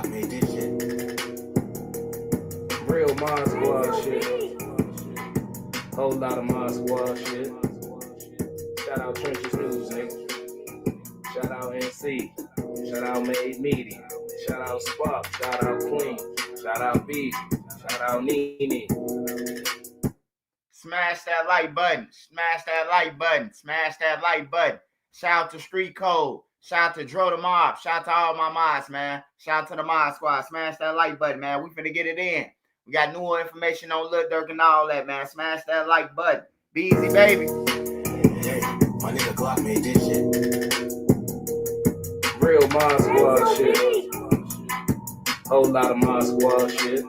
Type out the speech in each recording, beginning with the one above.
Glock made this shit. Real Mod Squad shit. Whole lot of Mod Squad shit. Shout out Drenchh News, nigga. Shout out NC. Shout out Made Media. Shout out Spark. Shout out Queen. Shout out B. Shout out Nene. Smash that like button. Smash that like button. Smash that like button. Shout out to Street Code. Shout out to Dro the Mob. Shout out to all my mods, man. Shout out to the Mod Squad. Smash that like button, man. We finna get it in. We got new information on Lil Durk and all that, man. Smash that like button. Be easy, baby. Hey, my nigga Glock made this shit. Real Mod Squad shit. Whole lot of Mod Squad shit.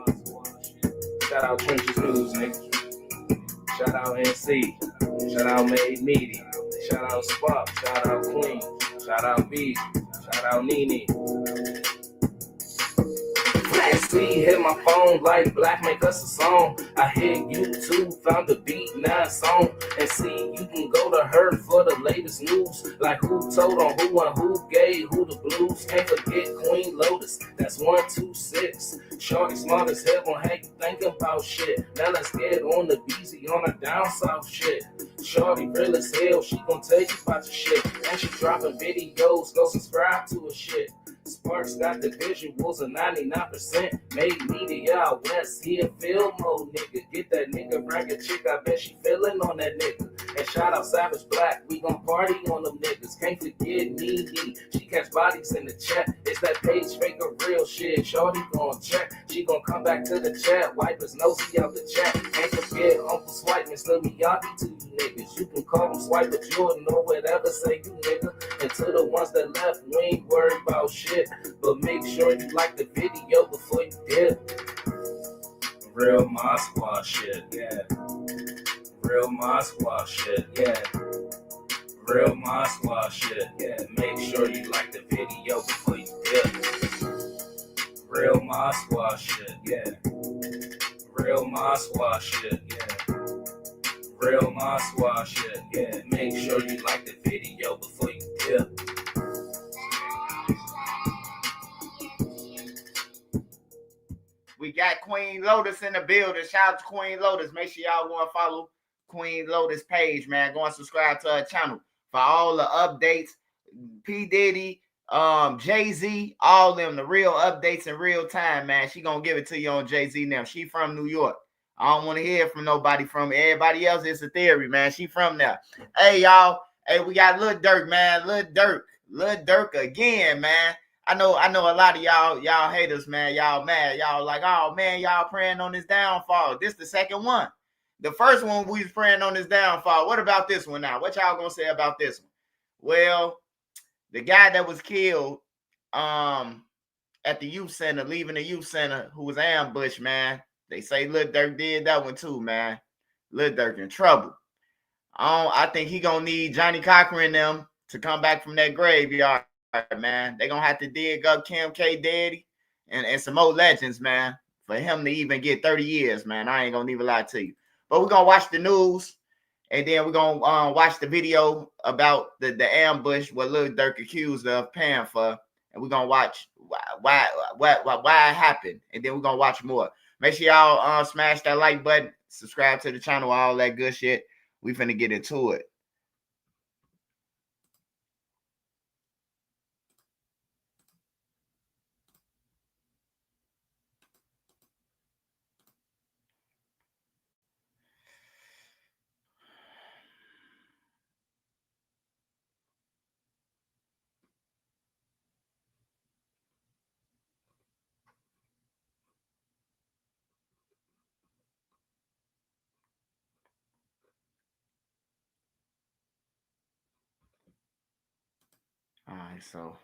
Shout out Drenchh News, nigga. Shout out NC. Shout out Made Media. Shout out Spark. Shout out Queen. Shout out B. Shout out Nene. See, hit my phone like Black make us a song. I hit YouTube, found the beat, now it's on. And see, you can go to her for the latest news. Like who told on who and who gave who the blues. Can't forget Queen Lotus, that's 126. Shorty smart as hell, gon' have you thinking about shit. Now let's get on the BZ on the down south shit. Shorty real as hell, she gon' tell you about your shit. And she dropping videos, go subscribe to her shit. Sparks got the visuals of 99%. Made media out west, he a film mode nigga. Get that nigga bracket chick, I bet she feeling on that nigga. And shout out Savage Black, we gon' party on them niggas. Can't forget Nene, she catch bodies in the chat. It's that page fake or real shit. Shorty gon' check, she gon' come back to the chat. Wipe his nosy out the chat. Can't forget Uncle Swipe, Mr. Miyagi to you niggas. You can call him Swipe, but you'll know whatever say you nigga. And to the ones that left, we ain't worried about shit. But make sure you like the video before you dip. Real Mod Squad shit, yeah. Real Mod Squad shit, yeah. Real Mod Squad shit, yeah. Make sure you like the video before you dip. Real Mod Squad shit, yeah. Real Mod Squad shit, yeah. Real Mod Squad shit, yeah. Make sure you like the video before you dip. We got Queen Lotus in the building. Shout out to Queen Lotus. Make sure y'all go and follow Queen Lotus page, man. Go and subscribe to her channel for all the updates. P. Diddy, Jay-Z, all them, the real updates in real time, man. She gonna give it to you on Jay-Z now. She from New York. I don't want to hear from nobody from everybody else. It's a theory, man. She from there. Hey, y'all. Hey, we got Lil Durk, man. Lil Durk again, man. I know a lot of y'all haters, man. Y'all mad. Y'all like, oh man, y'all praying on his downfall. This the second one. The first one we was praying on his downfall. What about this one now? What y'all gonna say about this one? Well, the guy that was killed at the youth center, leaving the youth center, who was ambushed, man. They say Lil Durk did that one too, man. Lil Durk in trouble. I think he gonna need Johnny Cochran and them to come back from that graveyard, man. They gonna have to dig up Kim K. Daddy and some more legends, man, for him to even get 30 years, man. I ain't gonna even lie to you. But we're gonna watch the news, and then we're gonna watch the video about the ambush, what Lil Durk accused of paying for, and we're gonna watch why it happened, and then we're gonna watch more. Make sure y'all smash that like button, subscribe to the channel, all that good shit. We finna get into it. All right, so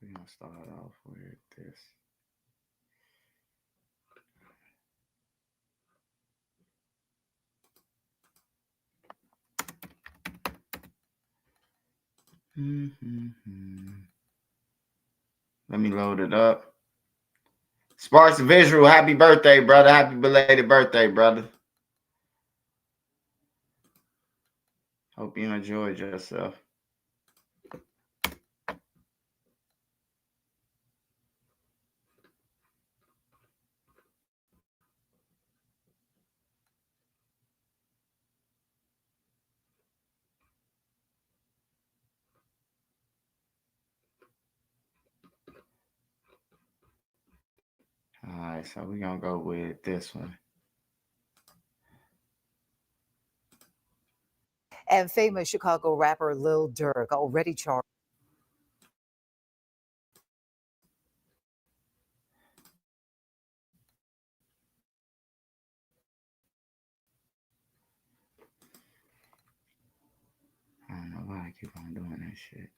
we're gonna start off with this. Let me load it up. Sparks Visual, happy birthday, brother. Happy belated birthday, brother. Hope you enjoyed yourself. right, so we're gonna go with this one. And famous Chicago rapper Lil Durk already charged. I don't know why I keep on doing that shit.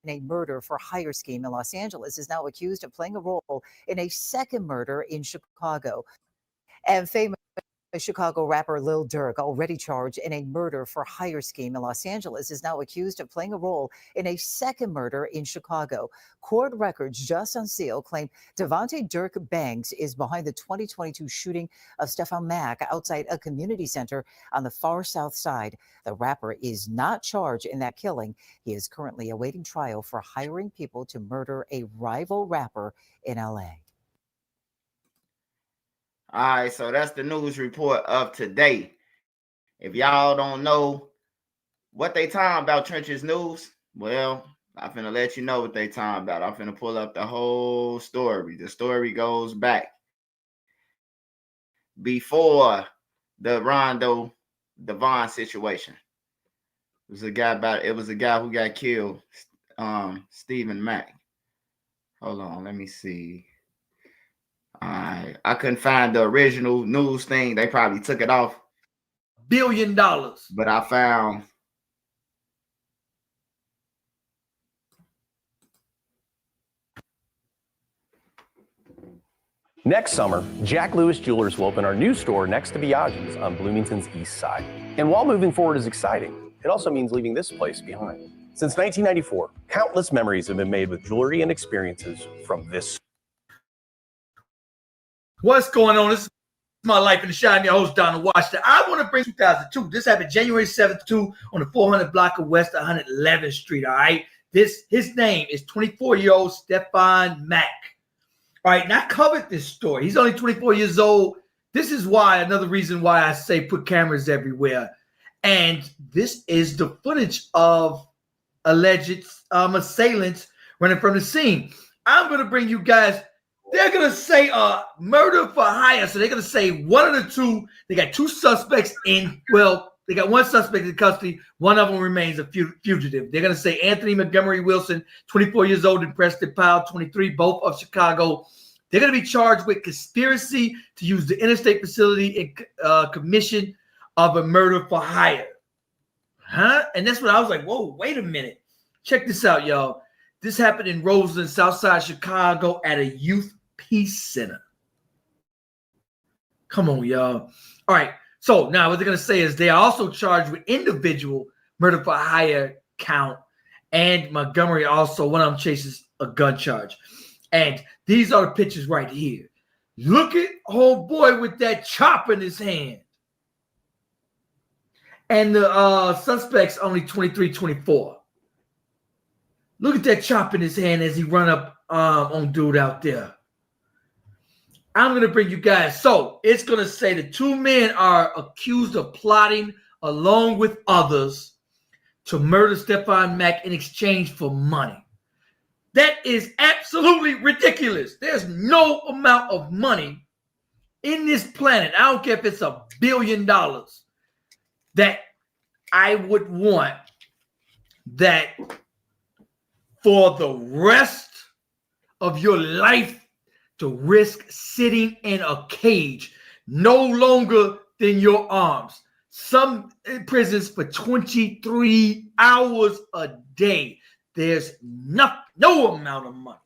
In a murder for hire scheme in Los Angeles, is now accused of playing a role in a second murder in Chicago. And famous Chicago rapper Lil Durk, already charged in a murder for hire scheme in Los Angeles, is now accused of playing a role in a second murder in Chicago. Court records just unsealed claim Devontae Dirk Banks is behind the 2022 shooting of Stefan Mack outside a community center on the far south side. The rapper is not charged in that killing. He is currently awaiting trial for hiring people to murder a rival rapper in LA. All right, so that's the news report of today. If y'all don't know what they talking about, Drench's news, well, I'm finna let you know what they talking about. I'm finna pull up the whole story. The story goes back before the Rondo Devon situation. It was a guy who got killed, Stephen Mack. Hold on, let me see. I couldn't find the original news thing. They probably took it off. $1 billion. But I found next summer, Jack Lewis Jewelers will open our new store next to Biaggi's on Bloomington's east side. And while moving forward is exciting, it also means leaving this place behind. Since 1994, countless memories have been made with jewelry and experiences from this. What's going on? This is My Life in the Shine. Your host, Donald Washington. I want to bring 2002. This happened January 7th, 2 on the 400 block of West 111th Street, all right? His name is 24-year-old Stefan Mack. All right, and I covered this story. He's only 24 years old. This is another reason why I say put cameras everywhere. And this is the footage of alleged assailants running from the scene. I'm going to bring you guys, they're going to say murder for hire. So they're going to say one of the two. They got two suspects they got one suspect in custody. One of them remains a fugitive. They're going to say Anthony Montgomery Wilson, 24 years old, and Preston Powell, 23, both of Chicago. They're going to be charged with conspiracy to use the interstate facility in commission of a murder for hire. Huh? And that's what I was like, whoa, wait a minute. Check this out, y'all. This happened in Roseland, Southside Chicago at a youth peace center. Come on, y'all. All right. So now what they're going to say is they are also charged with individual murder for hire count. And Montgomery also, one of them chases a gun charge. And these are the pictures right here. Look at old boy with that chop in his hand. And the suspect's only 23, 24. Look at that chop in his hand as he run up on dude out there. I'm going to bring you guys. So it's going to say the two men are accused of plotting along with others to murder Stefan Mack in exchange for money. That is absolutely ridiculous. There's no amount of money in this planet. I don't care if it's $1 billion that I would want that for the rest of your life to risk sitting in a cage no longer than your arms. Some prisons for 23 hours a day. There's no amount of money.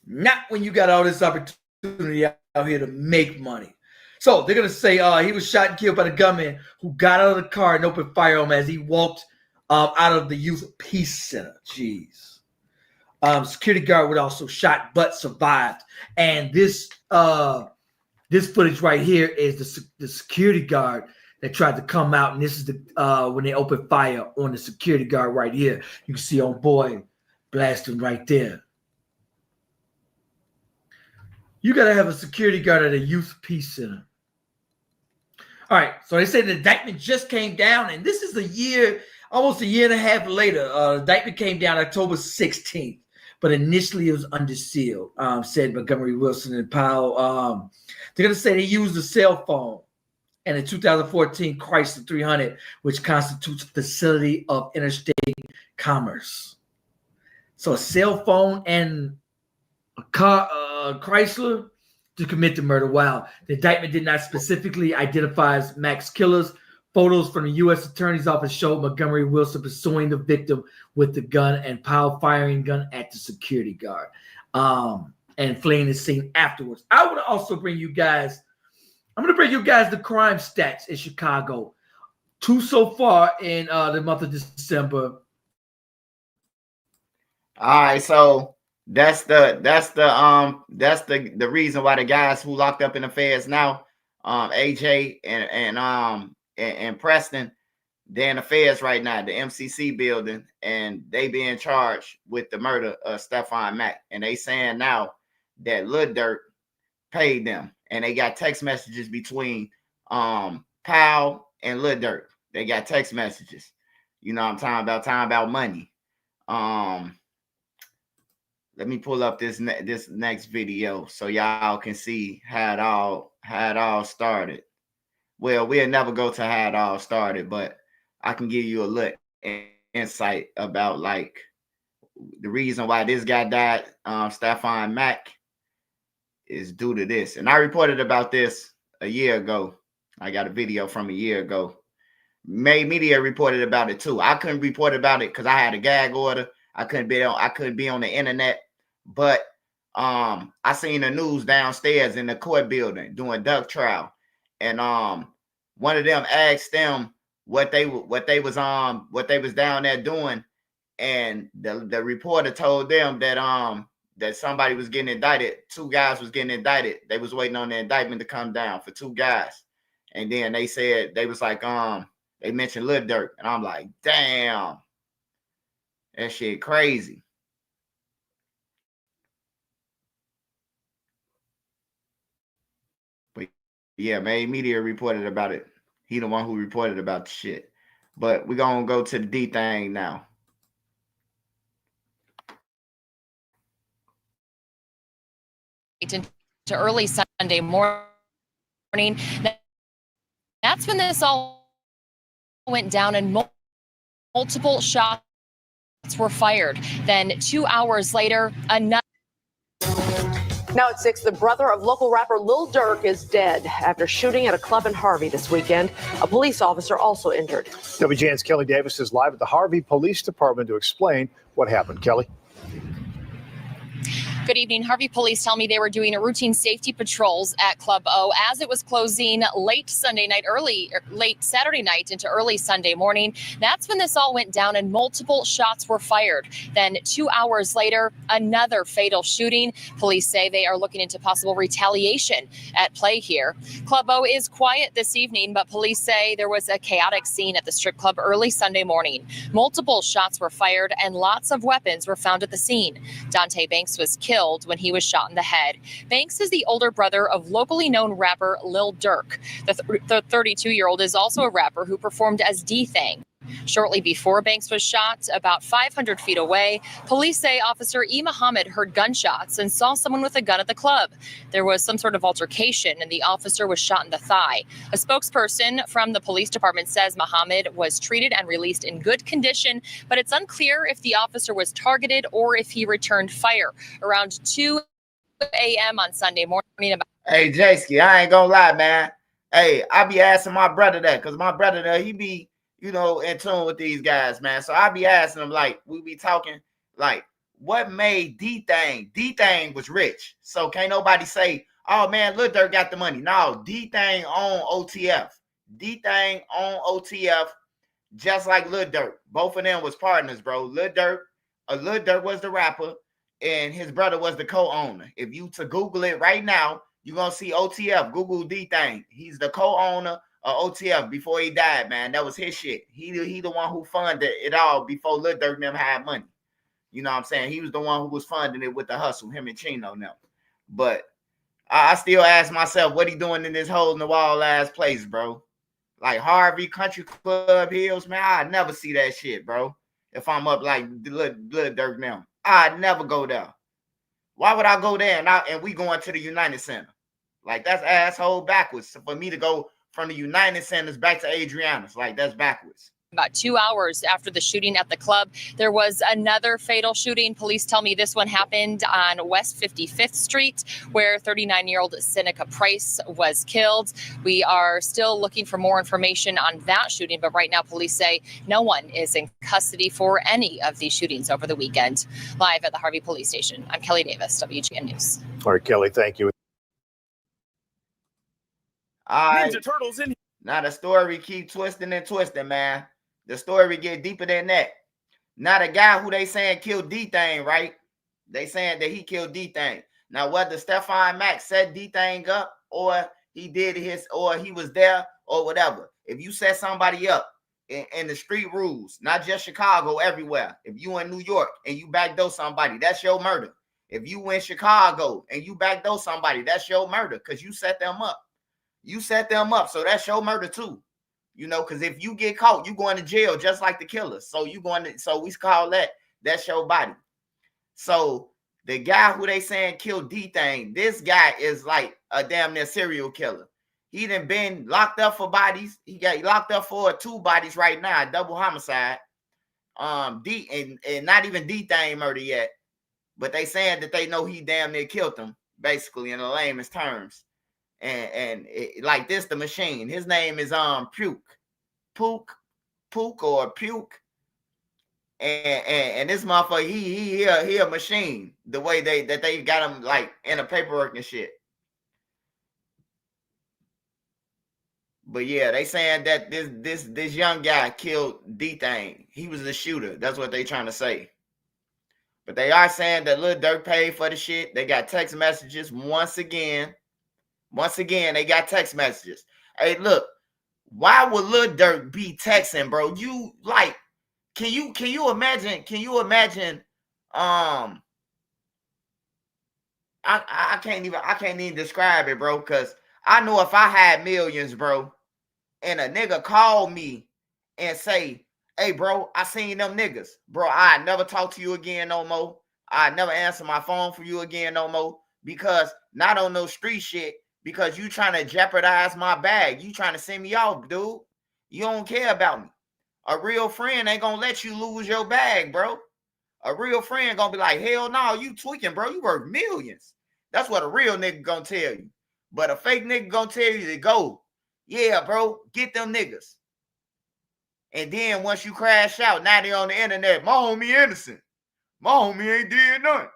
Not when you got all this opportunity out here to make money. So they're going to say he was shot and killed by the gunman who got out of the car and opened fire on him as he walked out of the Youth Peace Center. Jeez. Security guard was also shot but survived. And this footage right here is the security guard that tried to come out. And this is the when they opened fire on the security guard right here. You can see old boy blasting right there. You got to have a security guard at a Youth Peace Center. All right, so they say the indictment just came down, and this is the year Almost a year and a half later, the indictment came down October 16th, but initially it was under seal, said Montgomery Wilson and Powell. They're going to say they used a cell phone and a 2014 Chrysler 300, which constitutes a facility of interstate commerce. So a cell phone and a car, Chrysler, to commit the murder. Wow. The indictment did not specifically identify Max killers. Photos from the U.S. Attorney's Office showed Montgomery Wilson pursuing the victim with the gun and Powell firing gun at the security guard and fleeing the scene afterwards. I want to also bring you guys, I'm going to bring you guys the crime stats in Chicago. 2 so far in the month of December. All right, so that's the reason why the guys who locked up in the feds now, AJ and Preston, they're in the feds right now, the MCC building, and they being charged with the murder of Stephon Mack. And they saying now that Lil Durk paid them, and they got text messages between Powell and Lil Durk. They got text messages. You know what I'm talking about money. Let me pull up this next video so y'all can see how it all started. Well, we'll never go to how it all started, but I can give you a little insight about like the reason why this guy died, Stephon Mack, is due to this. And I reported about this a year ago. I got a video from a year ago. Made Media reported about it too. I couldn't report about it because I had a gag order. I couldn't be on the internet. But I seen the news downstairs in the court building doing duck trial, and one of them asked them what they was down there doing, and the reporter told them that that somebody was getting indicted. 2 guys was getting indicted. They was waiting on the indictment to come down for 2 guys, and then they said they was like they mentioned Lil Durk, and I'm like, damn, that shit crazy. Yeah, Made Media reported about it. He the one who reported about the shit. But we're going to go to the DThang now. Into early Sunday morning. That's when this all went down and multiple shots were fired. Then 2 hours later, another. Now at 6, the brother of local rapper Lil Durk is dead after shooting at a club in Harvey this weekend. A police officer also injured. WGN's Kelly Davis is live at the Harvey Police Department to explain what happened. Kelly? Good evening. Harvey police tell me they were doing a routine safety patrols at Club O as it was closing late Saturday night into early Sunday morning. That's when this all went down and multiple shots were fired. Then 2 hours later, another fatal shooting. Police say they are looking into possible retaliation at play here. Club O is quiet this evening, but police say there was a chaotic scene at the strip club early Sunday morning. Multiple shots were fired and lots of weapons were found at the scene. Dante Banks was killed when he was shot in the head. Banks is the older brother of locally known rapper Lil Durk. The 32-year-old is also a rapper who performed as DThang. Shortly before Banks was shot, about 500 feet away, police say Officer E. Muhammad heard gunshots and saw someone with a gun at the club. There was some sort of altercation and the officer was shot in the thigh. A spokesperson from the police department says Muhammad was treated and released in good condition, but it's unclear if the officer was targeted or if he returned fire. Around 2 a.m. on Sunday morning. Hey, Jayski, I ain't gonna lie, man. Hey, I be asking my brother that because my brother there, he be, you know, in tune with these guys, man. So I be asking him, like, we be talking, like, what made DThang? DThang was rich. So can't nobody say, oh, man, Lil Durk got the money. No, DThang on OTF. DThang on OTF, just like Lil Durk. Both of them was partners, bro. Lil Durk was the rapper, and his brother was the co-owner. If you to Google it right now, you're going to see OTF. Google DThang. He's the co-owner OTF before he died, man. That was his shit. He the one who funded it all before Lil Durk them had money. You know what I'm saying? He was the one who was funding it with the hustle, him and Chino now. But I still ask myself, what he doing in this hole in the wall ass place, bro? like Harvey Country Club Hills, man, I'd never see that shit, bro. If I'm up like Lil Durk now, I'd never go there. Why would I go there and we going to the United Center? Like, that's asshole backwards. For me to go from the United Centers back to Adriana's, like, that's backwards. About 2 hours after the shooting at the club, there was another fatal shooting. Police tell me this one happened on West 55th Street, where 39-year-old Seneca Price was killed. We are still looking for more information on that shooting, but right now police say no one is in custody for any of these shootings over the weekend. Live at the Harvey Police Station, I'm Kelly Davis, WGN News. All right, Kelly, thank you. All right. Ninja Turtles in. Now the story keep twisting and twisting, man. The story get deeper than that. Now the guy who they saying killed DThang, right? They saying that he killed DThang. Now whether Stefan Max set DThang up or he did his, or he was there or whatever. If you set somebody up in the street rules, not just Chicago, everywhere. If you in New York and you backdoor somebody, that's your murder. If you in Chicago and you backdoor somebody, that's your murder because you set them up. You set them up, so that's your murder too. You know, because if you get caught, you going to jail just like the killers. So you going to, so we call that's your body. So the guy who they saying killed DThang, this guy is like a damn near serial killer. He done been locked up for bodies. He got locked up for 2 bodies right now, double homicide. And not even DThang murder yet, but they saying that they know he damn near killed them, basically in the lamest terms. And like this, the machine. His name is Puke, and this motherfucker, he a machine. The way they got him like in the paperwork and shit. But yeah, they saying that this young guy killed DThang. He was the shooter. That's what they trying to say. But they are saying that Lil Durk paid for the shit. They got text messages once again. Once again, they got text messages. Hey, look, why would Lil Durk be texting, bro? You like, can you imagine? I can't even describe it, bro, because I know if I had millions, bro, and a nigga called me and say, hey, bro, I seen them niggas. Bro, I never talk to you again no more. I never answer my phone for you again no more. Because not on no street shit. Because you trying to jeopardize my bag. You trying to send me off, dude. You don't care about me. A real friend ain't gonna let you lose your bag, bro. A real friend gonna be like, hell no, you tweaking, bro. You worth millions. That's what a real nigga gonna tell you. But a fake nigga gonna tell you to go. Yeah, bro, get them niggas. And then once you crash out, now they on the internet. My homie innocent. My homie ain't did nothing.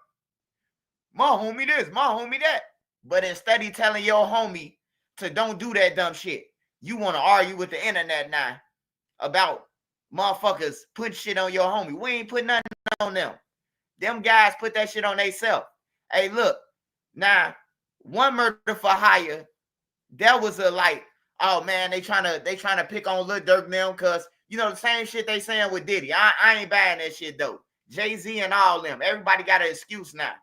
My homie this, my homie that. But instead of telling your homie to don't do that dumb shit, you want to argue with the internet now about motherfuckers putting shit on your homie. We ain't putting nothing on them. Them guys put that shit on themselves. Hey, look, now, one murder for hire, that was a like, oh man, they trying to pick on Lil Durk now because, you know, the same shit they saying with Diddy. I ain't buying that shit though. Jay-Z and all them. Everybody got an excuse now.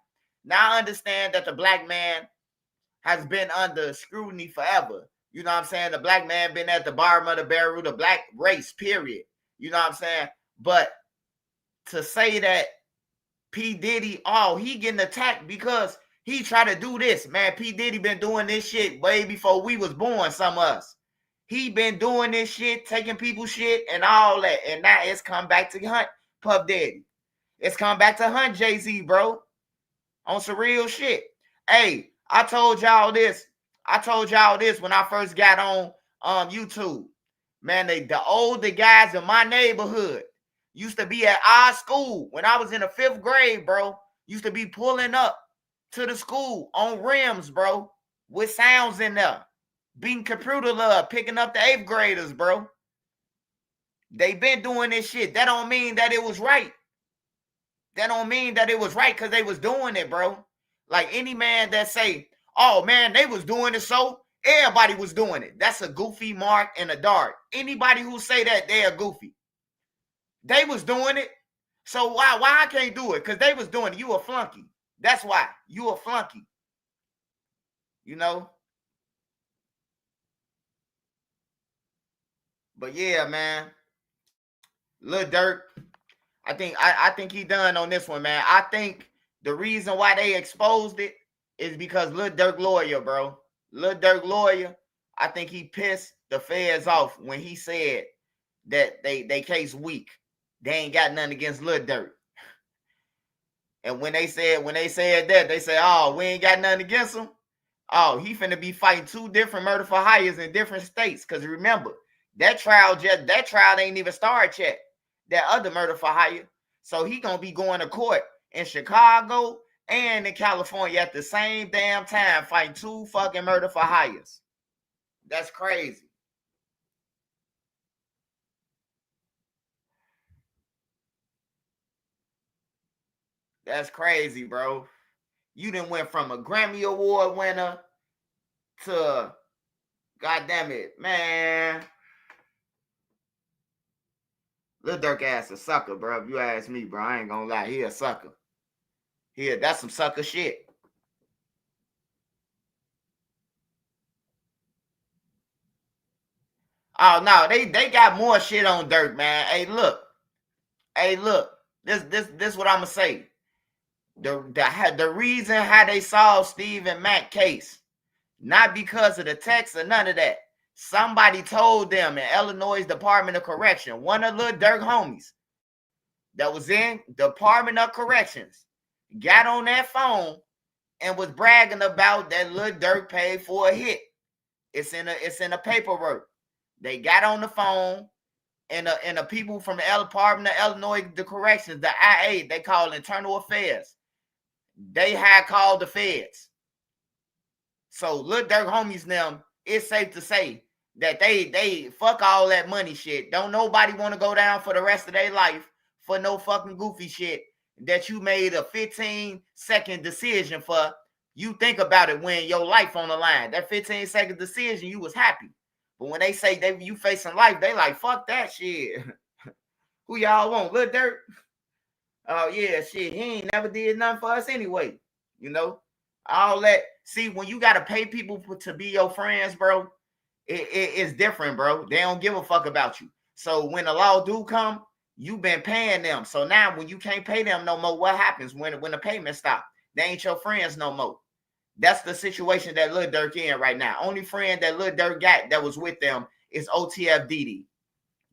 Now I understand that the black man has been under scrutiny forever. You know what I'm saying? The black man been at the bottom of the barrel, the black race, period. You know what I'm saying? But to say that P. Diddy, oh, he getting attacked because he tried to do this. Man, P. Diddy been doing this shit way before we was born, some of us. He been doing this shit, taking people's shit and all that. And now it's come back to hunt Puff Daddy. It's come back to hunt Jay-Z, bro. On some real shit. Hey, I told y'all this when I first got on YouTube. Man, the older guys in my neighborhood used to be at our school when I was in the 5th grade, bro. Used to be pulling up to the school on rims, bro, with sounds in there. Beating computer love, picking up the 8th graders, bro. They been doing this shit. That don't mean that it was right. That don't mean that it was right because they was doing it, bro. Like any man that say, oh man, they was doing it, so everybody was doing it. That's a goofy mark and a dart. Anybody who say that, they are goofy. They was doing it. So why I can't do it? Because they was doing it. You a flunky. That's why. You a flunky. You know? But yeah, man. Lil Durk, I think he done on this one, man. I think the reason why they exposed it is because Lil Durk lawyer, bro. Lil Durk lawyer, I think he pissed the feds off when he said that they case weak. They ain't got nothing against Lil Durk. And when they said that, they say, oh, we ain't got nothing against him. Oh, he finna be fighting 2 different murder for hires in different states. Cause remember, that trial ain't even started yet. That other murder for hire. So he gonna be going to court in Chicago and in California at the same damn time, fighting 2 fucking murder for hires. That's crazy. That's crazy, bro. You done went from a Grammy Award winner to, goddamn it, man. Lil Durk ass a sucker, bro. If you ask me, bro, I ain't gonna lie. He a sucker. That's some sucker shit. Oh no, they got more shit on Durk, man. Hey, look. This what I'ma say. The reason how they solved Steve and Mac case, not because of the text or none of that. Somebody told them in Illinois Department of Correction, one of Lil Durk homies that was in Department of Corrections, got on that phone and was bragging about that Lil Durk paid for a hit. It's in the paperwork. They got on the phone, and the people from the Department of Illinois, the Corrections, the IA, they call Internal Affairs. They had called the feds. So Lil Durk homies them, it's safe to say that they fuck all that money shit. Don't nobody want to go down for the rest of their life for no fucking goofy shit that you made a 15-second decision for. You think about it when your life on the line. That 15-second decision, you was happy. But when they say you facing life, they like, fuck that shit. Who y'all want? Lil Durk? Oh, yeah, shit. He ain't never did nothing for us anyway. You know? All that. See, when you got to pay people to be your friends, bro, it's different, bro. They don't give a fuck about you. So when the law do come, you been paying them. So now when you can't pay them no more, what happens when the payment stop? They ain't your friends no more. That's the situation that Lil Durk in right now. Only friend that Lil Durk got that was with them is OTF DD.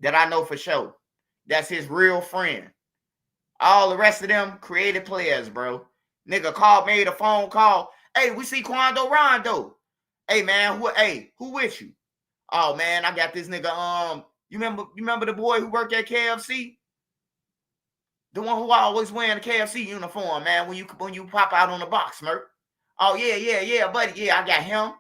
That I know for sure. That's his real friend. All the rest of them creative players, bro. Nigga made a phone call. Hey, we see Quando Rondo. Hey, man, who with you? Oh, man, I got this nigga. You remember the boy who worked at KFC? The one who always wearing the KFC uniform, man, when you pop out on the box, Smurf. Oh, yeah, buddy. Yeah, I got him.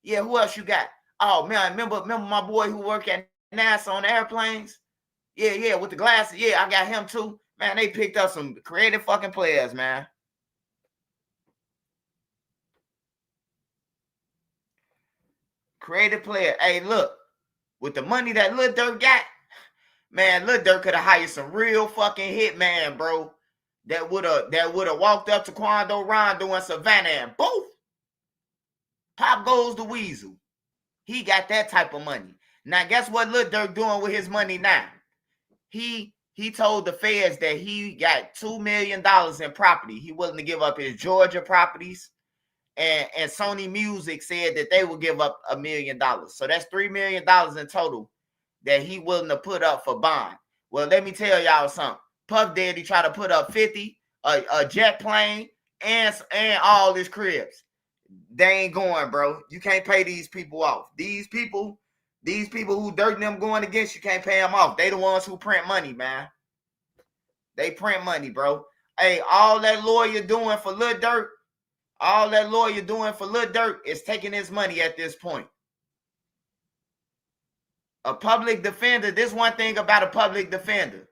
Yeah, who else you got? Oh, man, remember my boy who worked at NASA on the airplanes? Yeah, with the glasses. Yeah, I got him too. Man, they picked up some creative fucking players, man. Creative player. Hey, look, with the money that Lil Durk got, man, Lil Durk could have hired some real fucking hitman, bro. That would have walked up to Quando Rondo and Savannah and boom, pop goes the weasel. He got that type of money. Now, guess what Lil Durk doing with his money now? He told the feds that he got $2 million in property. He willing to give up his Georgia properties. And Sony Music said that they will give up $1 million. So that's $3 million in total that he willing to put up for bond. Well, let me tell y'all something. Puff Daddy tried to put up 50, a jet plane, and all his cribs. They ain't going, bro. You can't pay these people off. These people who Durk them going against, you can't pay them off. They the ones who print money, man. They print money, bro. Hey, all that lawyer doing for Lil Durk, is taking his money at this point. A public defender, this one thing about a public defender.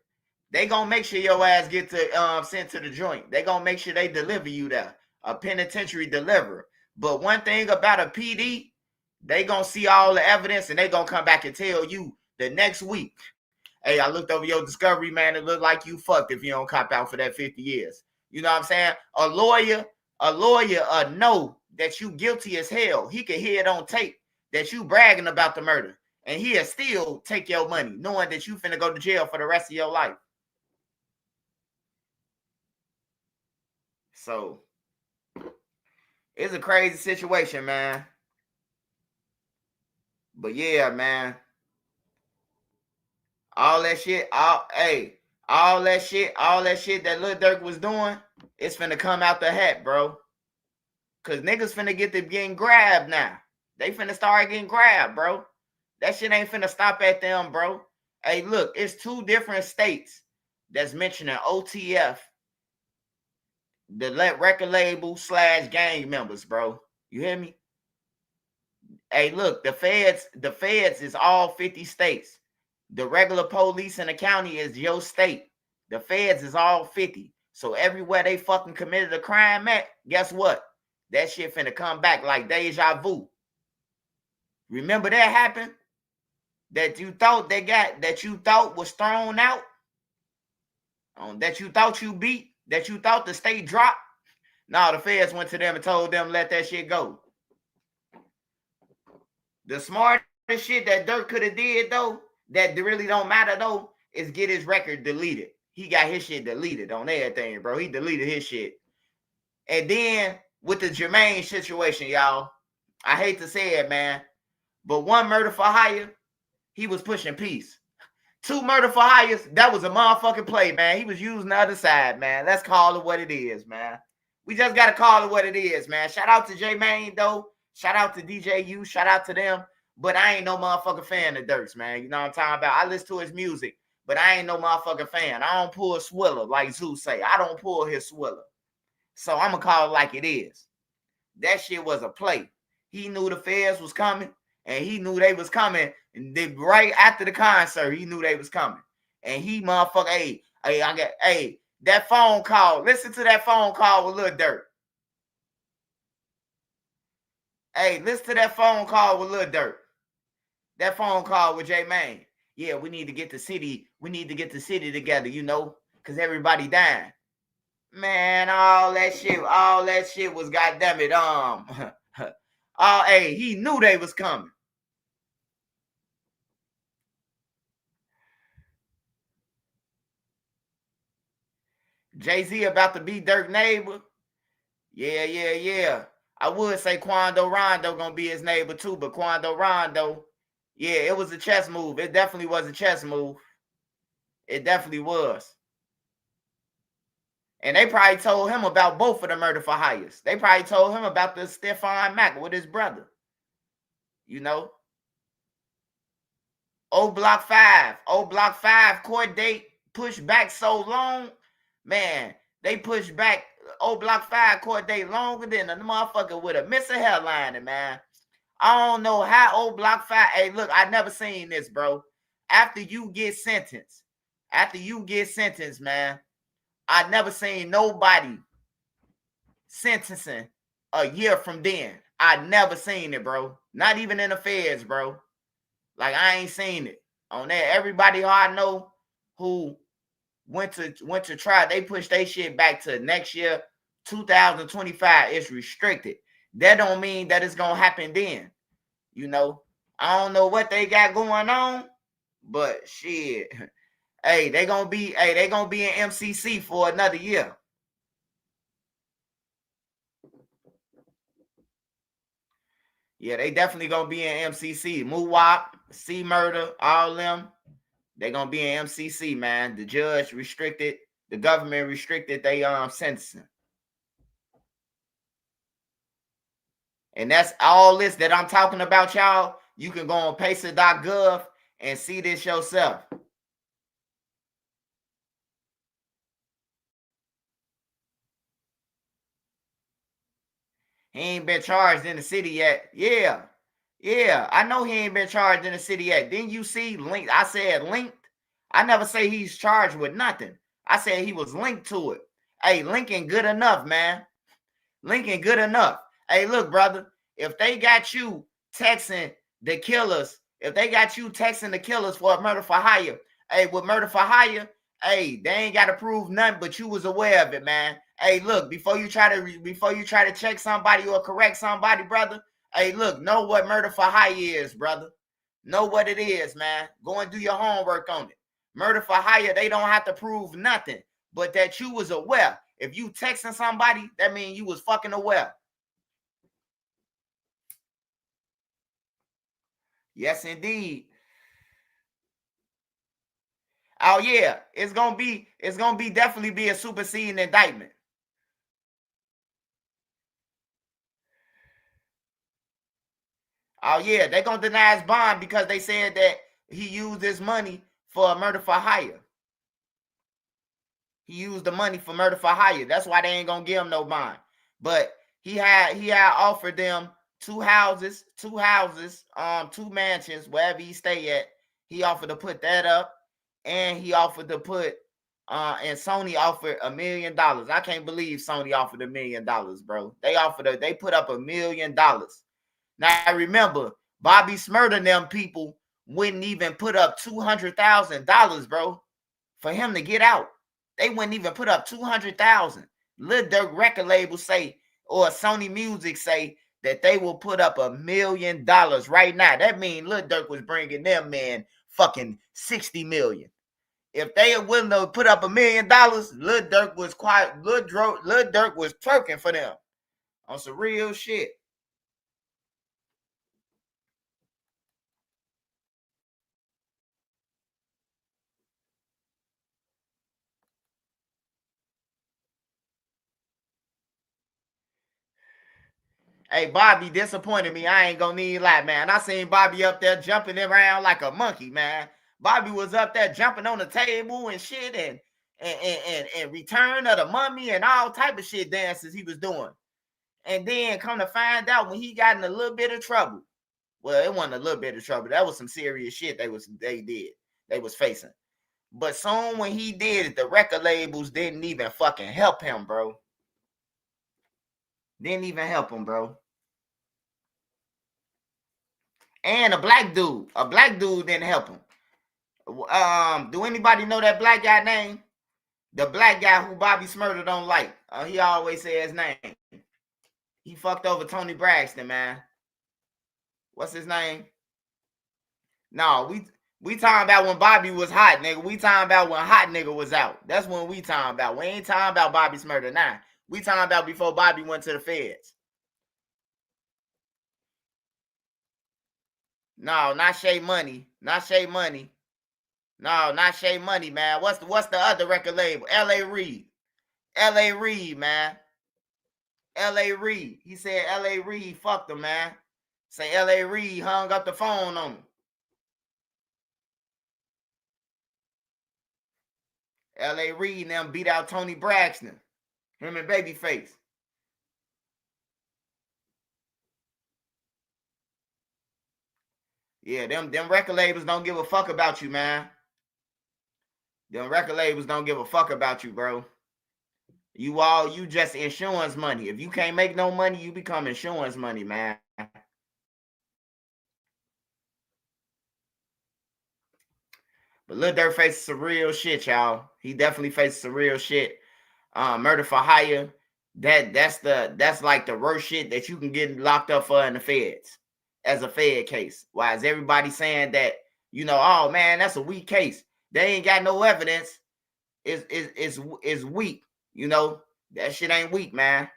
They gonna make sure your ass get to sent to the joint. They gonna make sure they deliver you there. A penitentiary deliverer. But one thing about a PD, they gonna see all the evidence and they gonna come back and tell you the next week, hey, I looked over your discovery, man. It looked like you fucked if you don't cop out for that 50 years. You know what I'm saying? A lawyer know that you guilty as hell. He can hear it on tape that you bragging about the murder. And he'll still take your money, knowing that you finna go to jail for the rest of your life. So it's a crazy situation, man. But yeah, man. All that shit that Lil Durk was doing, it's finna come out the hat, bro. Cause niggas finna get to getting grabbed now. They finna start getting grabbed, bro. That shit ain't finna stop at them, bro. Hey, look, it's 2 different states that's mentioning OTF, the record label / gang members, bro. You hear me? Hey, look, the feds is all 50 states. The regular police in the county is your state. The feds is all 50. So everywhere they fucking committed a crime at, guess what? That shit finna come back like deja vu. Remember that happened? That you thought was thrown out? That you thought you beat? That you thought the state dropped? No, the feds went to them and told them let that shit go. The smartest shit that Durk could have did, though, that really don't matter, though, is get his record deleted. He got his shit deleted on everything, bro. He deleted his shit. And then with the Jermaine situation, y'all, I hate to say it, man, but 1 murder for hire, he was pushing peace. 2 murder for hires, that was a motherfucking play, man. He was using the other side, man. Let's call it what it is, man. We just got to call it what it is, man. Shout out to J-Mane, though. Shout out to DJU. Shout out to them. But I ain't no motherfucking fan of Durk's, man. You know what I'm talking about? I listen to his music, but I ain't no motherfucking fan. I don't pull a swiller like Zeus say. I don't pull his swiller. So I'm going to call it like it is. That shit was a play. He knew the feds was coming, and he knew they was coming. And then right after the concert, he knew they was coming. And he motherfucker, that phone call. Listen to that phone call with Lil Durk. Hey, listen to that phone call with Lil Durk. That phone call with J-Mane. Yeah, we need to get the city. We need to get the city together, you know, because everybody dying. Man, all that shit was goddamn it. He knew they was coming. Jay-Z about to be Durk neighbor. Yeah. I would say Quando Rondo gonna be his neighbor too, but Quando Rondo, yeah, it was a chess move. It definitely was a chess move. It definitely was. And they probably told him about both of the murder for hires. They probably told him about the Stefan Mack with his brother. You know? Old Block 5 court date pushed back so long. Man, they pushed back Old Block 5 court date longer than a motherfucker with a missing hairline, man. I don't know how Old Block 5. Hey, look, I never seen this, bro. After you get sentenced, man, I never seen nobody sentencing a year from then. I never seen it, bro. Not even in the feds, bro. Like, I ain't seen it. On that, everybody who I know who went to trial, they pushed their shit back to next year, 2025. It's restricted. That don't mean that it's gonna happen then. You know, I don't know what they got going on, but shit. Hey, they gonna be in MCC for another year. Yeah, they definitely gonna be in MCC. Muwap, Shmurda, all them. They gonna be in MCC, man. The judge restricted, the government restricted they sentencing. And that's all this that I'm talking about, y'all. You can go on pacer.gov and see this yourself. He ain't been charged in the city yet. Yeah, I know he ain't been charged in the city yet. Didn't you see linked? I said linked. I never say he's charged with nothing. I said he was linked to it. Hey, linking good enough, man. Linking good enough. Hey, look, brother, if they got you texting the killers, for a murder for hire, hey, with murder for hire, hey, they ain't got to prove nothing, but you was aware of it, man. Hey, look, before you try to check somebody or correct somebody, brother, hey, look, know what murder for hire is, brother. Know what it is, man. Go and do your homework on it. Murder for hire, they don't have to prove nothing, but that you was aware. If you texting somebody, that means you was fucking aware. Yes, indeed. Oh yeah, it's gonna be definitely be a superseding indictment. Oh yeah, they're gonna deny his bond because they said that he used his money for murder for hire. He used the money for murder for hire. That's why they ain't gonna give him no bond. But he had offered them two houses, two mansions, wherever he stay at. He offered to put that up, and he offered to put and Sony offered $1 million. I can't believe Sony offered $1 million, bro. They put up $1 million. Now remember, Bobby Shmurda and them people wouldn't even put up $200,000, bro, for him to get out. They wouldn't even put up $200,000. Lil Durk record label say, or Sony Music say, that they will put up $1 million right now. That means Lil Durk was bringing them in fucking $60 million. If they are willing to put up $1 million, Lil Durk was twerking for them on some real shit. Hey, Bobby disappointed me. I ain't gonna need a lot, man. I seen Bobby up there jumping around like a monkey, man. Bobby was up there jumping on the table and shit and Return of the Mummy and all type of shit dances he was doing. And then come to find out when he got in a little bit of trouble. Well, it wasn't a little bit of trouble. That was some serious shit they was facing. But soon when he did it, the record labels didn't even fucking help him, bro. Didn't even help him, bro. And a black dude didn't help him. Do anybody know that black guy name? The black guy who Bobby Shmurda don't like. He always say his name. He fucked over Tony Braxton, man. What's his name? No, we talking about when Bobby was hot, nigga. We talking about when hot nigga was out. That's when we talking about. We ain't talking about Bobby Shmurda now. We talking about before Bobby went to the feds. No, not Shay Money. Not Shay Money. No, not Shay Money, man. What's the other record label? L.A. Reid. L.A. Reid, man. L.A. Reid. He said L.A. Reid fucked him, man. Say L.A. Reid hung up the phone on him. L.A. Reid and them beat out Tony Braxton. Him and Babyface. Yeah, them record labels don't give a fuck about you, man. Them record labels don't give a fuck about you, bro. You just insurance money. If you can't make no money, you become insurance money, man. But Lil Durk faces some real shit, y'all. He definitely faces some real shit. Murder for hire. That's like the worst shit that you can get locked up for in the feds as a Fed case. Why is everybody saying that, oh man, that's a weak case. They ain't got no evidence. It's weak. That shit ain't weak, man.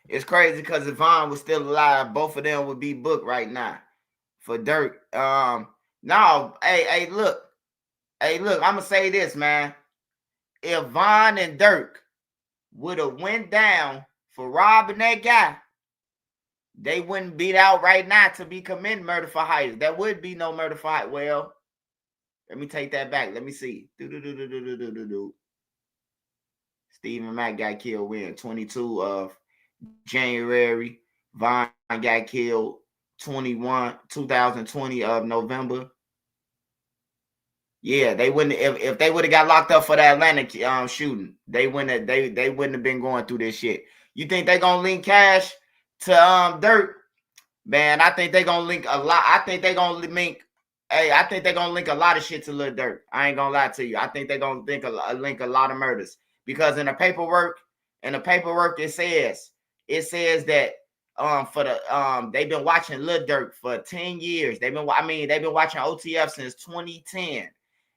It's crazy because if Vaughn was still alive, both of them would be booked right now for Durk. No, hey, look. I'm gonna say this, man. If Vaughn and Durk would have went down for robbing that guy, they wouldn't be out right now to be committing murder for hire. There would be no murder for hire. Well, let me take that back. Let me see. Stephen Mack got killed when 22 of January. Vaughn got killed 2020 of November. Yeah, they wouldn't if they would have got locked up for the Atlanta shooting. They wouldn't have been going through this shit. You think they gonna link Cash to Durk? Man, I think they gonna link a lot. I think they gonna link Hey, I think they're gonna link a lot of shit to Lil Durk. I ain't gonna lie to you. I think they're gonna link a lot of murders because in the paperwork, it says that for the they've been watching Lil Durk for 10 years. They've been watching OTF since 2010,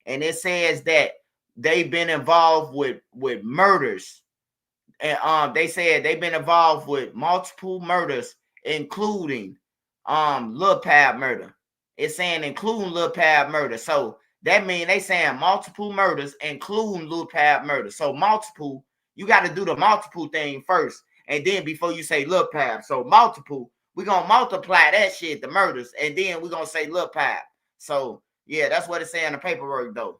and it says that they've been involved with murders, and they said they've been involved with multiple murders, including Lil Pab murder. It's saying including Lil Pab murder. So that means they saying multiple murders, including Lil Pab murder. So multiple, you got to do the multiple thing first. And then before you say Lil Pab. So multiple, we're going to multiply that shit, the murders. And then we're going to say Lil Pab. So yeah, that's what it's saying in the paperwork though.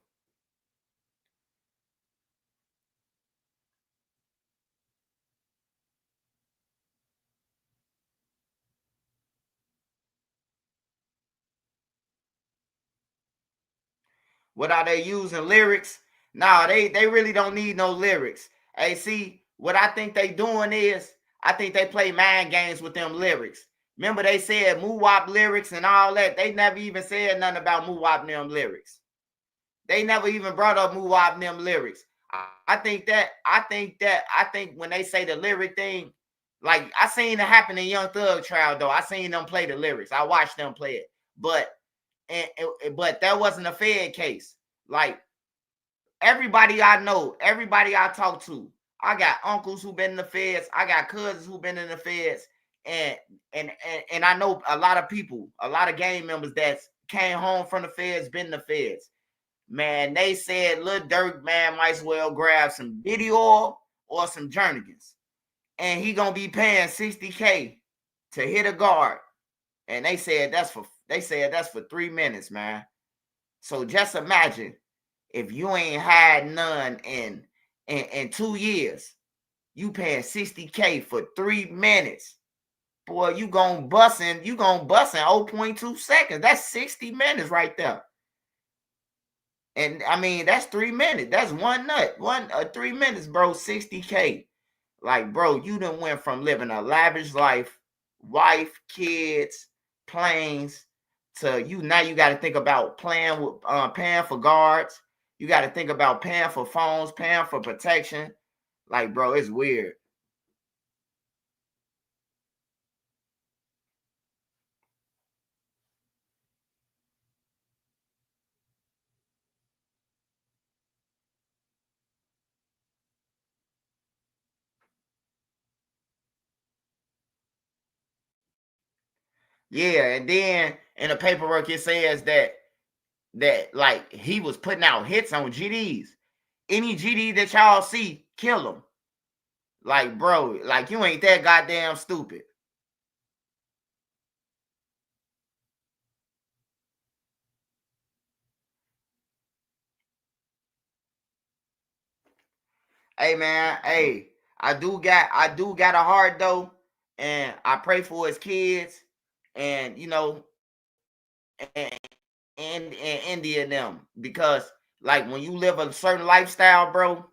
What are they using? Lyrics? No, they really don't need no lyrics. Hey, see, what I think they doing is, I think they play mind games with them lyrics. Remember they said Moo-Wop lyrics and all that. They never even said nothing about Moo-Wop and them lyrics. They never even brought up Moo-Wop and them lyrics. I think when they say the lyric thing, like I seen it happen in Young Thug trial though. I seen them play the lyrics. I watched them play it. But that wasn't a Fed case. Like everybody I know, everybody I talk to, I got uncles who been in the feds, I got cousins who been in the feds, and I know a lot of people, a lot of gang members that came home from the feds, been in the feds. Man, they said Lil Durk, man, might as well grab some Diddy oil or some Jernigan's, and he gonna be paying $60K to hit a guard, and they said that's for 3 minutes, man. So just imagine if you ain't had none in 2 years, you paying $60K for 3 minutes. Boy, you gonna bust in 0.2 seconds. That's 60 minutes right there. And I mean, that's 3 minutes. That's one nut. 3 minutes, bro, $60K. Like, bro, you done went from living a lavish life, wife, kids, planes, to now you got to think about paying for guards. You got to think about paying for phones, paying for protection. Like, bro, it's weird. Yeah, and then in the paperwork it says that like he was putting out hits on GDs. Any GD that y'all see, kill him. Like, bro, like you ain't that goddamn stupid. Hey man, hey, I do got a heart though, and I pray for his kids, and you know, and India and them, because like when you live a certain lifestyle, bro,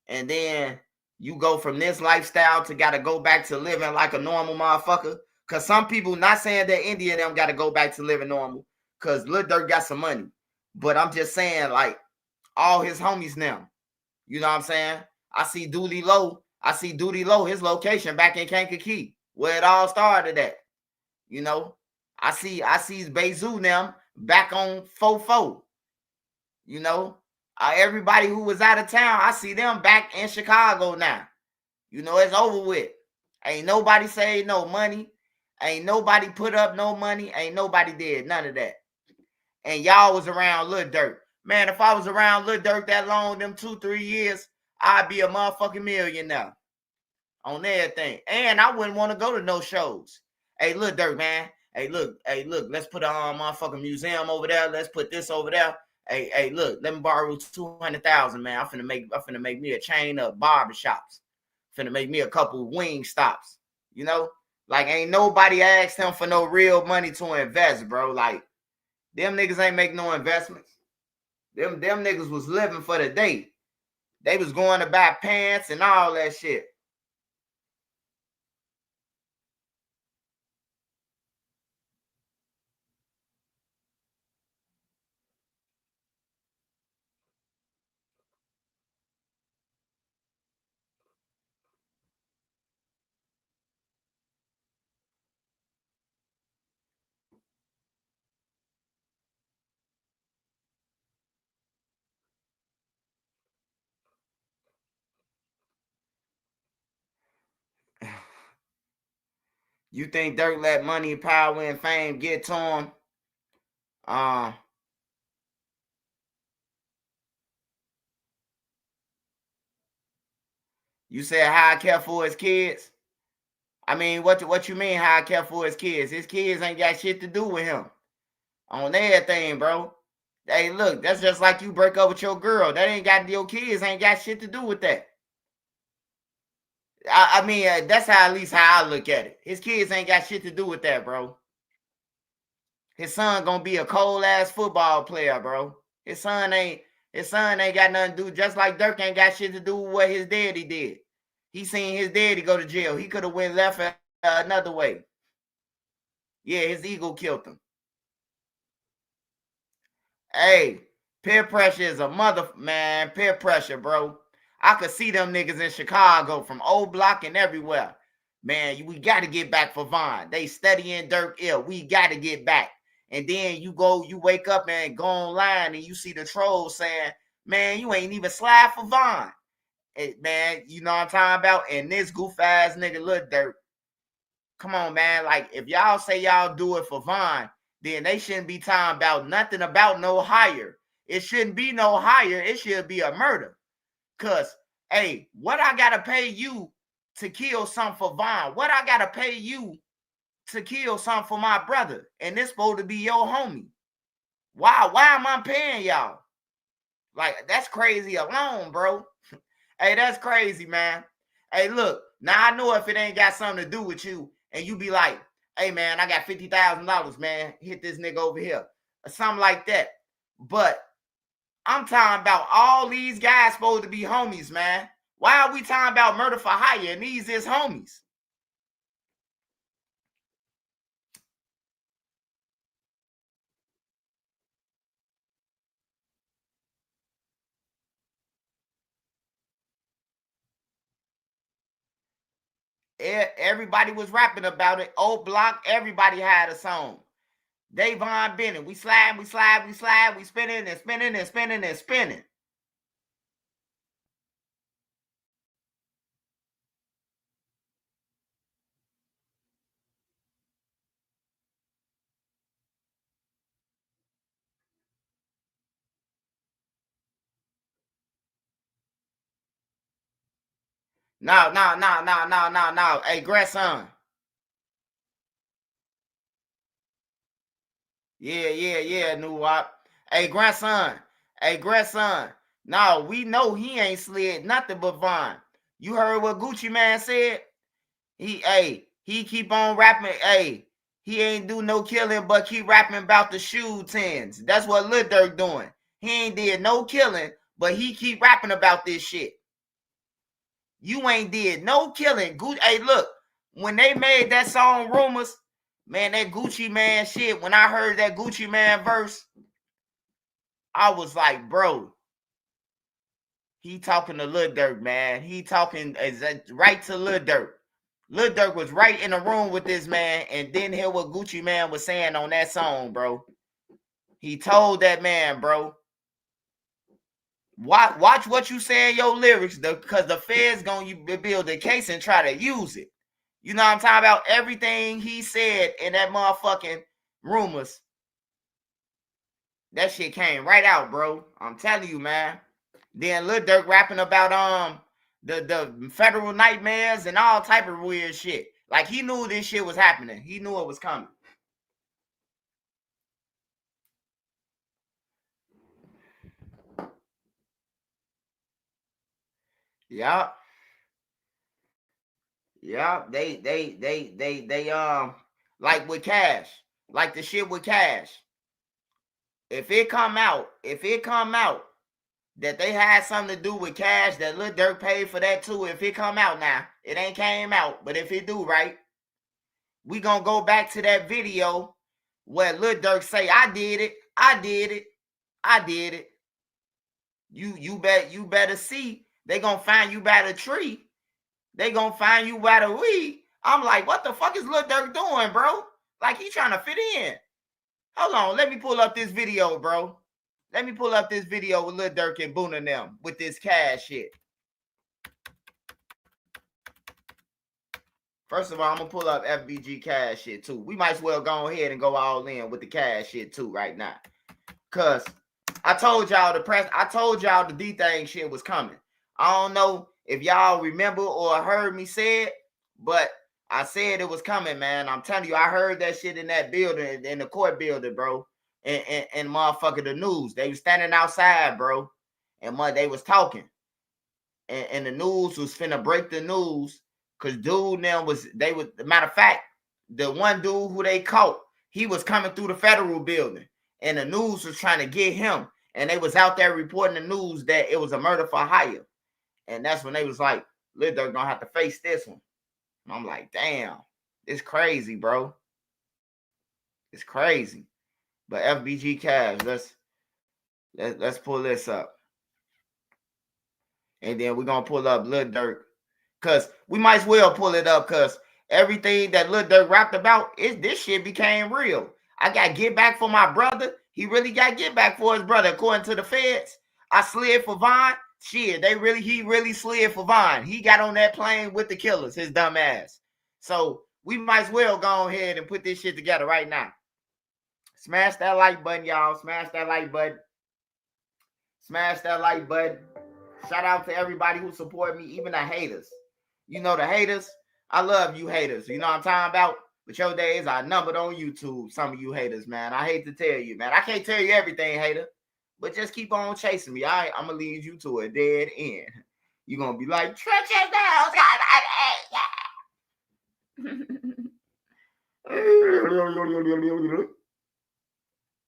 and then you go from this lifestyle to gotta go back to living like a normal motherfucker. Cause some people, not saying that India and them gotta go back to living normal, cause Lil Durk got some money. But I'm just saying, like, all his homies now. You know what I'm saying? I see Duty Low, his location back in Kankakee, where it all started at. You know, I see Bezu now back on 4-4. You know, everybody who was out of town, I see them back in Chicago now. You know, it's over with. Ain't nobody saved no money. Ain't nobody put up no money. Ain't nobody did none of that. And y'all was around Lil Durk. Man, if I was around Lil Durk that long, them 2-3 years, I'd be a motherfucking millionaire on everything. And I wouldn't want to go to no shows. Hey, Lil Durk, man. Hey, look, let's put a motherfucking museum over there. Let's put this over there. Hey, look, let me borrow 200,000, man. I'm finna make me a chain of barbershops. Finna make me a couple wing stops. You know? Like, ain't nobody asked him for no real money to invest, bro. Like, them niggas ain't make no investments. Them niggas was living for the day. They was going to buy pants and all that shit. You think Durk let money, power, and fame get to him? You said how I care for his kids? I mean, what you mean how I care for his kids? His kids ain't got shit to do with him. On everything, bro. Hey, look, that's just like you break up with your girl. That ain't got your kids ain't got shit to do with that. I mean, that's how at least how I look at it. His kids ain't got shit to do with that, bro. His son gonna be a cold ass football player, bro. His son ain't got nothing to do. Just like Durk ain't got shit to do with what his daddy did. He seen his daddy go to jail. He could have went left another way. Yeah, his ego killed him. Hey, peer pressure is a man. Peer pressure, bro. I could see them niggas in Chicago from O Block and everywhere. Man, we got to get back for Vaughn. They studying Durk ill. We got to get back. And then you wake up and go online and you see the trolls saying, man, you ain't even slide for Vaughn. Man, you know what I'm talking about? And this goof ass nigga Lil Durk. Come on, man. Like, if y'all say y'all do it for Vaughn, then they shouldn't be talking about nothing about no higher. It shouldn't be no higher. It should be a murder. Because, hey, what I got to pay you to kill something for Vaughn? What I got to pay you to kill something for my brother? And this supposed to be your homie. Why am I paying y'all? Like, that's crazy alone, bro. Hey, that's crazy, man. Hey, look, now I know if it ain't got something to do with you, and you be like, hey, man, I got $50,000, man. Hit this nigga over here. Or something like that. But I'm talking about all these guys supposed to be homies, man. Why are we talking about murder for hire and these is homies? Everybody was rapping about it. O Block, everybody had a song. Davon Bennett, we slide, we spinning and spinning and spinning and spinning. No. Hey, grandson. Yeah, new wop. Hey, grandson. No, we know he ain't slid nothing but Vaughn. You heard what Gucci Man said? He keep on rapping. Hey, he ain't do no killing, but keep rapping about the shoe tens. That's what Lil Durk doing. He ain't did no killing, but he keep rapping about this shit. You ain't did no killing. Hey, look, when they made that song Rumors, man, that Gucci Man shit, when I heard that Gucci Man verse, I was like, bro, he talking to Lil Durk, man. He talking right to Lil Durk. Lil Durk was right in the room with this man and didn't hear what Gucci Man was saying on that song, bro. He told that man, bro, watch what you say in your lyrics, because the feds gonna build a case and try to use it. You know what I'm talking about? Everything he said in that motherfucking Rumors, that shit came right out, bro. I'm telling you, man. Then Lil Durk rapping about the federal nightmares and all type of weird shit. Like, he knew this shit was happening. He knew it was coming. Yeah. They like with Cash, like the shit with Cash. If it come out that they had something to do with Cash, that Lil Durk paid for that too, if it come out now, it ain't came out, but if it do, right, we gonna go back to that video where Lil Durk say, I did it. You better see, they gonna find you by the tree. They gonna find you by the weed. I'm like, what the fuck is Lil Durk doing, bro? Like, he trying to fit in. Hold on, let me pull up this video, bro. Let me pull up this video with Lil Durk and Boone and them with this Cash shit. First of all, I'm gonna pull up FBG Cash shit too. We might as well go ahead and go all in with the cash shit too right now. Cause I told y'all the DThang shit was coming. I don't know if y'all remember or heard me say it, but I said it was coming, man. I'm telling you, I heard that shit in that building, in the court building, bro. And motherfucker, the news. They was standing outside, bro. And they was talking. And the news was finna break the news. Cause dude now matter of fact, the one dude who they caught, he was coming through the federal building. And the news was trying to get him. And they was out there reporting the news that it was a murder for hire. And that's when they was like, Lil Durk gonna have to face this one. And I'm like, damn, it's crazy, bro. It's crazy. But FBG Cash, let's pull this up. And then we're gonna pull up Lil Durk. Cause we might as well pull it up because everything that Lil Durk rapped about, this shit became real. I got get back for my brother. He really got get back for his brother, according to the feds. I slid for Vine. Shit, he really slid for Vine. He got on that plane with the killers, his dumb ass. So we might as well go ahead and put this shit together right now. Smash that like button, y'all. Smash that like button. Smash that like button. Shout out to everybody who support me, even the haters. You know the haters. I love you haters. You know what I'm talking about? But your days are numbered on YouTube. Some of you haters, man. I hate to tell you, man. I can't tell you everything, hater. But just keep on chasing me. All right? I'm going to lead you to a dead end. You're going to be like, Drenchh down.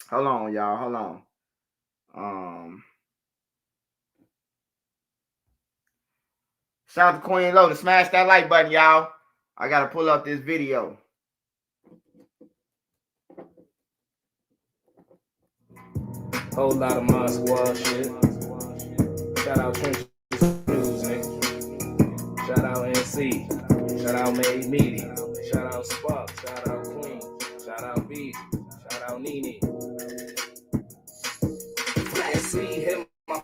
Hold on, y'all. Hold on. Shout out to Queen Loda. Smash that like button, y'all. I got to pull up this video. Whole lot of my squad shit. Shout out Drenchh News, nigga. Shout out NC. Shout out Made Media. Shout out Spark. Shout out Queen. Shout out B. Shout out Nene. NC hit my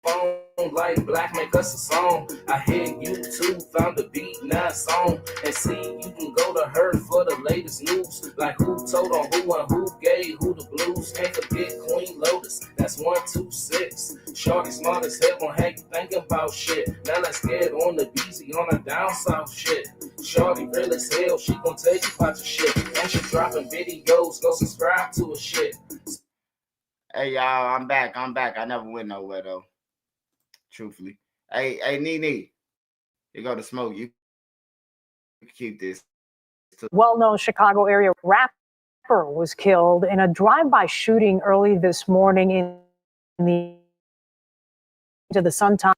phone like Black make us a song. I hit YouTube, found the beat, nice song. And see, you can go to her for the latest news. Like who told on who and who gave who the blues. Can't forget Queen Lotus, that's 126. Shorty smart as hell, gon' have you thinking about shit. Now let's get on the BZ on the down south shit. Shorty real as hell, she gon' tell you about your shit. And she dropping videos, go subscribe to her shit. Hey y'all, I'm back. I never went nowhere though. Truthfully. Hey, Nene. You go to smoke. You keep this. Well-known Chicago area rapper was killed in a drive-by shooting early this morning in the Sun-Times.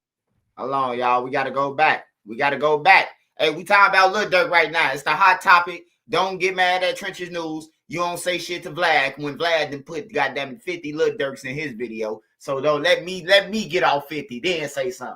Hold on, y'all. We got to go back. Hey, we talking about Lil Durk right now. It's the hot topic. Don't get mad at Drench's News. You don't say shit to Vlad when Vlad done put goddamn 50 Lil Durks in his video. So don't let me get off 50, then say something.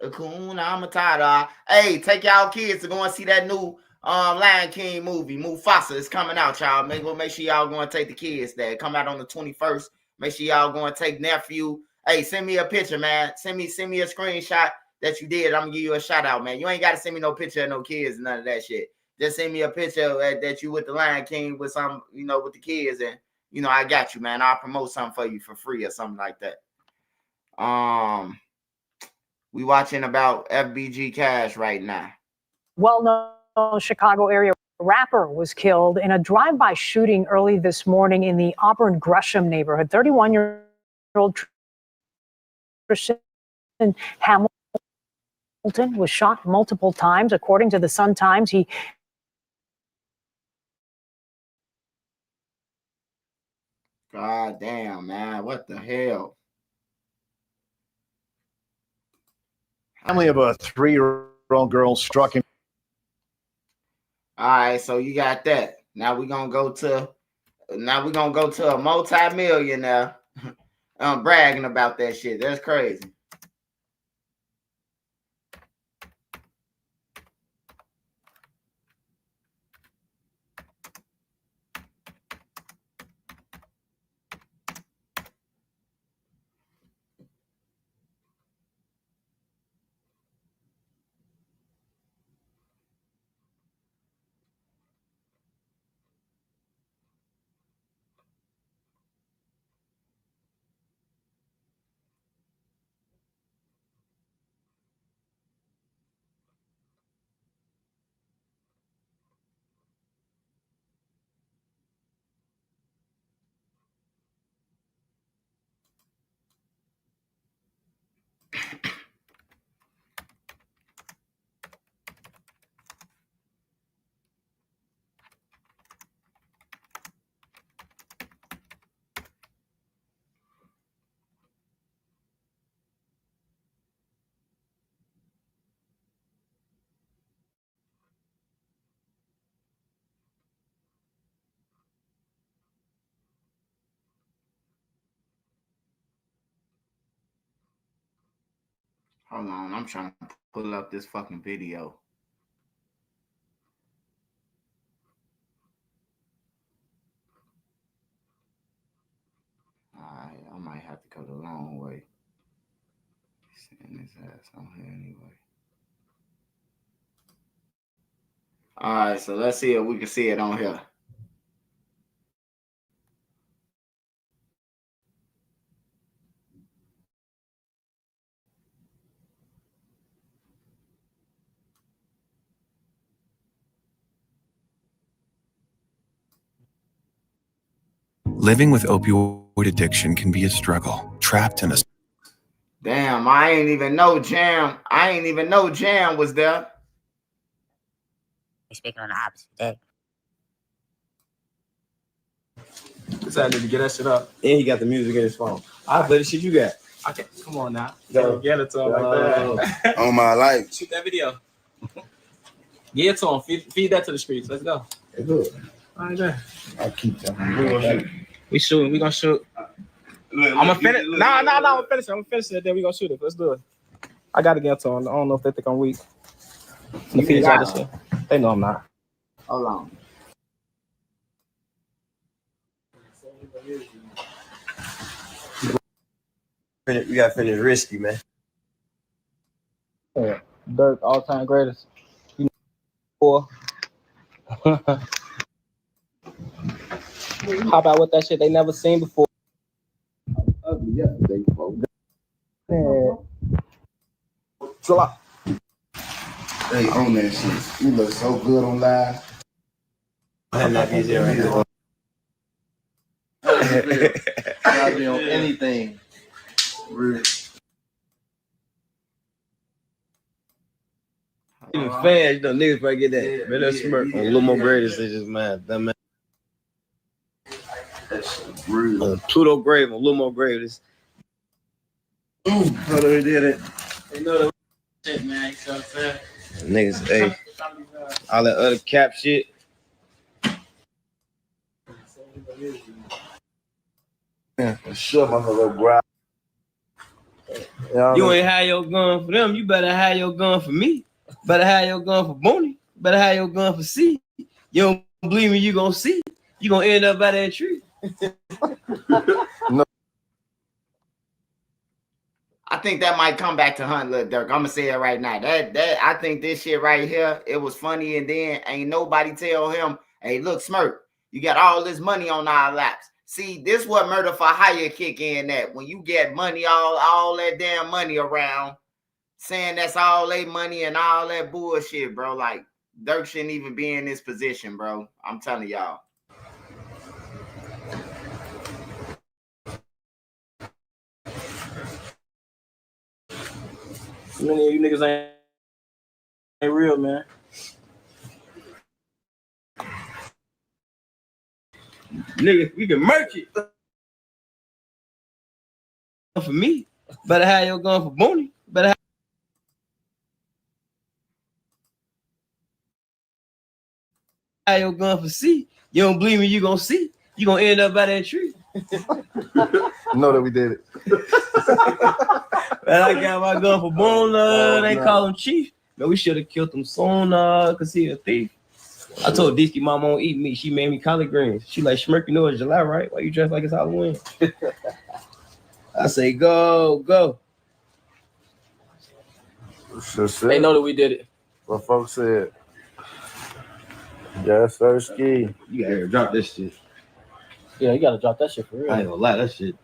I'm tired. Hey, take y'all kids to go and see that new Lion King movie. Mufasa is coming out, y'all. Make sure y'all go and take the kids there. Come out on the 21st. Make sure y'all go and take nephew. Hey, send me a picture, man. Send me a screenshot that you did. I'm gonna give you a shout out, man. You ain't got to send me no picture of no kids and none of that shit. Just send me a picture that you with the Lion King with some, with the kids, and I got you, man. I'll promote something for you for free or something like that. We watching about FBG Cash right now. Well-known Chicago area rapper was killed in a drive-by shooting early this morning in the Auburn Gresham neighborhood. 31-year-old Tristan Hamilton was shot multiple times. According to the Sun-Times, he God damn, man. What the hell? Family of a 3-year-old girl struck him. All right, so you got that. Now we're gonna go to a multi-millionaire bragging about that shit. That's crazy. Hold on, I'm trying to pull up this fucking video. Alright, I might have to go the long way. Send his ass on here anyway. Alright, so let's see if we can see it on here. Living with opioid addiction can be a struggle. Trapped in a... Damn, I ain't even know Jam. I ain't even know Jam was there. Speaking on the opposite day. Decided to get that shit up. And he got the music in his phone. I play the shit you got. Okay, come on now. Go. Get it to him like that. On my life. Shoot that video. Get it to him. Feed that to the streets. Let's go. It's good. All right, there. I'll keep that. We shooting. We gonna shoot. I'm gonna finish. Nah. I'm gonna finish it. I'm gonna finish it. Then we gonna shoot it. Let's do it. I gotta get to them. I don't know if they think I'm weak. I'm feed y'all this shit. They know I'm not. Hold on. We gotta finish risky, man. Yeah. Durk, all-time greatest. You know, how about with that shit they never seen before? Ugly yesterday, folks. Drop. They own that shit. You look so good on live. And that easy right now. I'll be on anything. Really. Even fans, you know, niggas probably get that. Man, that smirk on Lil Greatest is just mad. That man. That's real. Pluto Grave on Lil Greatest. How they did it? They know the shit, man. You know what I'm saying? Niggas, hey, all that other cap shit. Yeah, for sure, my little grab. You ain't have your gun for them. You better have your gun for me. Better have your gun for Booney. Better have your gun for C. You don't believe me, you gonna see. You gonna end up by that tree. No. I think that might come back to hunt Lil Durk. I'm gonna say it right now. That I think this shit right here, it was funny, and then ain't nobody tell him, hey, look, Smirk, you got all this money on our laps. See, this what murder for hire kick in at when you get money, all that damn money around, saying that's all they money and all that bullshit, bro. Like Durk shouldn't even be in this position, bro. I'm telling y'all. Many of you niggas ain't real, man. Nigga, we can merch it. For me, better have your gun for Booney. Better have your gun for C. You don't believe me, you gonna see. You gonna end up by that tree. Know that we did it. Man, I got my gun for Boone. They call him Chief. Man, we should have killed him soon, cause he a thief. I told Disky mom won't eat meat. She made me collard greens. She like, Shmurda, you know it's July, right? Why you dressed like it's Halloween? I say, go. They know that we did it. What folks said. Yes, sir, ski. You gotta drop this shit. Yeah, you gotta drop that shit for real. I ain't gonna lie, that shit.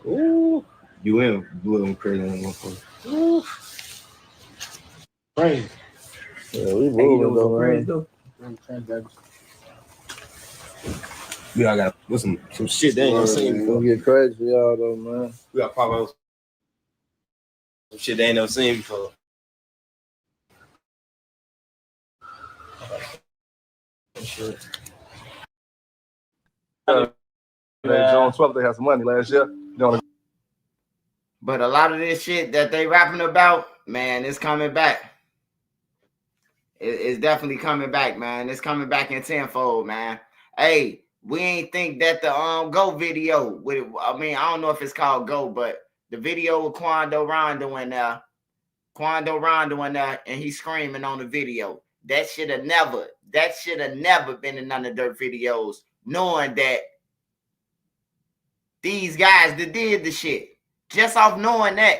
Ooh. You in blew them crazy on one phone. Ooh. Crazy. Yeah, we moving though, man. We all got some shit they ain't gonna see before. We get crazy for y'all though, man. We got pop out some shit they ain't never seen before. Sure. June 12th, they had some money last year. But a lot of this shit that they rapping about, man, it's coming back. It's definitely coming back, man. It's coming back in tenfold, man. Hey, we ain't think that the Go video with it. I mean, I don't know if it's called Go, but the video with Quando Rondo in there, Quando Rondo in there, and he's screaming on the video. That should have never been in none of their videos, knowing that these guys that did the shit. Just off knowing that,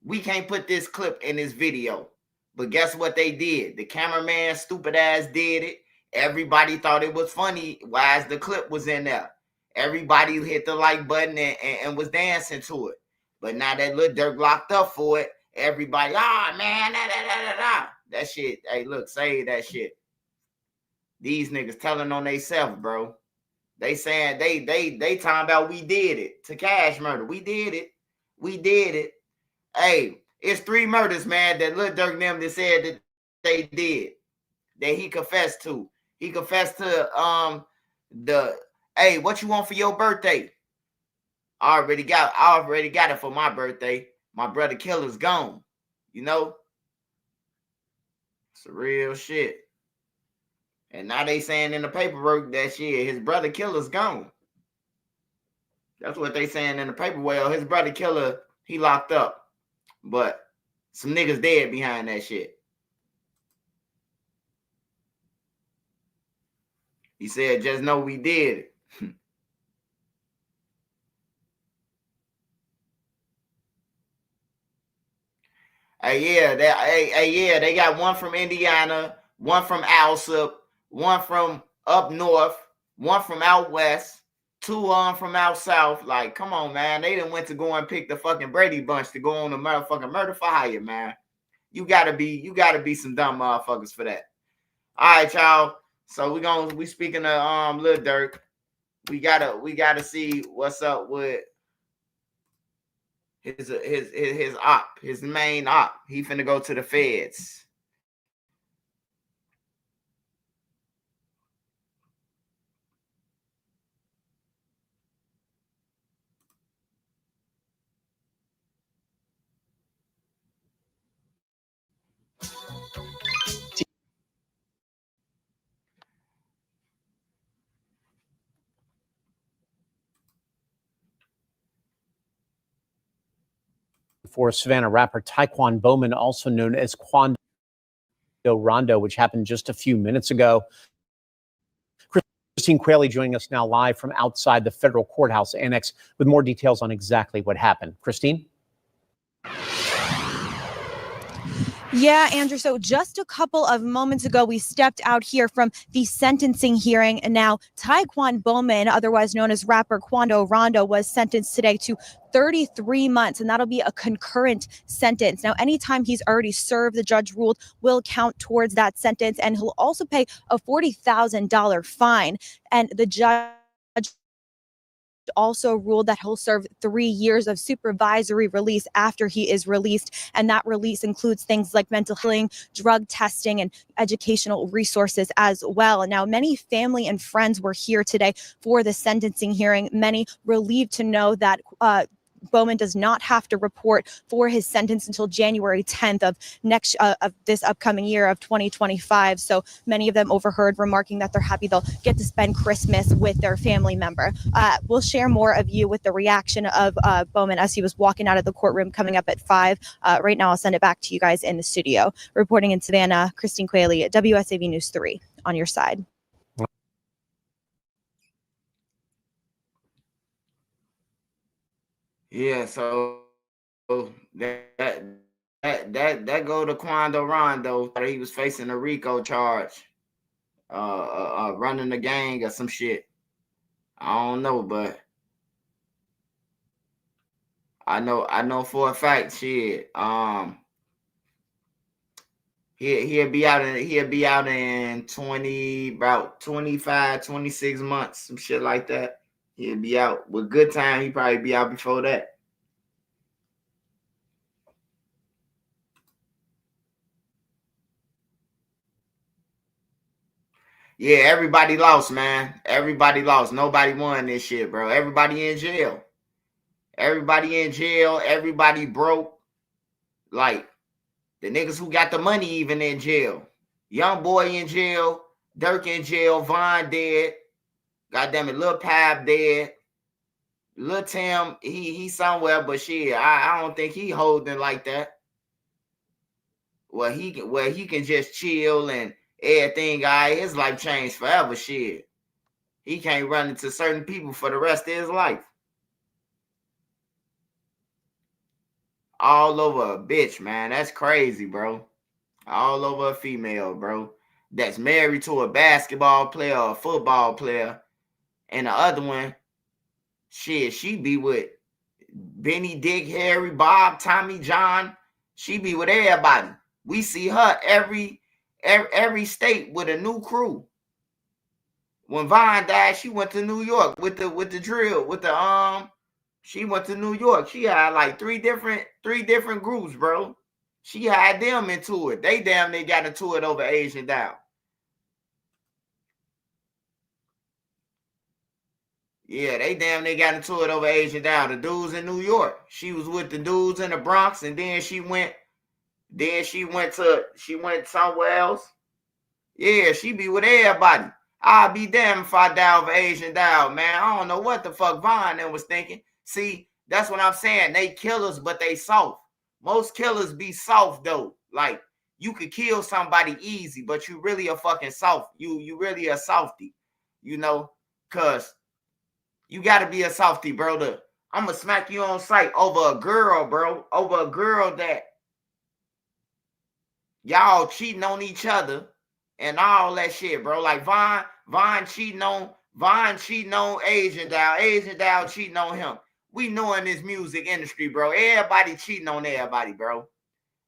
we can't put this clip in this video. But guess what they did? The cameraman, stupid ass, did it. Everybody thought it was funny while the clip was in there. Everybody hit the like button and was dancing to it. But now that Lil Durk locked up for it, everybody, man, that shit. Hey, look, say that shit. These niggas telling on themselves, bro. They saying they talking about we did it to Cash murder. We did it. We did it. Hey, it's 3 murders, man, that Lil Durk them that said that they did, that he confessed to. He confessed to hey, what you want for your birthday? I already got it for my birthday. My brother killer's gone. You know? It's real shit. And now they saying in the paperwork that shit, his brother killer's gone. That's what they saying in the paper. Well, his brother killer, he locked up. But some niggas dead behind that shit. He said, just know we did it. They got one from Indiana, one from Alsup, one from up north, one from out west, 2 from out south. Like, come on, man. They done went to go and pick the fucking Brady Bunch to go on the motherfucking murder for hire, man. You gotta be some dumb motherfuckers for that. All right, y'all. So we speaking of Lil Durk. We gotta see what's up with his op, his main op. He finna go to the feds. For Savannah rapper Taekwon Bowman, also known as Quando Rondo, which happened just a few minutes ago. Christine Quayle joining us now live from outside the federal courthouse annex with more details on exactly what happened. Christine? Yeah, Andrew. So just a couple of moments ago, we stepped out here from the sentencing hearing. And now Taekwon Bowman, otherwise known as rapper Quando Rondo, was sentenced today to 33 months, and that'll be a concurrent sentence. Now, anytime he's already served, the judge ruled will count towards that sentence, and he'll also pay a $40,000 fine. And the judge also ruled that he'll serve 3 years of supervisory release after he is released. And that release includes things like mental healing, drug testing, and educational resources as well. And now many family and friends were here today for the sentencing hearing, many relieved to know that Bowman does not have to report for his sentence until January 10th of this upcoming year of 2025. So many of them overheard remarking that they're happy they'll get to spend Christmas with their family member. We'll share more of you with the reaction of Bowman as he was walking out of the courtroom coming up at 5. Right now, I'll send it back to you guys in the studio. Reporting in Savannah, Christine Quayle, WSAV News 3 on your side. Yeah, so that go to Quando Rondo. He was facing a RICO charge, running a gang or some shit. I don't know, but I know for a fact, shit. He'll be out in 25, 26 months, some shit like that. He'll be out with good time. He'll probably be out before that. Yeah, everybody lost, man. Everybody lost. Nobody won this shit, bro. Everybody in jail. Everybody in jail. Everybody broke. Like, the niggas who got the money even in jail. Young boy in jail. Durk in jail. Von dead. Goddamn it, Lil Pab dead. Lil Tim, he somewhere, but shit, I don't think he holding like that. where he can just chill and everything. His life changed forever. Shit, he can't run into certain people for the rest of his life. All over a bitch, man. That's crazy, bro. All over a female, bro. That's married to a basketball player or a football player. And the other one, shit, she be with Benny, Dick, Harry, Bob, Tommy, John. She be with everybody. We see her every state with a new crew. When Vine died, she went to New York with the drill, she went to New York. She had like three different groups, bro. She had them into it. They damn near got into it over Asian Down. Yeah, they damn near got into it over Asian Down. The dudes in New York. She was with the dudes in the Bronx, and then she went somewhere else. Yeah, she be with everybody. I'll be damned if I die over Asian Down, man. I don't know what the fuck Vine was thinking. See, that's what I'm saying. They killers, but they soft. Most killers be soft though. Like, you could kill somebody easy, but you really a fucking soft. You really a softy, you know, cause you gotta be a softy, bro. I'm gonna smack you on sight over a girl, bro. Over a girl that y'all cheating on each other and all that shit, bro. Like Vine cheating on Asian Down cheating on him. We know in this music industry, bro. Everybody cheating on everybody, bro.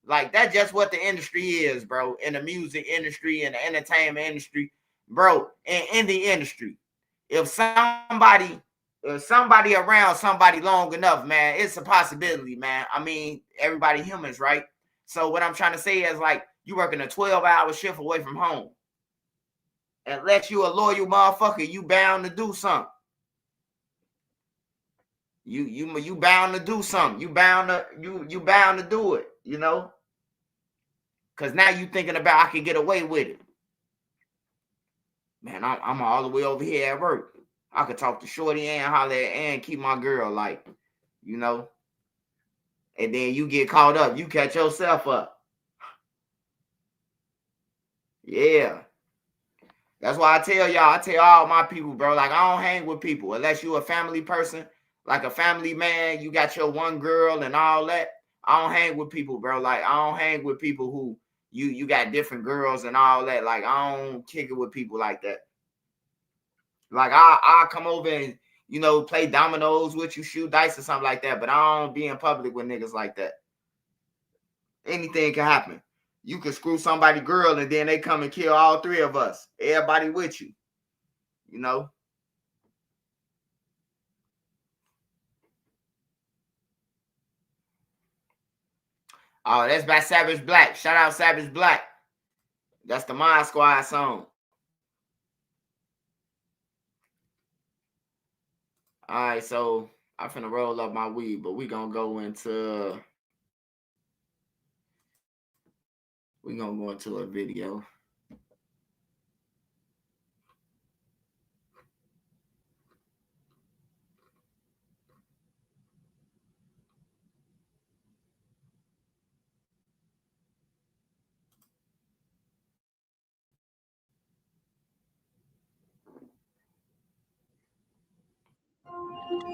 Like, that's just what the industry is, bro. In the music industry, in the entertainment industry, bro. In the industry, if somebody around somebody long enough, man, it's a possibility, man. I mean, everybody humans, right? So what I'm trying to say is, like, you working a 12-hour shift away from home. Unless you a loyal motherfucker, you bound to do something. You bound to do something. You bound to do it, you know? Cause now you thinking about I can get away with it. Man, I'm all the way over here at work. I could talk to Shorty and holler at and keep my girl, like, you know. And then you get caught up. You catch yourself up. Yeah. That's why I tell all my people, bro, like, I don't hang with people unless you a family person, like a family man, you got your one girl and all that. I don't hang with people, bro. Like, I don't hang with people who you got different girls and all that. Like, I don't kick it with people like that. Like, I'll come over and, you know, play dominoes with you, shoot dice or something like that, but I don't be in public with niggas like that. Anything can happen. You could screw somebody girl and then they come and kill all three of us. Everybody with you. You know? Oh, that's by Savage Black. Shout out Savage Black. That's the Mod Squad song. All right, so I'm finna roll up my weed, but we gonna go into a video.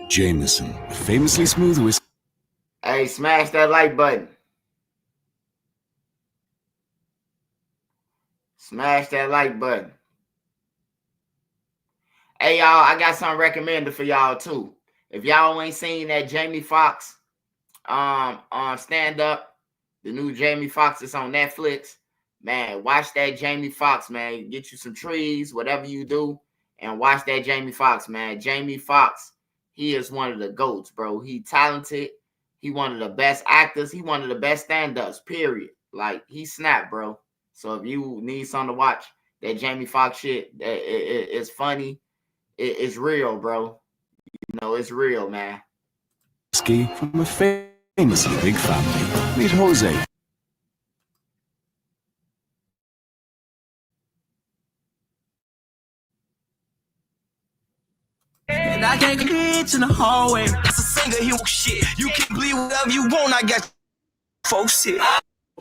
Jameson, famously smooth whiskey. Hey, smash that like button. Smash that like button. Hey, y'all, I got something recommended for y'all, too. If y'all ain't seen that Jamie Foxx stand-up, the new Jamie Foxx is on Netflix, man, watch that Jamie Foxx, man. Get you some trees, whatever you do, and watch that Jamie Foxx, man. Jamie Foxx, he is one of the GOATs, bro. He talented. He one of the best actors. He one of the best stand-ups, period. Like, he snapped, bro. So if you need something to watch, that Jamie Foxx shit, it's funny. It's real, bro. You know, it's real, man. Whiskey from a famously big family. Meet Jose. And I can't bitch in the hallway. That's a singer, he shit. You can bleed whatever you want, I got folks shit.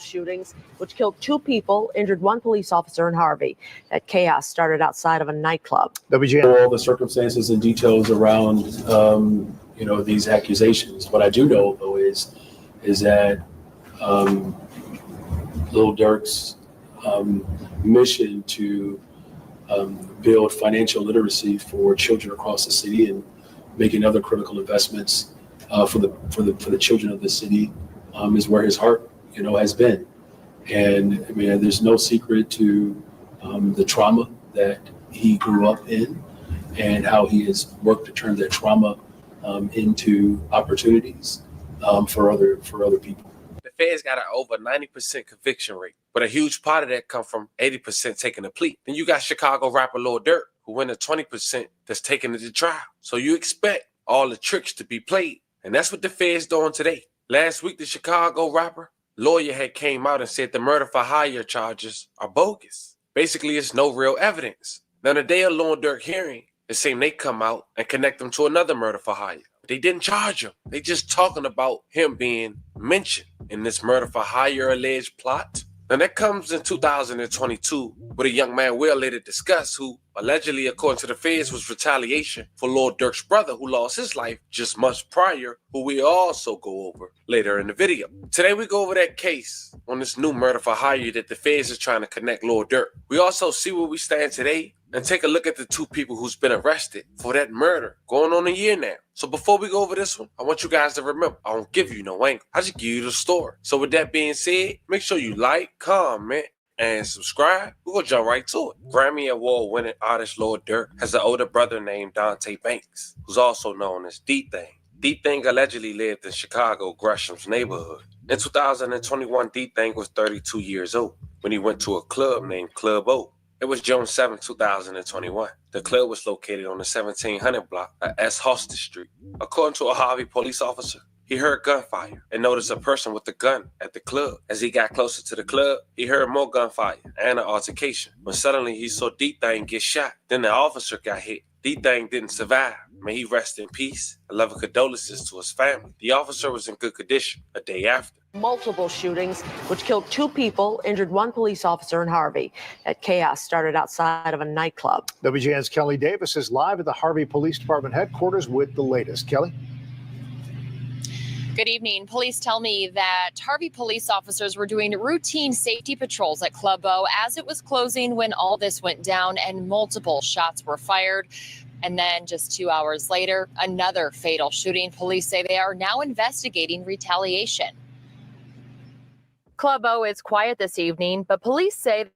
shootings, which killed 2 people, injured 1 police officer in Harvey. That chaos started outside of a nightclub. All the circumstances and details around, these accusations. What I do know, though, is that Lil Durk's mission to build financial literacy for children across the city and making other critical investments for the children of the city is where his heart, has been. And I mean, there's no secret to the trauma that he grew up in and how he has worked to turn that trauma into opportunities for other people. The Feds got an over 90% conviction rate, but a huge part of that come from 80% taking a plea. Then you got Chicago rapper Lil Durk, who went to 20% that's taking it to trial. So you expect all the tricks to be played, and that's what the Feds doing today. Last week, the Chicago rapper lawyer had came out and said the murder for hire charges are bogus. Basically, it's no real evidence. Now, the day of Lil Durk hearing, it seemed they come out and connect him to another murder for hire. They didn't charge him. They just talking about him being mentioned in this murder for hire alleged plot. Now that comes in 2022 with a young man we'll later discuss who allegedly, according to the feds, was retaliation for Lil Durk's brother who lost his life just months prior, who we also go over later in the video. Today we go over that case on this new murder for hire that the feds is trying to connect Lil Durk. We also see where we stand today and take a look at the 2 people who's been arrested for that murder going on a year now. So before we go over this one, I want you guys to remember, I don't give you no angle. I just give you the story. So with that being said, make sure you like, comment, and subscribe. We're going to jump right to it. Grammy Award-winning artist Lil Durk has an older brother named Dante Banks, who's also known as DThang. DThang allegedly lived in Chicago, Gresham's neighborhood. In 2021, DThang was 32 years old when he went to a club named Club O. It was June 7, 2021. The club was located on the 1700 block of S. Hosted Street. According to a Harvey police officer, he heard gunfire and noticed a person with a gun at the club. As he got closer to the club, he heard more gunfire and an altercation. When suddenly he saw DThang get shot. Then the officer got hit. DThang didn't survive. May he rest in peace. I love condolences to his family. The officer was in good condition a day after. Multiple shootings, which killed 2 people, injured 1 police officer in Harvey. That chaos started outside of a nightclub. WGN's Kelly Davis is live at the Harvey Police Department headquarters with the latest. Kelly? Good evening. Police tell me that Harvey police officers were doing routine safety patrols at Club O as it was closing when all this went down and multiple shots were fired. And then just 2 hours later, another fatal shooting. Police say they are now investigating retaliation. Club O is quiet this evening, but police say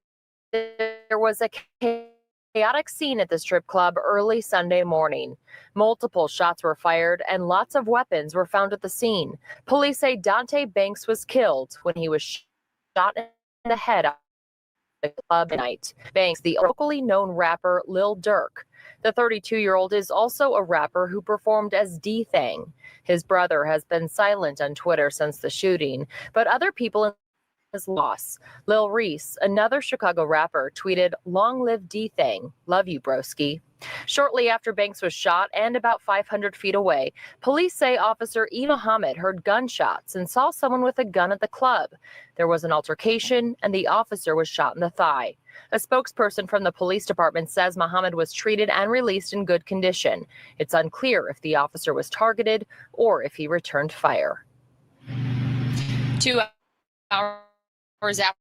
there was a chaotic scene at the strip club early Sunday morning. Multiple shots were fired and lots of weapons were found at the scene. Police say Dante Banks was killed when he was shot in the head at the club tonight. Banks, the locally known rapper Lil Durk. The 32-year-old is also a rapper who performed as DThang. His brother has been silent on Twitter since the shooting, but other people in his loss. Lil Reese, another Chicago rapper, tweeted, "Long live DThang. Love you, broski." Shortly after Banks was shot and about 500 feet away, police say Officer E. Muhammad heard gunshots and saw someone with a gun at the club. There was an altercation and the officer was shot in the thigh. A spokesperson from the police department says Muhammad was treated and released in good condition. It's unclear if the officer was targeted or if he returned fire. 2 hours after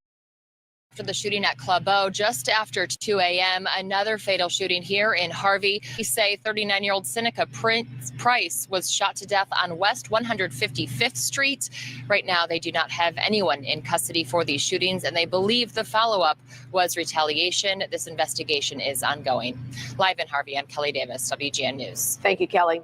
the shooting at Club O, just after 2 a.m., another fatal shooting here in Harvey. We say 39-year-old Seneca Price was shot to death on West 155th Street. Right now, they do not have anyone in custody for these shootings, and they believe the follow-up was retaliation. This investigation is ongoing. Live in Harvey, I'm Kelly Davis, WGN News. Thank you, Kelly.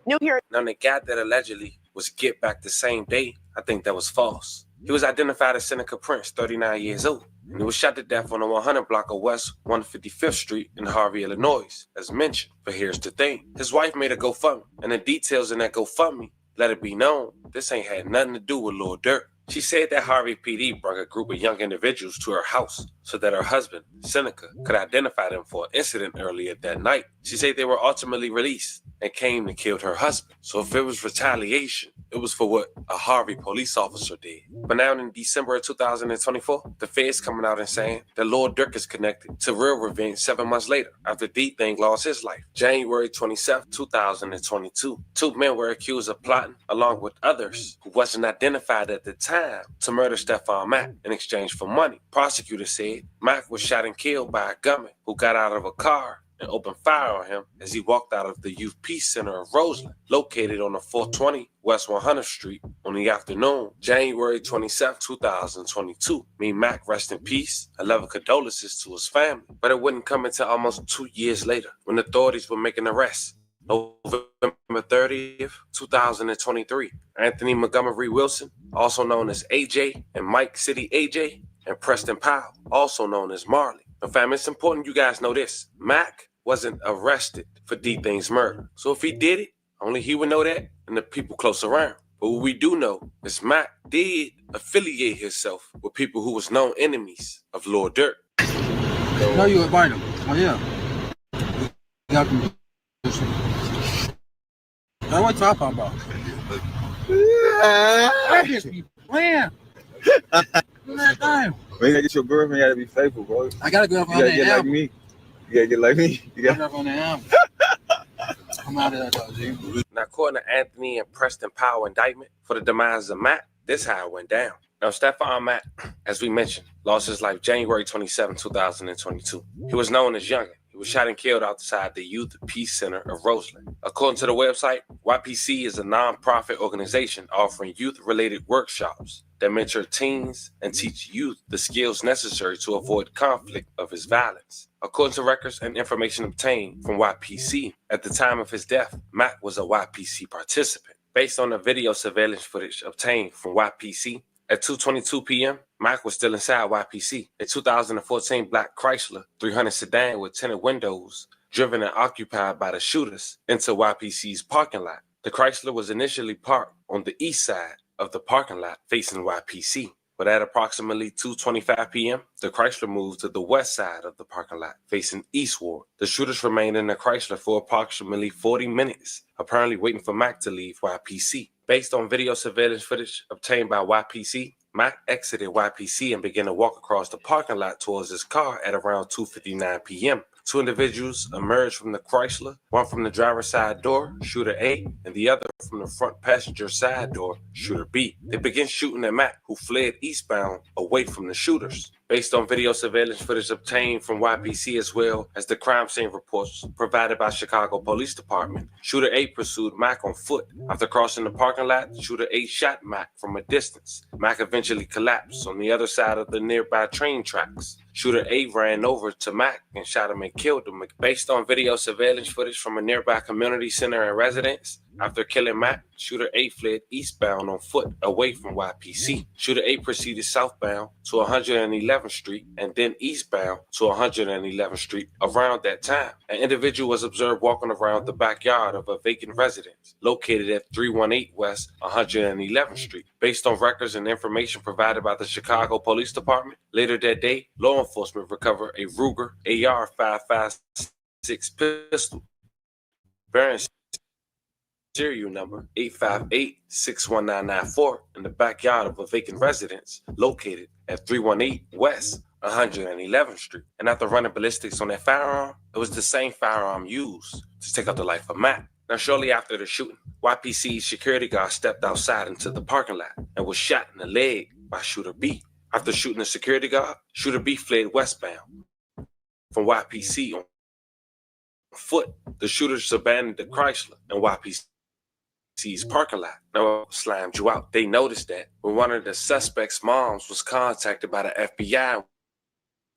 New here. Now, the guy that allegedly was get back the same day, I think that was false. He was identified as Seneca Prince, 39 years old, and he was shot to death on the 100 block of West 155th Street in Harvey, Illinois, as mentioned. But here's the thing. His wife made a GoFundMe, and the details in that GoFundMe let it be known this ain't had nothing to do with Lil Durk. She said that Harvey PD brought a group of young individuals to her house so that her husband, Seneca, could identify them for an incident earlier that night. She said they were ultimately released and came and killed her husband. So if it was retaliation, it was for what a Harvey police officer did. But now in December of 2024, the feds coming out and saying that Lil Durk is connected to real revenge 7 months later after DThang lost his life. January 27, 2022, 2 men were accused of plotting, along with others who wasn't identified at the time, to murder Stephon Mack in exchange for money. Prosecutors said Mack was shot and killed by a gunman who got out of a car and opened fire on him as he walked out of the Youth Peace Center of Roseland, located on the 420 West 100th Street on the afternoon, January 27, 2022. May Mack rest in peace and love and condolences to his family. But it wouldn't come until almost 2 years later when authorities were making arrests. November 30th, 2023, Anthony Montgomery Wilson, also known as AJ, and Mike City AJ, and Preston Powell, also known as Marley. Now, fam, it's important you guys know this. Mack wasn't arrested for DThang's murder. So if he did it, only he would know that and the people close around. But what we do know is Mack did affiliate himself with people who was known enemies of Lil Durk. No, you invite him. Oh, yeah. That's what I'm talking about. I just be playing. That time. When you gotta get your girlfriend, you gotta be faithful, bro. I gotta go up on that You gotta get like me. You gotta get like me. You gotta go on the album. I'm out of that, though, G. Now, according to Anthony and Preston Powell indictment for the demise of Mack, this how it went down. Now, Stephon Mack, as we mentioned, lost his life January 27, 2022. He was known as Youngin. He was shot and killed outside the Youth Peace Center of Roseland. According to the website, YPC is a non-profit organization offering youth-related workshops that mentor teens and teach youth the skills necessary to avoid conflict of his violence. According to records and information obtained from YPC, at the time of his death, Mack was a YPC participant. Based on the video surveillance footage obtained from YPC, at 2:22 p.m., Mack was still inside YPC. A 2014 black Chrysler 300 sedan with tinted windows, driven and occupied by the shooters, into YPC's parking lot. The Chrysler was initially parked on the east side of the parking lot facing YPC, but at approximately 2:25 p.m., the Chrysler moved to the west side of the parking lot facing eastward. The shooters remained in the Chrysler for approximately 40 minutes, apparently waiting for Mack to leave YPC. Based on video surveillance footage obtained by YPC, Mack exited YPC and began to walk across the parking lot towards his car at around 2:59 p.m. 2 individuals emerged from the Chrysler, one from the driver's side door, shooter A, and the other from the front passenger side door, shooter B. They began shooting at Mack, who fled eastbound away from the shooters. Based on video surveillance footage obtained from YPC as well as the crime scene reports provided by Chicago Police Department, shooter A pursued Mack on foot. After crossing the parking lot, shooter A shot Mack from a distance. Mack eventually collapsed on the other side of the nearby train tracks. Shooter A ran over to Mack and shot him and killed him. Based on video surveillance footage from a nearby community center and residence, after killing Mack, shooter A fled eastbound on foot away from YPC. Shooter A proceeded southbound to 111th Street and then eastbound to 111th Street. Around that time, an individual was observed walking around the backyard of a vacant residence located at 318 West 111th Street. Based on records and information provided by the Chicago Police Department, later that day, law enforcement recovered a Ruger AR-556 pistol bearing serial number 858-61994 in the backyard of a vacant residence located at 318 West 111th Street. And after running ballistics on that firearm, it was the same firearm used to take out the life of Mack. Now, shortly after the shooting, YPC's security guard stepped outside into the parking lot and was shot in the leg by shooter B. After shooting the security guard, shooter B fled westbound from YPC on foot. The shooters abandoned the Chrysler and YPC's parking lot. Now, slammed you out. They noticed that when one of the suspect's moms was contacted by the FBI,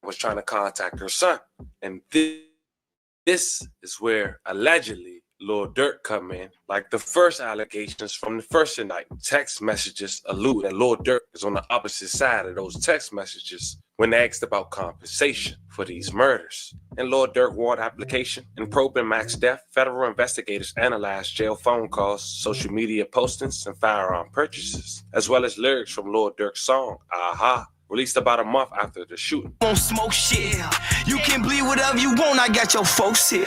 was trying to contact her son. And this is where allegedly Lil Durk come in. Like the first allegations from the first indictment, text messages allude that Lil Durk is on the opposite side of those text messages when asked about compensation for these murders. In Lil Durk warrant application and probing Mack's death, federal investigators analyzed jail phone calls, social media postings, and firearm purchases, as well as lyrics from Lil Durk's song, Aha, released about a month after the shooting. Won't smoke shit. You can bleed whatever you want. I got your folks here.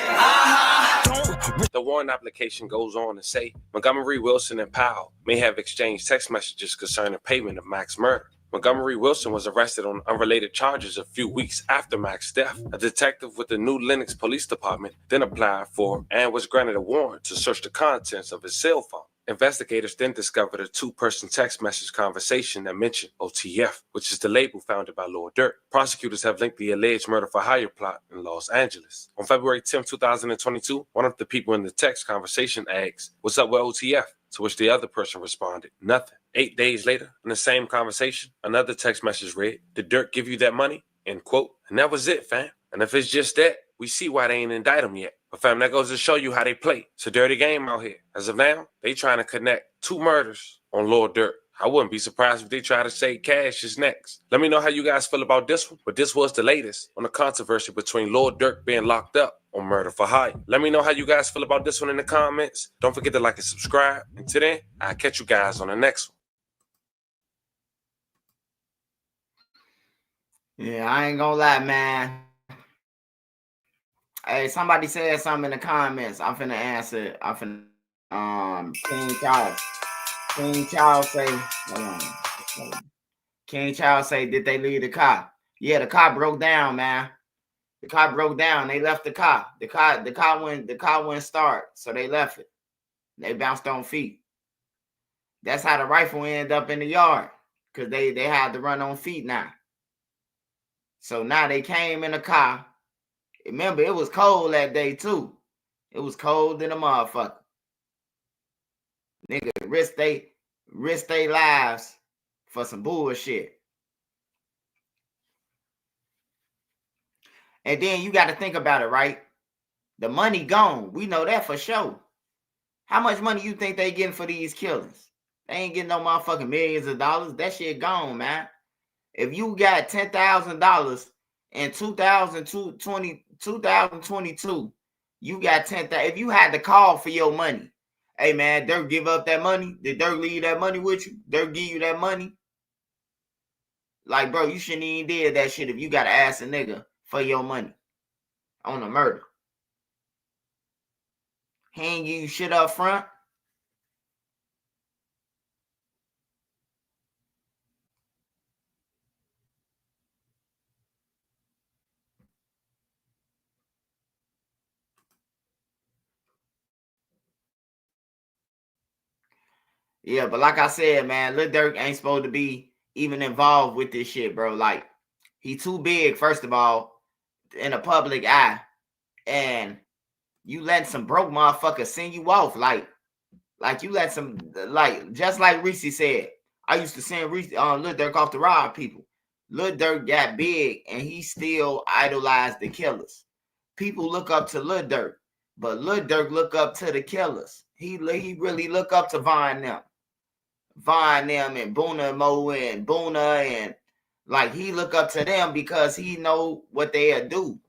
Don't The warrant application goes on to say Montgomery, Wilson, and Powell may have exchanged text messages concerning payment of Mac's murder. Montgomery Wilson was arrested on unrelated charges a few weeks after Mac's death. A detective with the New Lenox Police Department then applied for and was granted a warrant to search the contents of his cell phone. Investigators then discovered a two-person text message conversation that mentioned OTF, which is the label founded by Lil Durk. Prosecutors have linked the alleged murder-for-hire plot in Los Angeles. On February 10, 2022, one of the people in the text conversation asked, "What's up with OTF?" To which the other person responded, "Nothing." 8 days later, in the same conversation, another text message read, "Did Durk give you that money?" End quote. And that was it, fam. And if it's just that, we see why they ain't indict him yet. But fam, that goes to show you how they play. It's a dirty game out here. As of now, they trying to connect 2 murders on Lil Durk. I wouldn't be surprised if they try to say Cash is next. Let me know how you guys feel about this one. But this was the latest on the controversy between Lil Durk being locked up on murder for hire. Let me know how you guys feel about this one in the comments. Don't forget to like and subscribe. Until then, I'll catch you guys on the next one. Yeah, I ain't gonna lie, man. Hey, somebody said something in the comments. I'm finna answer it. I'm finna King Charles say, hold on. King Charles say, did they leave the car? Yeah, the car broke down, man. The car broke down. They left the car. The car wouldn't start, so they left it. They bounced on feet. That's how the rifle ended up in the yard, because they had to run on feet now. So now they came in a car. Remember, it was cold that day too. It was cold than a motherfucker. Nigga risk they lives for some bullshit. And then you got to think about it, right? The money gone. We know that for sure. How much money you think they getting for these killings? They ain't getting no motherfucking millions of dollars. That shit gone, man. If you got $10,000 in 2022, you got 10,000. If you had to call for your money, hey man, Durk give up that money? Did Durk leave that money with you? Durk give you that money? Like, bro, you shouldn't even did that shit if you got to ask a nigga for your money on a murder. He ain't give you shit up front. Yeah, but like I said, man, Lil Durk ain't supposed to be even involved with this shit, bro. Like, he too big, first of all, in a public eye. And you let some broke motherfucker send you off. Like you let some, like, just like Reese said, I used to send Lil Durk off to rob people. Lil Durk got big and he still idolized the killers. People look up to Lil Durk, but Lil Durk look up to the killers. He really look up to Von them and Boona Mo and Boona, and like he look up to them because he know what they'll do.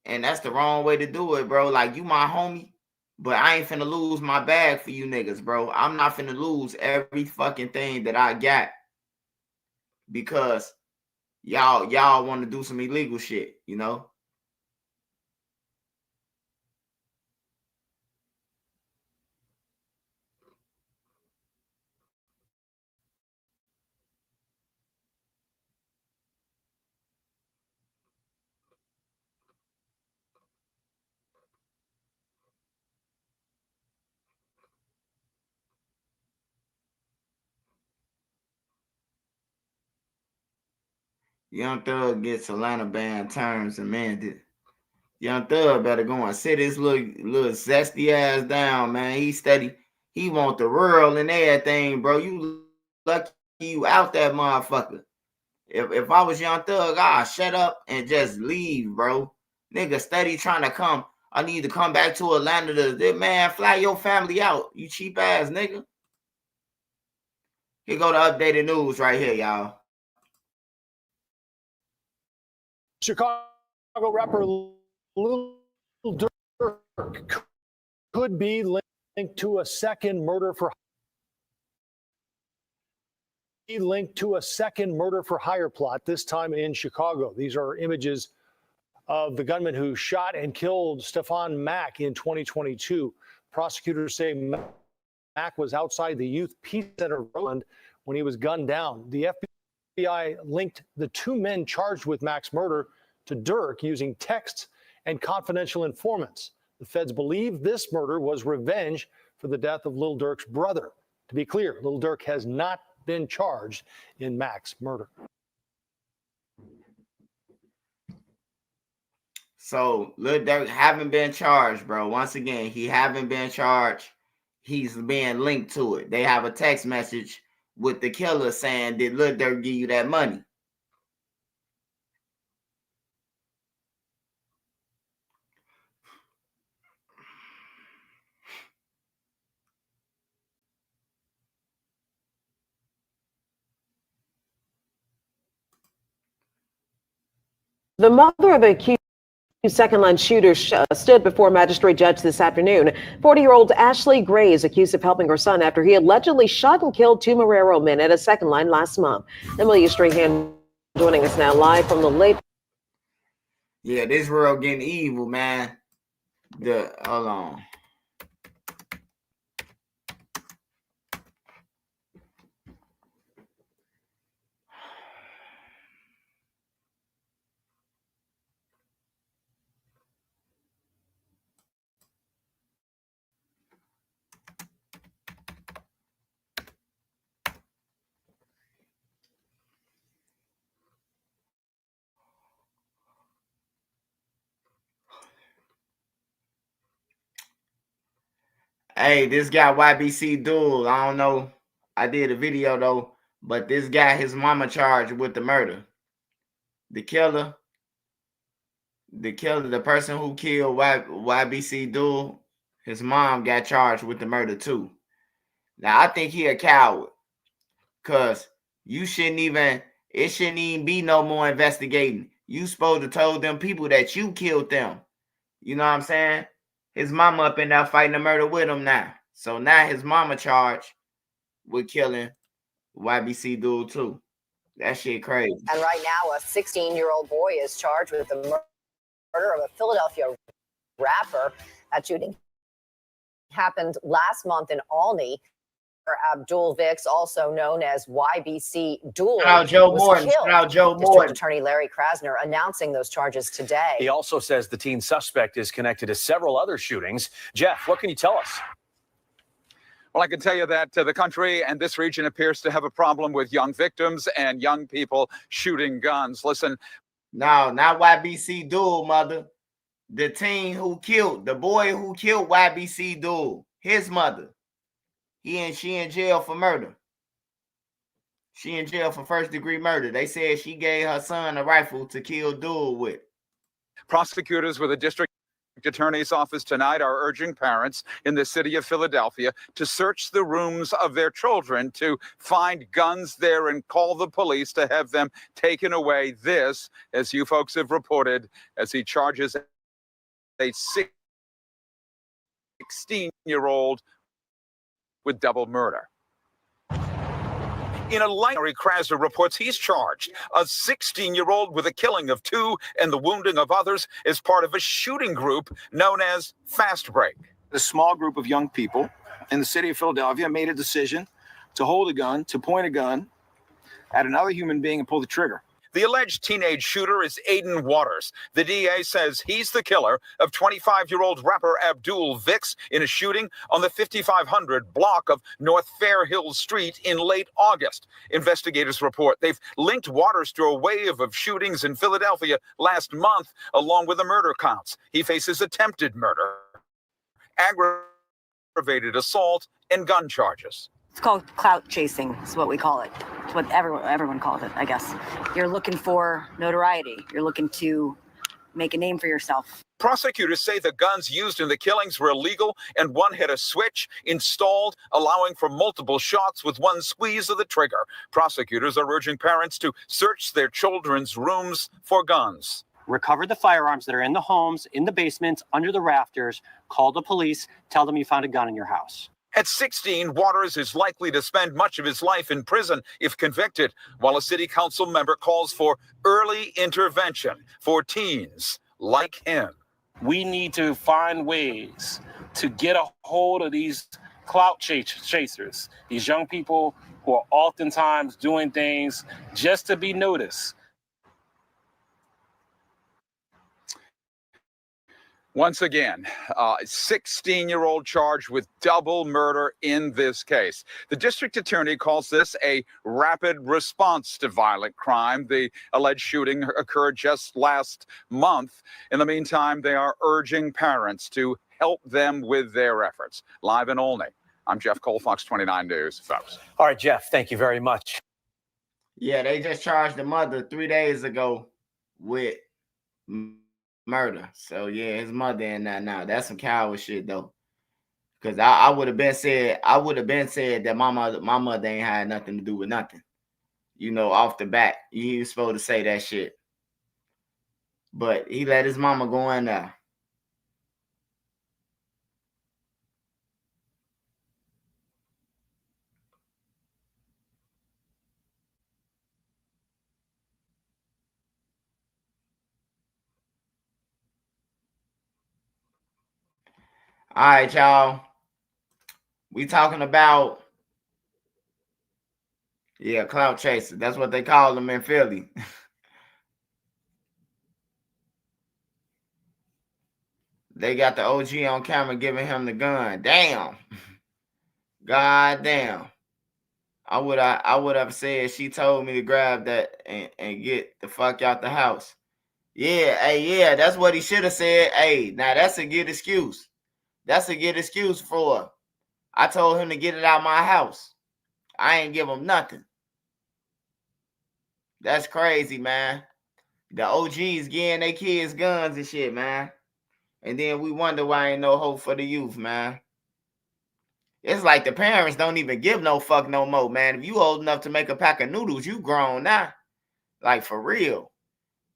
And that's the wrong way to do it, bro. Like, you my homie, but I ain't finna lose my bag for you niggas, bro. I'm not finna lose every fucking thing that I got because y'all want to do some illegal shit, you know? Young Thug gets Atlanta band terms amended. Young Thug better go and sit his little zesty ass down, man. He steady. He want the world and everything, bro. You lucky you out that motherfucker. If I was Young Thug, I'd shut up and just leave, bro. Nigga steady trying to come. I need to come back to Atlanta. Man, fly your family out, you cheap ass nigga. Here go the updated news right here, y'all. Chicago rapper Lil Durk could be linked to a second murder for hire plot, this time in Chicago. These are images of the gunman who shot and killed Stefan Mack in 2022. Prosecutors say Mack was outside the Youth Peace Center Roland when he was gunned down. The FBI linked the two men charged with Mack's murder to Durk using texts and confidential informants. The feds believe this murder was revenge for the death of Lil Durk's brother. To be clear, Lil Durk has not been charged in Mack's murder. So Lil Durk haven't been charged, bro. Once again, he haven't been charged. He's being linked to it. They have a text message with the killer saying, "Did Lil Durk give you that money?" The mother of the accused second-line shooter stood before a magistrate judge this afternoon. 40-year-old Ashley Gray is accused of helping her son after he allegedly shot and killed two Marrero men at a second line last month. Emily Strahan joining us now live from the late. Yeah, this world getting evil, man. Hold on. Hey, this guy YBC Duel, I don't know. I did a video though, but this guy, his mama charged with the murder. The killer, the person who killed YBC Duel, his mom got charged with the murder too. Now I think he a coward, cause it shouldn't even be no more investigating. You supposed to told them people that you killed them. You know what I'm saying? His mama up in there fighting the murder with him now. So now his mama charged with killing YBC Duel too. That shit crazy. And right now, a 16-year-old boy is charged with the murder of a Philadelphia rapper. That shooting happened last month in Albany. Abdul Vix, also known as YBC Duel, Shout out Joe was Morton. killed. Shout out Joe District Morton. Attorney Larry Krasner announcing those charges today. He also says the teen suspect is connected to several other shootings. Jeff, what can you tell us? Well, I can tell you that the country and this region appears to have a problem with young victims and young people shooting guns. Listen. No, not YBC Duel, mother. The teen who killed, the boy who killed YBC Duel, his mother. She in jail for murder. She in jail for first-degree murder. They said she gave her son a rifle to kill Duel with. Prosecutors with the district attorney's office tonight are urging parents in the city of Philadelphia to search the rooms of their children to find guns there and call the police to have them taken away. This, as you folks have reported, as he charges a 16-year-old with double murder. In a light, Krasner reports he's charged a 16-year-old with the killing of two and the wounding of others as part of a shooting group known as Fast Break. A small group of young people in the city of Philadelphia made a decision to hold a gun, to point a gun at another human being and pull the trigger. The alleged teenage shooter is Aiden Waters. The DA says he's the killer of 25-year-old rapper Abdul Vix in a shooting on the 5500 block of North Fair Hills Street in late August. Investigators report they've linked Waters to a wave of shootings in Philadelphia last month, along with the murder counts. He faces attempted murder, aggravated assault, and gun charges. It's called clout chasing, is what we call it. It's what everyone calls it, I guess. You're looking for notoriety. You're looking to make a name for yourself. Prosecutors say the guns used in the killings were illegal and one had a switch installed, allowing for multiple shots with one squeeze of the trigger. Prosecutors are urging parents to search their children's rooms for guns. Recover the firearms that are in the homes, in the basements, under the rafters. Call the police. Tell them you found a gun in your house. At 16, Waters is likely to spend much of his life in prison if convicted, while a city council member calls for early intervention for teens like him. We need to find ways to get a hold of these clout chasers, these young people who are oftentimes doing things just to be noticed. Once again, 16-year-old charged with double murder in this case. The district attorney calls this a rapid response to violent crime. The alleged shooting occurred just last month. In the meantime, they are urging parents to help them with their efforts. Live in Olney, I'm Jeff Cole, Fox 29 News, folks. All right, Jeff, thank you very much. Yeah, they just charged the mother 3 days ago with murder. So yeah, his mother in that now. That's some coward shit though. Cause I would have been said that my mother ain't had nothing to do with nothing. You know, off the bat. You was supposed to say that shit. But he let his mama go in there. All right, y'all. We talking about clout chaser. That's what they call them in Philly. They got the OG on camera giving him the gun. Damn. God damn. I would have said she told me to grab that and get the fuck out the house. Yeah, hey, yeah, that's what he should have said. Hey, now that's a good excuse. That's a good excuse for her. I told him to get it out my house. I ain't give him nothing. That's crazy, man. The OGs getting their kids guns and shit, man. And then we wonder why ain't no hope for the youth, man. It's like the parents don't even give no fuck no more, man. If you old enough to make a pack of noodles, you grown now. Like, for real.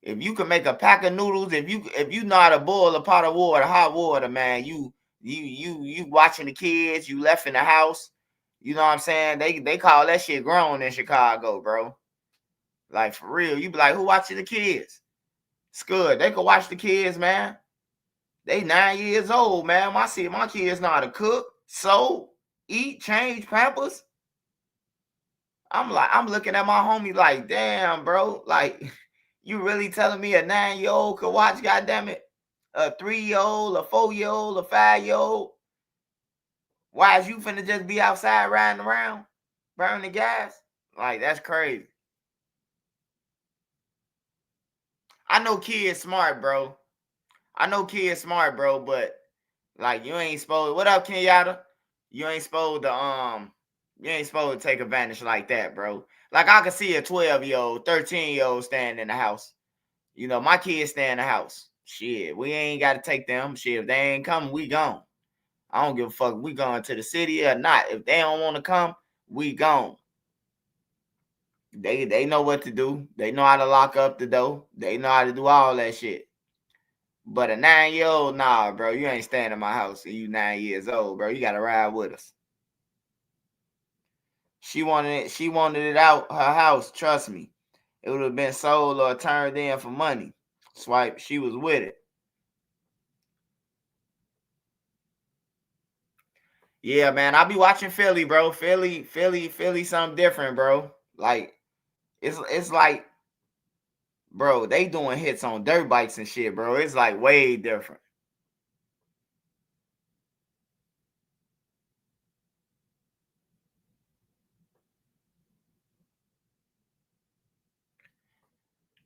If you can make a pack of noodles, if you know how to boil a pot of water, hot water, man, you watching the kids, you left in the house. You know what I'm saying? They call that shit grown in Chicago, bro. Like, for real. You be like, who watching the kids? It's good. They can watch the kids, man. They 9 years old, man. My kids know how to cook, sew, eat, change Pampers. I'm looking at my homie like, damn, bro. Like, you really telling me a 9-year-old could watch, goddammit, a 3-year-old, a 4-year-old, a 5-year-old? Why is you finna just be outside riding around, burning the gas? Like, that's crazy. I know kids smart, bro. But like, you ain't supposed. What up, Kenyatta? You ain't supposed to take advantage like that, bro. Like, I can see a 12-year-old, 13-year-old staying in the house. You know, my kids stay in the house. Shit, we ain't got to take them. Shit, if they ain't coming, we gone. I don't give a fuck. We going to the city or not. If they don't want to come, we gone. They know what to do. They know how to lock up the door. They know how to do all that shit. But a 9-year-old, nah, bro, you ain't staying in my house. You 9 years old, bro. You gotta ride with us. She wanted it out her house. Trust me, it would have been sold or turned in for money. Swipe, she was with it. Yeah, man, I be watching Philly, bro. Philly, something different, bro. Like, it's like, bro, they doing hits on dirt bikes and shit, bro. It's like way different.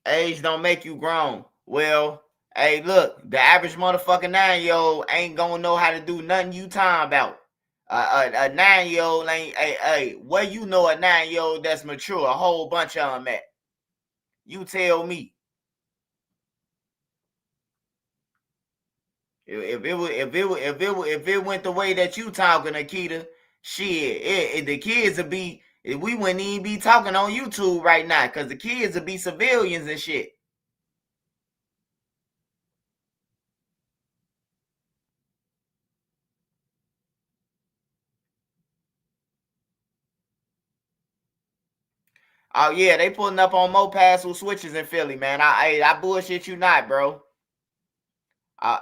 Age don't make you grown. Well, hey, look, the average motherfucking 9-year-old ain't gonna know how to do nothing you talking about. A 9-year-old ain't, hey, where you know a 9-year-old that's mature? A whole bunch of them at. You tell me. If it went the way that you talking, Akita, shit, the kids would be. We wouldn't even be talking on YouTube right now because the kids would be civilians and shit. Oh yeah, they pulling up on mopeds with switches in Philly, man. I bullshit you not, bro.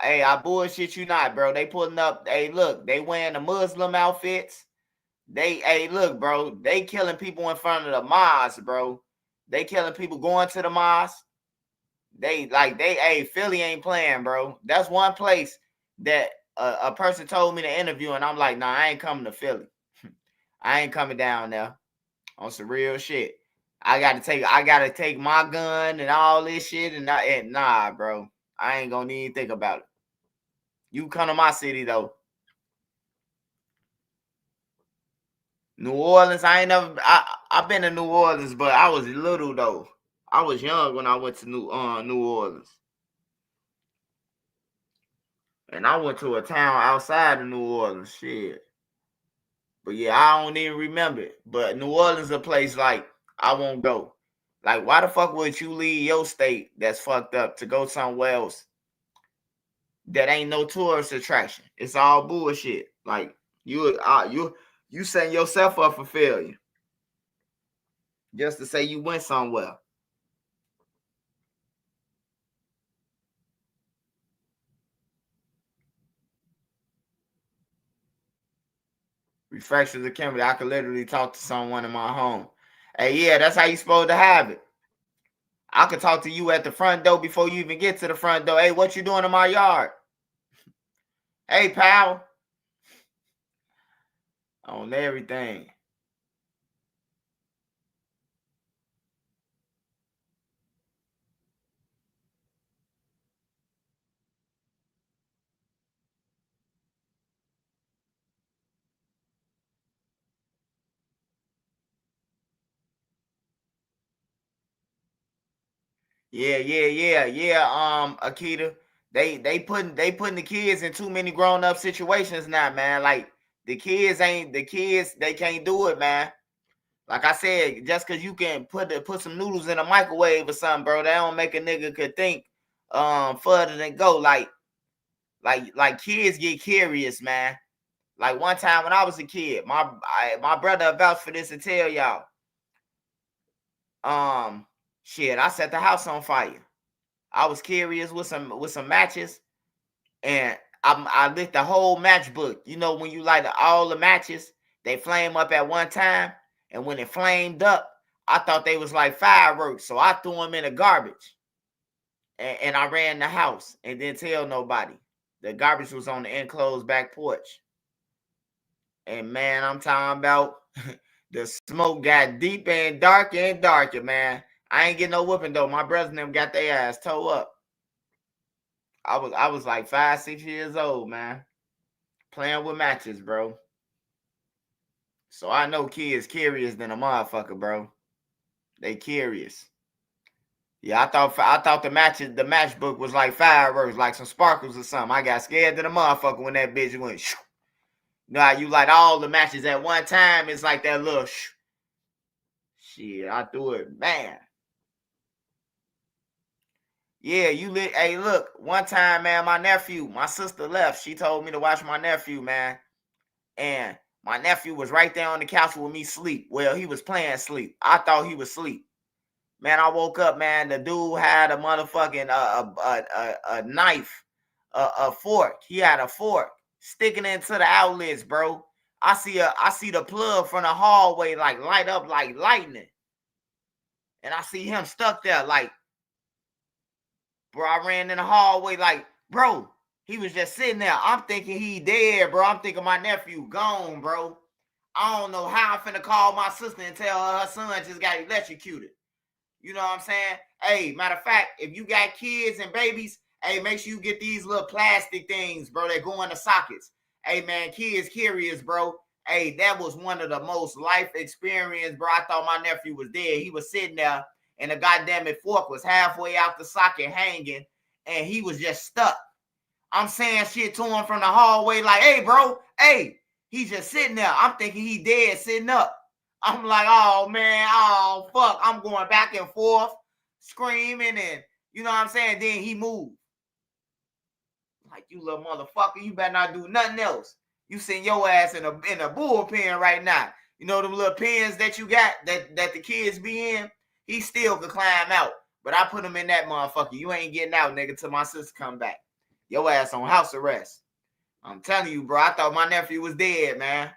Hey, I bullshit you not, bro. They putting up. Hey, look, they wearing the Muslim outfits. Hey, look, bro. They killing people in front of the mosque, bro. They killing people going to the mosque. Hey, Philly ain't playing, bro. That's one place that a person told me to interview, and I'm like, nah, I ain't coming to Philly. I ain't coming down there on some real shit. I gotta take my gun and all this shit, and nah, bro. I ain't gonna even think about it. You come to my city though. New Orleans, I've been to New Orleans, but I was little though. I was young when I went to New Orleans. And I went to a town outside of New Orleans, shit. But yeah, I don't even remember it. But New Orleans is a place like I won't go. Like, why the fuck would you leave your state that's fucked up to go somewhere else that ain't no tourist attraction? It's all bullshit. Like, you setting yourself up for failure just to say you went somewhere. Refreshers of Kimberly, I could literally talk to someone in my home. Hey, yeah, that's how you supposed to have it. I could talk to you at the front door before you even get to the front door. Hey, what you doing in my yard? Hey, pal. On everything. Yeah. Akita, they putting the kids in too many grown up situations now, man. Like the kids, they can't do it, man. Like I said, just because you can put some noodles in a microwave or something, bro, that don't make a nigga could think further than go. Like kids get curious, man. Like one time when I was a kid, my brother vouched for this and tell y'all. Shit, I set the house on fire. I was curious with some matches, and I lit the whole matchbook. You know, when you light all the matches, they flame up at one time, and when it flamed up, I thought they was like fireworks, so I threw them in the garbage, and I ran the house and didn't tell nobody. The garbage was on the enclosed back porch, and man, I'm talking about the smoke got deeper and darker, man. I ain't getting no whooping though. My brothers and them got their ass towed up. I was like 5, 6 years old, man. Playing with matches, bro. So I know kids curious than a motherfucker, bro. They curious. Yeah, I thought the matchbook was like fireworks, like some sparkles or something. I got scared to the motherfucker when that bitch went shoo. Nah, you light all the matches at one time, it's like that little shoo. Shit, I threw it, man. Yeah, you lit. Hey, look, one time, man, my sister left. She told me to watch my nephew, man. And my nephew was right there on the couch with me sleep. Well, he was playing sleep. I thought he was asleep. Man, I woke up, man. The dude had a motherfucking a knife, a fork. He had a fork sticking into the outlets, bro. I see the plug from the hallway like light up like lightning. And I see him stuck there like, bro, I ran in the hallway like, bro, he was just sitting there. I'm thinking he dead, bro. I'm thinking my nephew gone, bro. I don't know how I'm finna call my sister and tell her son just got electrocuted. You know what I'm saying? Hey, matter of fact, if you got kids and babies, hey, make sure you get these little plastic things, bro, that go in the sockets. Hey, man, kids curious, bro. Hey, that was one of the most life experience, bro. I thought my nephew was dead. He was sitting there, and the goddamn fork was halfway out the socket hanging, and he was just stuck. I'm saying shit to him from the hallway like, hey, bro, hey. He's just sitting there. I'm thinking he dead sitting up. I'm like, oh, man, oh, fuck. I'm going back and forth, screaming, and you know what I'm saying? Then he moved. Like, you little motherfucker, you better not do nothing else. You send your ass in a bullpen right now. You know them little pens that you got that the kids be in? He still could climb out. But I put him in that motherfucker. You ain't getting out, nigga, till my sister come back. Your ass on house arrest. I'm telling you, bro, I thought my nephew was dead, man.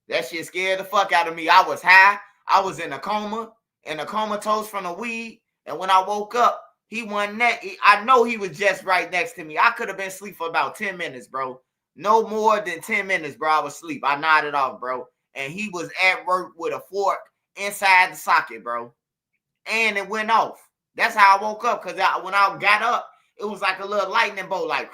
That shit scared the fuck out of me. I was high. I was in a comatose from the weed. And when I woke up, he wasn't that. I know he was just right next to me. I could have been asleep for about 10 minutes, bro. No more than 10 minutes, bro. I was asleep. I nodded off, bro. And he was at work with a fork inside the socket, bro. And it went off. That's how I woke up. Because when I got up, it was like a little lightning bolt, like.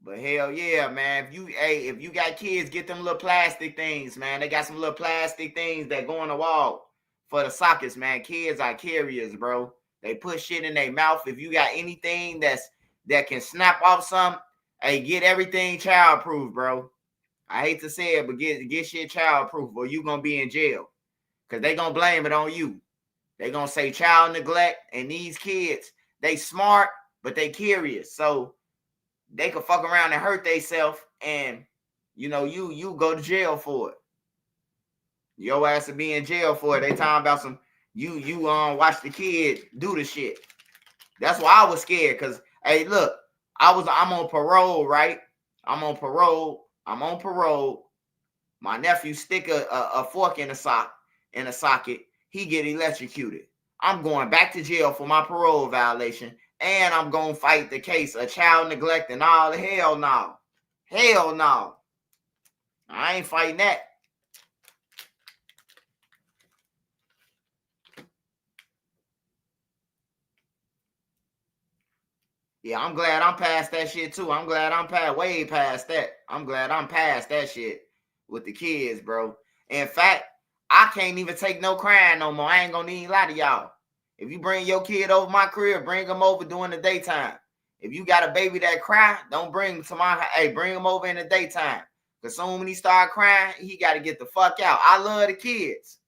But hell yeah, man. If you got kids, get them little plastic things, man. They got some little plastic things that go on the wall for the sockets, man. Kids are carriers, bro. They put shit in their mouth. If you got anything that can snap off something, hey, get everything child-proof, bro. I hate to say it, but get shit child-proof or you gonna be in jail. Because they gonna blame it on you. They gonna say child neglect, and these kids, they smart, but they curious. So they could fuck around and hurt themselves, and you go to jail for it. Your ass will be in jail for it. They talking about some you watch the kid do the shit. That's why I was scared. Cause hey, look, I'm on parole, right? I'm on parole. My nephew stick a fork in a socket. He get electrocuted. I'm going back to jail for my parole violation. And I'm going to fight the case of child neglect and all. Hell no. Hell no. I ain't fighting that. Yeah, I'm glad I'm past that shit too. I'm glad I'm way past that. I'm glad I'm past that shit with the kids, bro. In fact, I can't even take no crying no more. I ain't going to even lie to y'all. If you bring your kid over my crib, bring them over during the daytime. If you got a baby that cry, don't bring him to my house. Hey, bring him over in the daytime. Because soon when he start crying, he got to get the fuck out. I love the kids,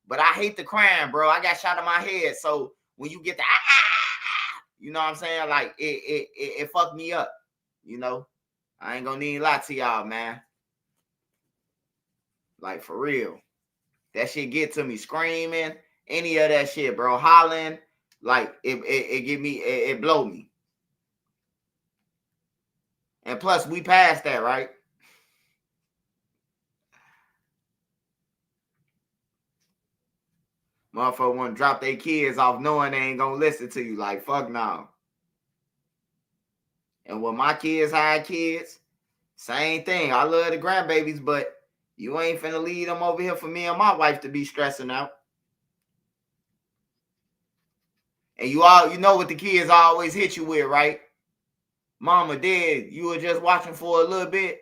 but I hate the crying, bro. I got shot in my head. So when you get the you know what I'm saying? Like, it fucked me up, you know? I ain't going to need a lot to y'all, man. Like, for real. That shit get to me screaming. Any of that shit, bro. Hollering. Like, it blow me. And plus, we passed that, right? Motherfucker want to drop their kids off knowing they ain't going to listen to you. Like, fuck no. And when my kids had kids, same thing. I love the grandbabies, but you ain't finna leave them over here for me and my wife to be stressing out. And you know what the kids always hit you with, right? Mama, Dad, you were just watching for a little bit.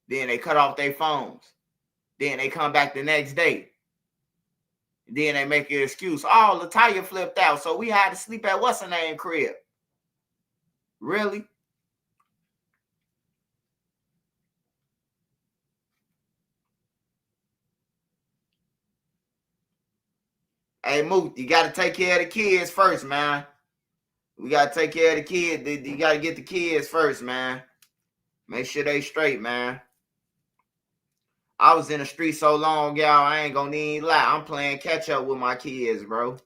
Then they cut off their phones. Then they come back the next day. Then they make an excuse. Oh, the tire flipped out, so we had to sleep at what's-her-name crib. Really? Hey, Moot, you got to take care of the kids first, man. We got to take care of the kids. You got to get the kids first, man. Make sure they straight, man. I was in the street so long, y'all, I ain't gonna need lie. I'm playing catch up with my kids, bro.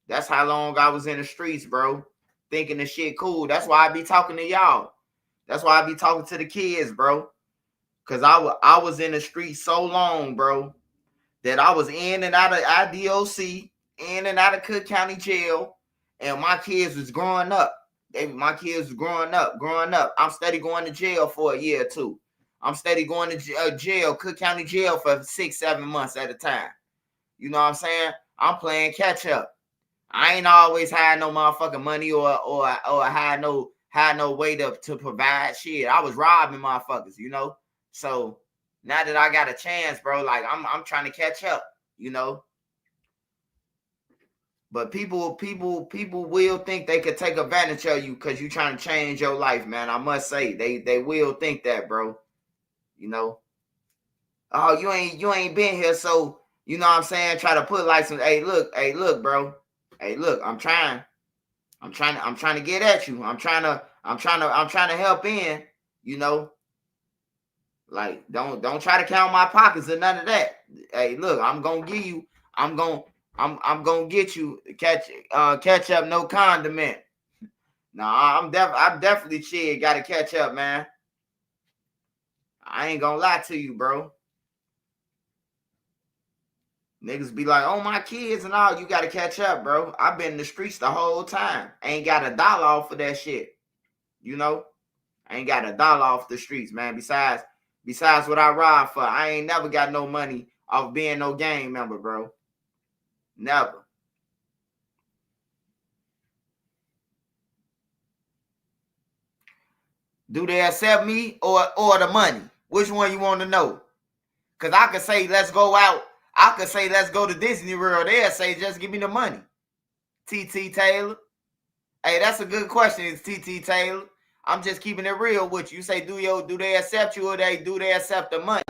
That's how long I was in the streets, bro. Thinking the shit cool. That's why I be talking to y'all. That's why I be talking to the kids, bro. Because I was in the streets so long, bro, that I was in and out of IDOC, in and out of Cook County Jail, and my kids was growing up. My kids was growing up. I'm steady going to jail for a year or two. I'm steady going to jail, Cook County Jail, for 6-7 months at a time. You know what I'm saying? I'm playing catch up. I ain't always had no motherfucking money or had no way to provide shit. I was robbing motherfuckers, you know? So now that I got a chance, bro, like I'm trying to catch up, you know? But people will think they could take advantage of you because you're trying to change your life, man. I must say, they will think that, bro. You know, oh, you ain't been here, so you know what I'm saying. Try to put like some, hey, look, bro, hey, look, I'm trying to get at you. I'm trying to help in, you know. Like, don't try to count my pockets or none of that. Hey, look, I'm gonna I'm gonna get you ketchup, no condiment. Nah, I'm definitely shit. Gotta catch up, man. I ain't gonna lie to you, bro. Niggas be like, oh, my kids and all. You gotta catch up, bro. I've been in the streets the whole time. Ain't got $1 off of that shit. You know? I ain't got $1 off the streets, man. Besides what I rob for, I ain't never got no money off being no gang member, bro. Never. Do they accept me or the money? Which one you want to know? Because I could say, let's go out. I could say, let's go to Disney World. They'll say, just give me the money. TT Taylor. Hey, that's a good question. It's TT Taylor. I'm just keeping it real with you. You say, do they accept you or do they accept the money?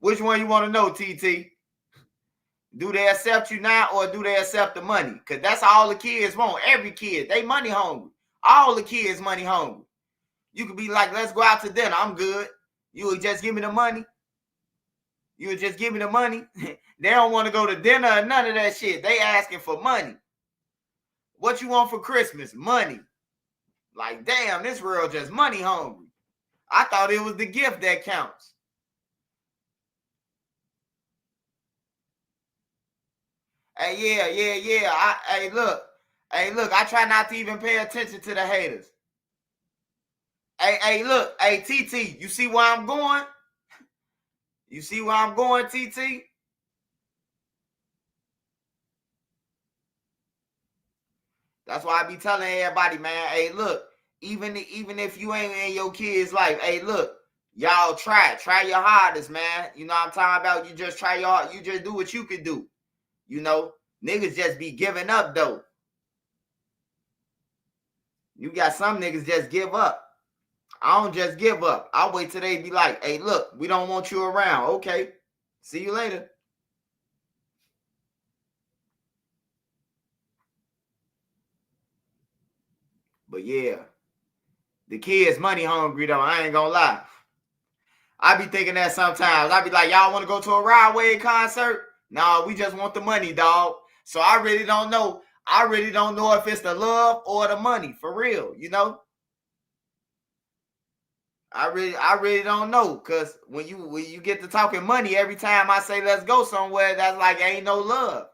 Which one you want to know, TT? Do they accept you now or do they accept the money? Because that's all the kids want. Every kid. They money hungry. All the kids money hungry. You could be like, let's go out to dinner. I'm good. You would just give me the money. You would just give me the money. They don't want to go to dinner or none of that shit. They asking for money. What you want for Christmas? Money. Like, damn, this world just money hungry. I thought it was the gift that counts. Hey, yeah. Hey, look, I try not to even pay attention to the haters. Hey, look, hey, TT, you see where I'm going? You see where I'm going, TT? That's why I be telling everybody, man, hey, look, even if you ain't in your kid's life, hey, look, y'all try your hardest, man. You know what I'm talking about? You just try you just do what you can do. You know, niggas just be giving up, though. You got some niggas just give up. I don't just give up. I'll wait till they be like, hey, look, we don't want you around. Okay, see you later. But yeah, the kids money hungry, though. I ain't gonna lie. I be thinking that sometimes. I be like, y'all want to go to a Rod Wave concert? No, we just want the money, dog. So I really don't know. I really don't know if it's the love or the money, for real, you know? I really don't know, because when you get to talking money, every time I say let's go somewhere, that's like ain't no love.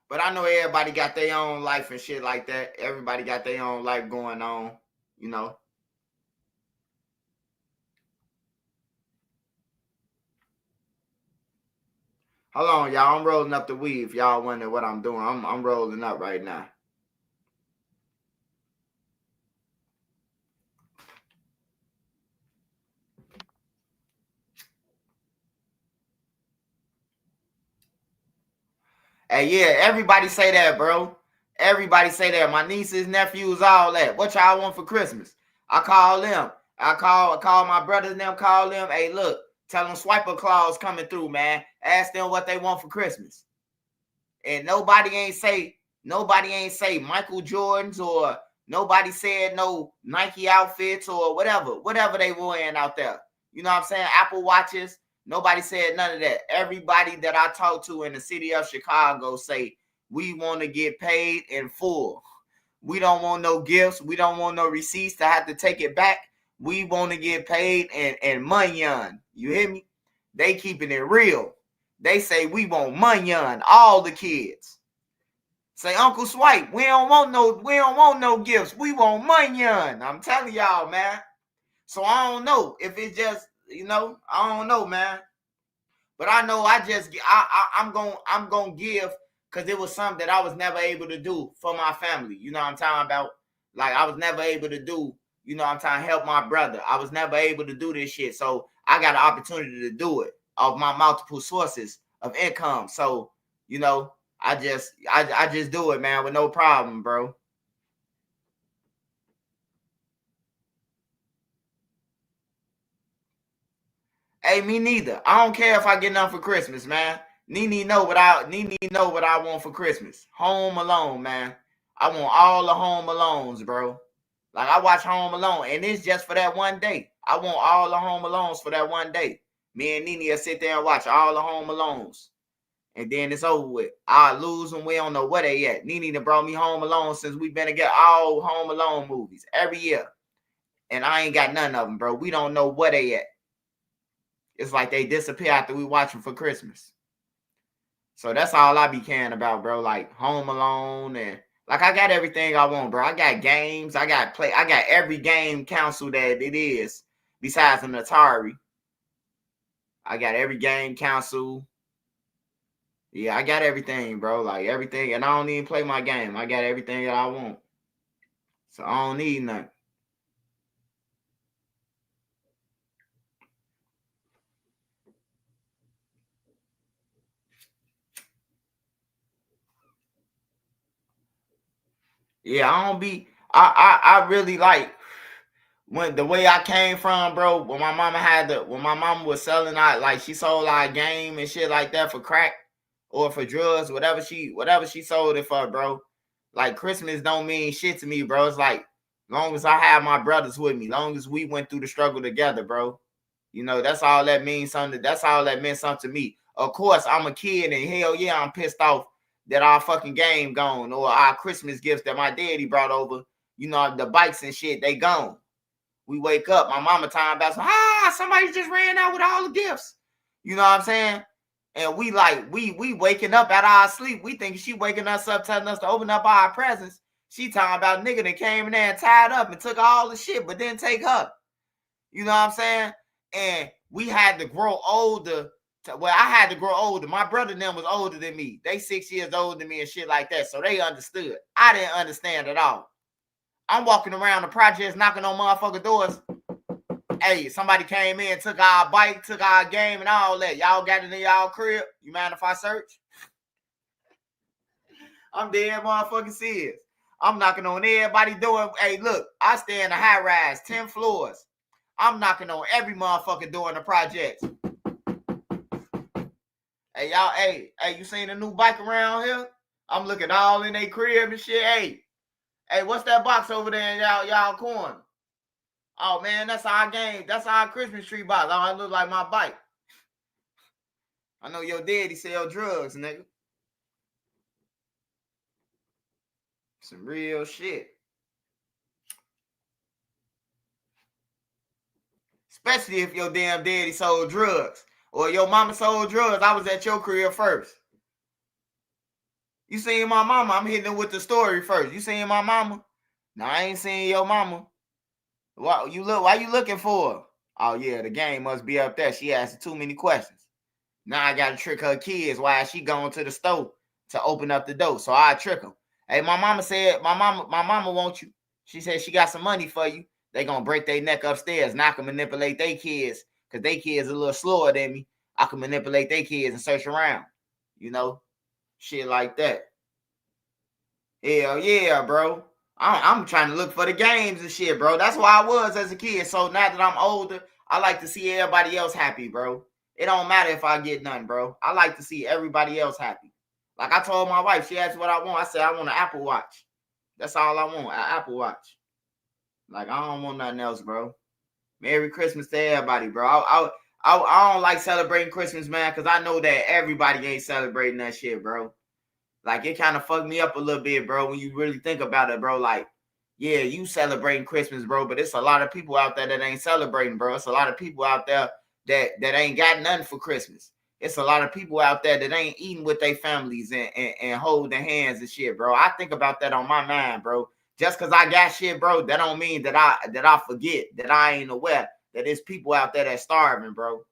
But I know everybody got their own life and shit like that. Everybody got their own life going on, you know. Hold on, y'all. I'm rolling up the weed. If y'all wonder what I'm doing, I'm rolling up right now. Hey, yeah, everybody say that, bro. Everybody say that. My nieces, nephews, all that. What y'all want for Christmas? I call them. I call my brothers and them, call them. Hey, look, tell them Swiper Claus coming through, man. Ask them what they want for Christmas. And nobody ain't say Michael Jordans, or nobody said no Nike outfits or whatever they wearing out there. You know what I'm saying? Apple Watches. Nobody said none of that. Everybody that I talk to in the city of Chicago say, we want to get paid in full. We don't want no gifts. We don't want no receipts to have to take it back. We want to get paid in money. You hear me? They keeping it real. They say we want money, all the kids. Say, Uncle Swipe, we don't want no gifts. We want money. I'm telling y'all, man. So I don't know if it's just, you know, I don't know, man. But I know I'm gonna give, because it was something that I was never able to do for my family. You know what I'm talking about? Like, I was never able to do, you know what I'm trying to help my brother. I was never able to do this shit. So I got an opportunity to do it of my multiple sources of income. So, you know, I just do it, man, with no problem, bro. Hey, me neither. I don't care if I get nothing for Christmas, man. Nene know what I want for Christmas. Home Alone, man. I want all the Home Alones, bro. Like, I watch Home Alone, and it's just for that one day. I want all the Home Alones for that one day. Me and Nene will sit there and watch all the Home Alones. And then it's over with. I lose and we don't know where they at. Nene done brought me Home Alone since we've been together. All Home Alone movies every year. And I ain't got none of them, bro. We don't know where they at. It's like they disappear after we watch them for Christmas. So that's all I be caring about, bro. Like Home Alone and like I got everything I want, bro. I got games. I got every game console that it is besides an Atari. I got every game console. Yeah, I got everything, bro. Like everything. And I don't even play my game. I got everything that I want. So I don't need nothing. Yeah, I really like when the way I came from, bro, when my mama was selling out, like she sold our game and shit like that for crack or for drugs, whatever she sold it for, bro. Like Christmas don't mean shit to me, bro. It's like long as I have my brothers with me, long as we went through the struggle together, bro. You know, that's all that means something. That's all that meant something to me. Of course, I'm a kid and hell yeah, I'm pissed off that our fucking game gone or our Christmas gifts that my daddy brought over, you know, the bikes and shit, they gone. We wake up, my mama talking about somebody just ran out with all the gifts. You know what I'm saying? And we waking up out of our sleep. We think she waking us up, telling us to open up our presents. She talking about nigga that came in there and tied up and took all the shit, but didn't take her. You know what I'm saying? And we had to grow older. Well, I had to grow older. My brother and them was older than me. They 6 years older than me and shit like that. So they understood. I didn't understand at all. I'm walking around the projects knocking on motherfucking doors. Hey, somebody came in, took our bike, took our game and all that. Y'all got it in y'all crib? You mind if I search? I'm dead motherfucking serious. I'm knocking on everybody door. Hey, look, I stay in a high rise, 10 floors. I'm knocking on every motherfucking door in the projects. Hey, y'all, hey, you seen a new bike around here? I'm looking all in their crib and shit. Hey, what's that box over there in y'all corner? Oh, man, that's our game. That's our Christmas tree box. Oh, it look like my bike. I know your daddy sell drugs, nigga. Some real shit. Especially if your damn daddy sold drugs. Or your mama sold drugs. I was at your crib first. You seen my mama? I'm hitting with the story first. You seen my mama? No, I ain't seen your mama. Why you looking for her? Oh yeah, the game must be up there. She asked too many questions. Now I gotta trick her kids while she going to the store to open up the door. So I trick them. Hey, my mama said, my mama wants you. She said she got some money for you. They gonna break their neck upstairs. Now I can manipulate their kids because they kids a little slower than me. I can manipulate their kids and search around. You know, shit like that. Hell yeah, bro. I'm trying to look for the games and shit, bro. That's why I was as a kid. So now that I'm older, I like to see everybody else happy, bro. It don't matter if I get none, bro. I like to see everybody else happy. Like I told my wife, she asked what I want. I said, I want an Apple Watch. That's all I want, an Apple Watch. Like, I don't want nothing else, bro. Merry Christmas to everybody, bro. I don't like celebrating Christmas, man, because I know that everybody ain't celebrating that shit, bro. Like, it kind of fucked me up a little bit, bro, when you really think about it, bro. Like, yeah, you celebrating Christmas, bro, but it's a lot of people out there that ain't celebrating, bro. It's a lot of people out there that ain't got nothing for Christmas. It's a lot of people out there that ain't eating with their families and holding hands and shit, bro. I think about that on my mind, bro. Just because I got shit, bro, that don't mean that I forget, that I ain't aware that there's people out there that's starving, bro.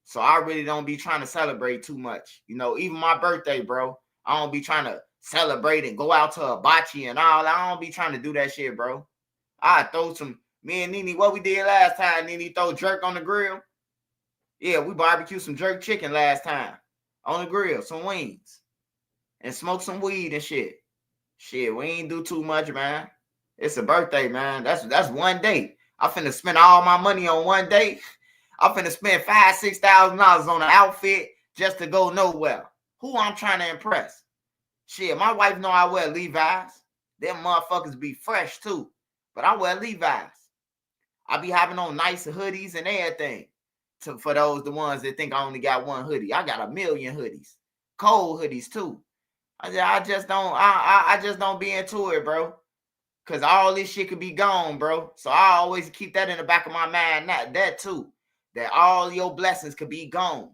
So I really don't be trying to celebrate too much. You know, even my birthday, bro. I don't be trying to celebrate and go out to a bocce and all. I don't be trying to do that shit, bro. I throw me and Nene, what we did last time, Nene throw jerk on the grill. Yeah, we barbecued some jerk chicken last time on the grill, some wings, and smoked some weed and shit. Shit, we ain't do too much, man. It's a birthday, man. That's one day. I finna spend all my money on one day. I finna spend $5,000-$6,000 on an outfit just to go nowhere. Who I'm trying to impress? Shit, my wife know I wear Levi's. Them motherfuckers be fresh too. But I wear Levi's. I be having on nice hoodies and everything. For those the ones that think I only got one hoodie. I got a million hoodies. Cold hoodies too. I just don't be into it, bro. Cause all this shit could be gone, bro. So I always keep that in the back of my mind. That too. That all your blessings could be gone.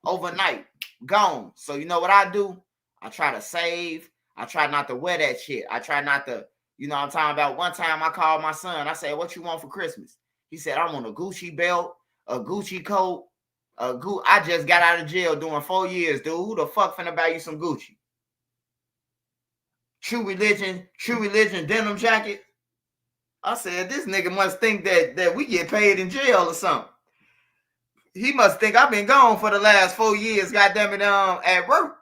Overnight. Gone. So you know what I do? I try to save. I try not to wear that shit. I try not to, you know what I'm talking about. One time I called my son. I said, what you want for Christmas? He said, I want a Gucci belt, a Gucci coat, I just got out of jail doing 4 years, dude. Who the fuck finna buy you some Gucci? True religion denim jacket. I said, this nigga must think that we get paid in jail or something. He must think I've been gone for the last 4 years, goddamn it, at work.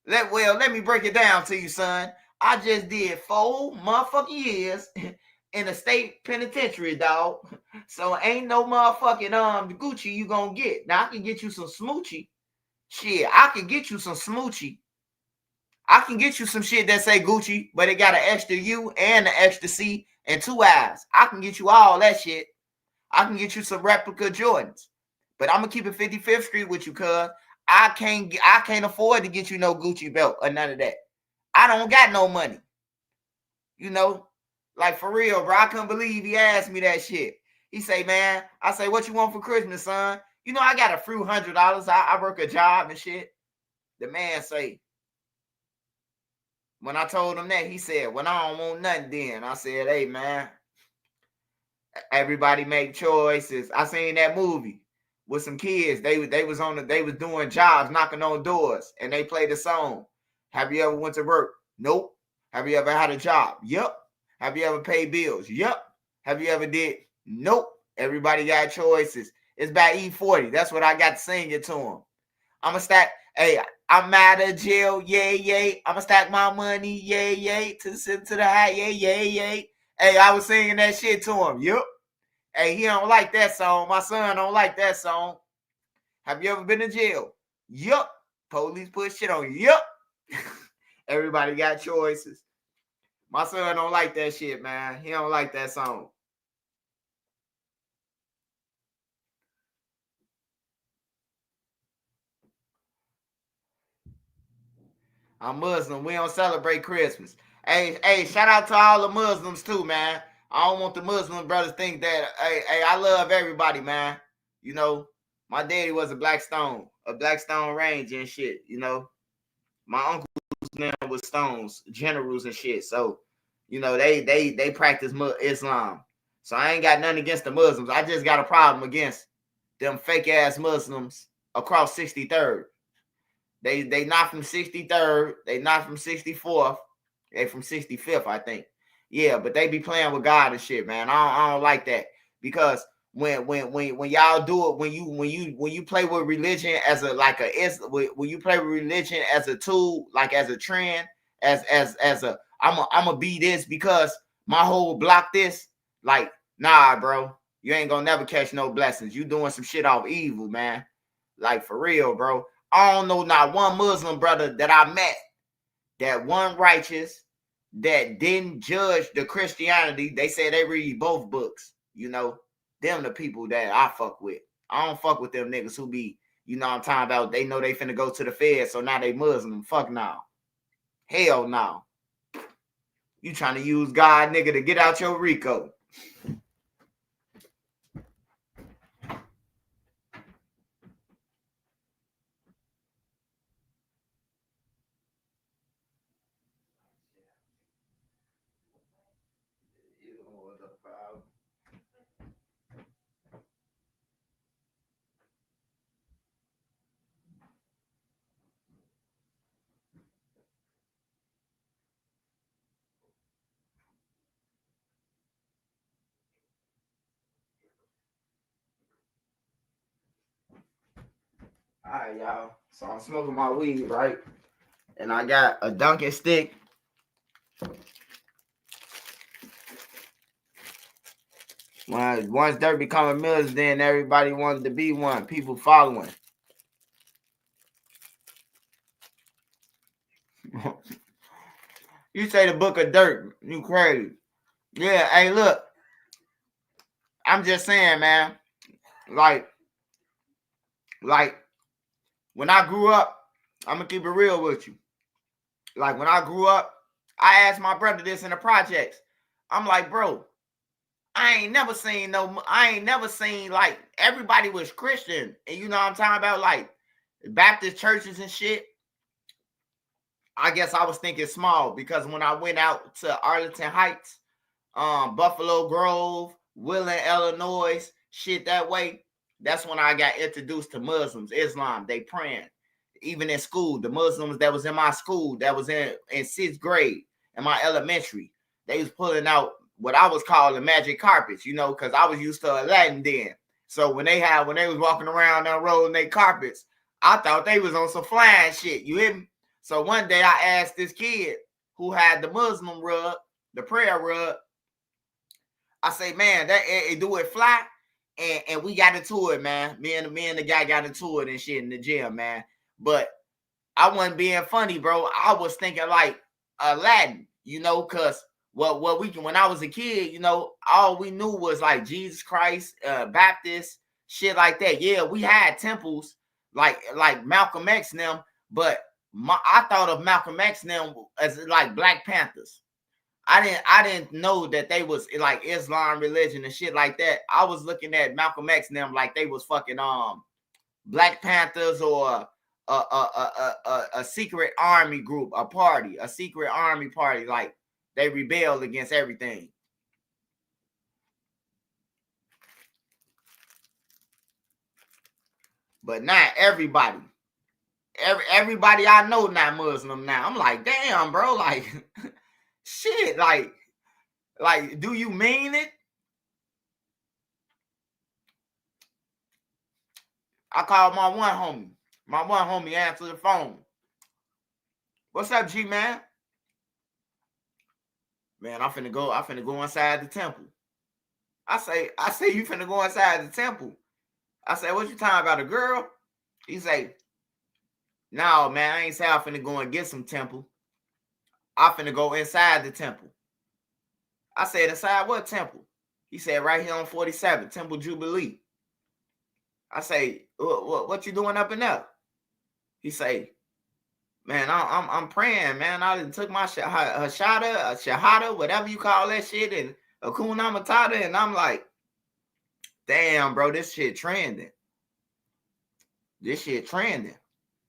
Let me break it down to you, son. I just did 4 motherfucking years in a state penitentiary, dog. So ain't no motherfucking Gucci you gonna get. Now I can get you some smoochie. Shit, I can get you some smoochie. I can get you some shit that say Gucci, but it got an extra U and an extra C and 2 eyes. I can get you all that shit. I can get you some replica Jordans. But I'm gonna keep it 55th Street with you, cuz I can't afford to get you no Gucci belt or none of that. I don't got no money. You know, like for real, bro. I couldn't believe he asked me that shit. He say, man, I say, what you want for Christmas, son? You know, I got a few $100. I work a job and shit. The man say, when I told him that, he said, well, I don't want nothing then. I said, hey, man, everybody make choices. I seen that movie with some kids. They was doing jobs, knocking on doors, and they played the song. Have you ever went to work? Nope. Have you ever had a job? Yep. Have you ever paid bills? Yep. Have you ever did? Nope. Everybody got choices. It's by E40. That's what I got to sing it to him. I'm going to stack. Hey, I'm out of jail. Yay, yay. I'm going to stack my money. Yay, yay. To the high. Yay, yay, yay. Hey, I was singing that shit to him. Yep. Hey, he don't like that song. My son don't like that song. Have you ever been to jail? Yup. Police put shit on you. Yup. Everybody got choices. My son don't like that shit, man. He don't like that song. I'm Muslim. We don't celebrate Christmas. Hey, shout out to all the Muslims too, man. I don't want the Muslim brothers think that, hey, I love everybody, man. You know, my daddy was a Blackstone Ranger and shit, you know. My uncles now was Stones, generals and shit. So, you know, they practice Islam. So I ain't got nothing against the Muslims. I just got a problem against them fake ass Muslims across 63rd. They not from 63rd. They not from 64th. They from 65th, I think. Yeah, but they be playing with God and shit, man. I don't like that, because when y'all do it, when you play with religion as when you play with religion as a tool, like as a trend, as a I'ma be this because my whole block this, like, nah, bro, you ain't gonna never catch no blessings. You doing some shit off evil, man. Like, for real, bro. I don't know not one Muslim brother that I met that one righteous, that didn't judge the Christianity. They say they read both books. You know, them the people that I fuck with. I don't fuck with them niggas who be, you know what I'm talking about, they know they finna go to the Fed, so now they Muslim. Fuck no. Hell no. You trying to use God, nigga, to get out your Rico. All right, y'all. So I'm smoking my weed, right? And I got a Dunkin' stick. Once Durk become a million, then everybody wanted to be one. People following. You say the book of dirt. You crazy. Yeah, hey, look. I'm just saying, man. Like, when I grew up, I'm going to keep it real with you. Like, when I grew up, I asked my brother this in the projects. I'm like, bro, I ain't never seen like everybody was Christian. And you know what I'm talking about? Like Baptist churches and shit. I guess I was thinking small because when I went out to Arlington Heights, Buffalo Grove, Wheeling, Illinois, shit that way, that's when I got introduced to Muslims, Islam. They praying. Even in school, the Muslims that was in my school, that was in 6th grade, in my elementary, they was pulling out what I was calling magic carpets, you know, because I was used to Aladdin then. So when they was walking around and rolling their carpets, I thought they was on some flying shit. You hear me? So one day I asked this kid who had the Muslim rug, the prayer rug, I say, man, that do it fly? And we got into it, man. Me and the guy got into it and shit in the gym, man. But I wasn't being funny, bro. I was thinking like Aladdin, you know, because when I was a kid, you know, all we knew was like Jesus Christ, Baptist, shit like that. Yeah, we had temples like Malcolm X and them, but I thought of Malcolm X and them as like Black Panthers. I didn't know that they was like Islam religion and shit like that. I was looking at Malcolm X and them like they was fucking Black Panthers or a secret army group, a secret army party, like they rebelled against everything. But not everybody. Everybody I know not Muslim now. I'm like, damn, bro, like shit, like, do you mean it? I called my one homie. My one homie answered the phone. What's up, G, man? Man, I'm finna go inside the temple. I say, you finna go inside the temple. I say, what you talking about, a girl? He say, no, man, I ain't say I'm finna go and get some temple. I finna go inside the temple. I said, inside what temple? He said, right here on 47, Temple Jubilee. I say, what you doing up in there? He say, man, I'm praying, man. I done took my shahada, whatever you call that shit, and Hakuna Matata, and I'm like, damn, bro, this shit trending. This shit trending.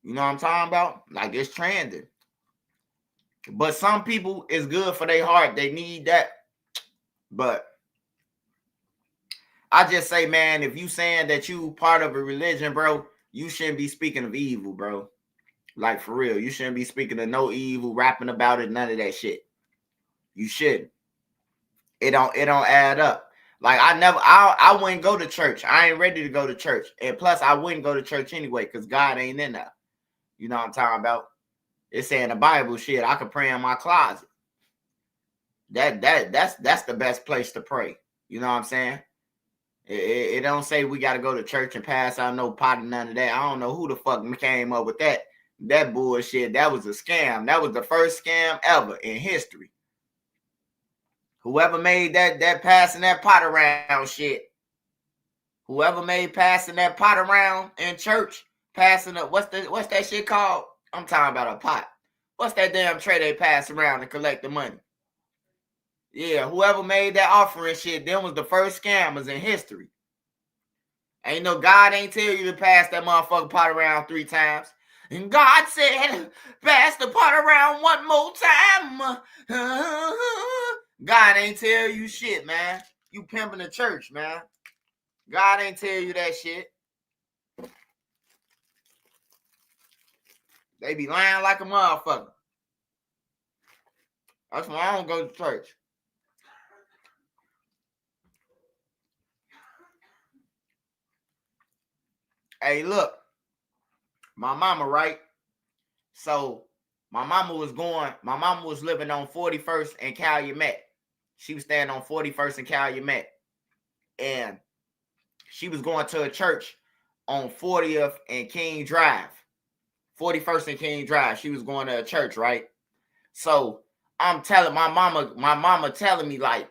You know what I'm talking about? Like, it's trending. But some people, it's good for their heart. They need that. But I just say, man, if you saying that you part of a religion, bro, you shouldn't be speaking of evil, bro. Like, for real. You shouldn't be speaking of no evil, rapping about it, none of that shit. You shouldn't. It don't add up. Like, I wouldn't go to church. I ain't ready to go to church. And plus, I wouldn't go to church anyway, because God ain't in there. You know what I'm talking about? It's saying the Bible, shit, I could pray in my closet. That's the best place to pray. You know what I'm saying? It don't say we got to go to church and pass out no pot and none of that. I don't know who the fuck came up with that bullshit. That was a scam. That was the first scam ever in history. Whoever made that passing that pot around shit. Whoever made passing that pot around in church, passing up, what's that shit called? I'm talking about a pot. What's that damn tray they pass around to collect the money? Yeah, whoever made that offering shit, them was the first scammers in history. Ain't no God ain't tell you to pass that motherfucking pot around 3 times. And God said, pass the pot around 1 more time. God ain't tell you shit, man. You pimping the church, man. God ain't tell you that shit. They be lying like a motherfucker. That's why I don't go to church. Hey, look, my mama, right? So my mama was living on 41st and Calumet. She was staying on 41st and Calumet. And she was going to a church on 40th and King Drive. 41st and King Drive. She was going to a church, right? So I'm telling my mama telling me like,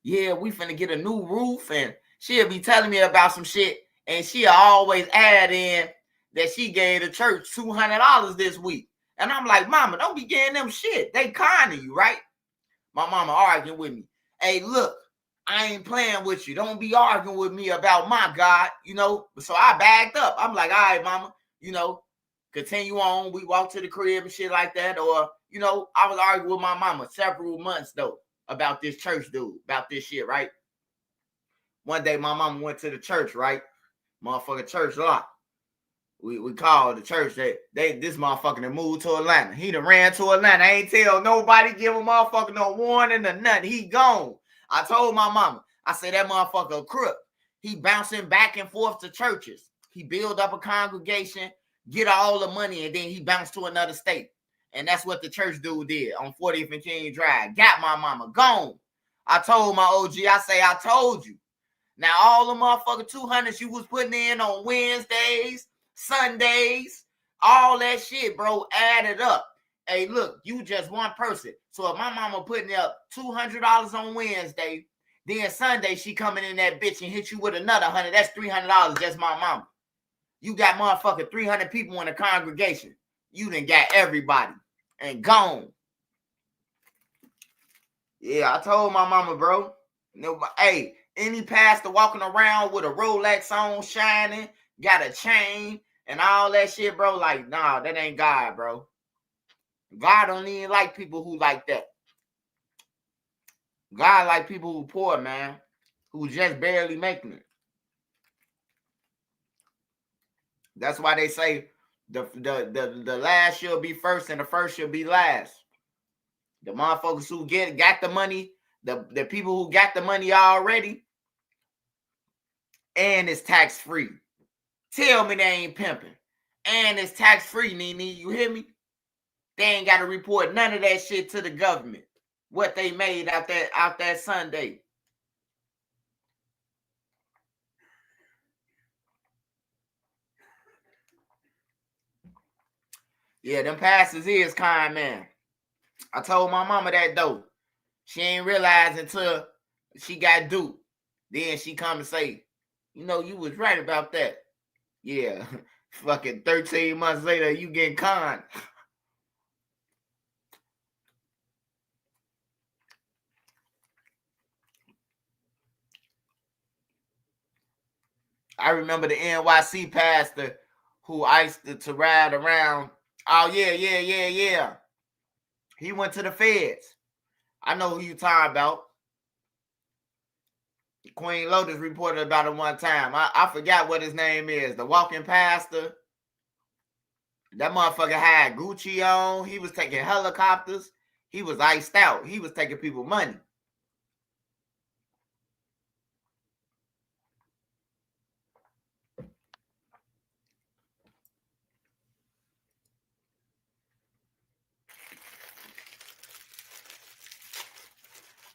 yeah, we finna get a new roof, and she'll be telling me about some shit, and she'll always add in that she gave the church $200 this week. And I'm like, mama, don't be getting them shit. They kind of you, right? My mama arguing with me. Hey, look, I ain't playing with you. Don't be arguing with me about my God, you know? So I backed up. I'm like, all right, mama, you know, continue on. We walk to the crib and shit like that. Or, you know, I was arguing with my mama several months, though, about this church dude, about this shit, right? One day, my mama went to the church, right? Motherfucking church locked. We called the church. This motherfucker done moved to Atlanta. He done ran to Atlanta. I ain't tell nobody, give a motherfucker no warning or nothing. He gone. I told my mama, I said, that motherfucker a crook. He bouncing back and forth to churches. He build up a congregation, get all the money, and then he bounced to another state. And that's what the church dude did on 40th and King Drive. Got my mama gone. I told my OG, I told you. Now, all the motherfucking 200s you was putting in on Wednesdays, Sundays, all that shit, bro, added up. Hey, look, you just one person. So if my mama putting up $200 on Wednesday, then Sunday she coming in that bitch and hit you with another 100. That's $300. That's my mama. You got motherfucking 300 people in the congregation. You done got everybody and gone. Yeah, I told my mama, bro. Nobody, hey, any pastor walking around with a Rolex on shining, got a chain and all that shit, bro, like, nah, that ain't God, bro. God don't even like people who like that. God like people who poor, man, who just barely making it. That's why they say the last shall be first and the first shall be last. The motherfuckers who got the money, the people who got the money already, and it's tax-free. Tell me they ain't pimping. And it's tax-free, Nene. You hear me? They ain't got to report none of that shit to the government. What they made out that Sunday. Yeah, them pastors is kind, man. I told my mama that, though. She ain't realize until she got duped. Then she come and say, you know, you was right about that. Yeah. Fucking 13 months later, you getting conned. I remember the NYC pastor who I used to ride around. Oh, yeah. He went to the feds. I know who you talking about. Queen Lotus reported about it one time. I forgot what his name is. The walking pastor. That motherfucker had Gucci on. He was taking helicopters. He was iced out. He was taking people money.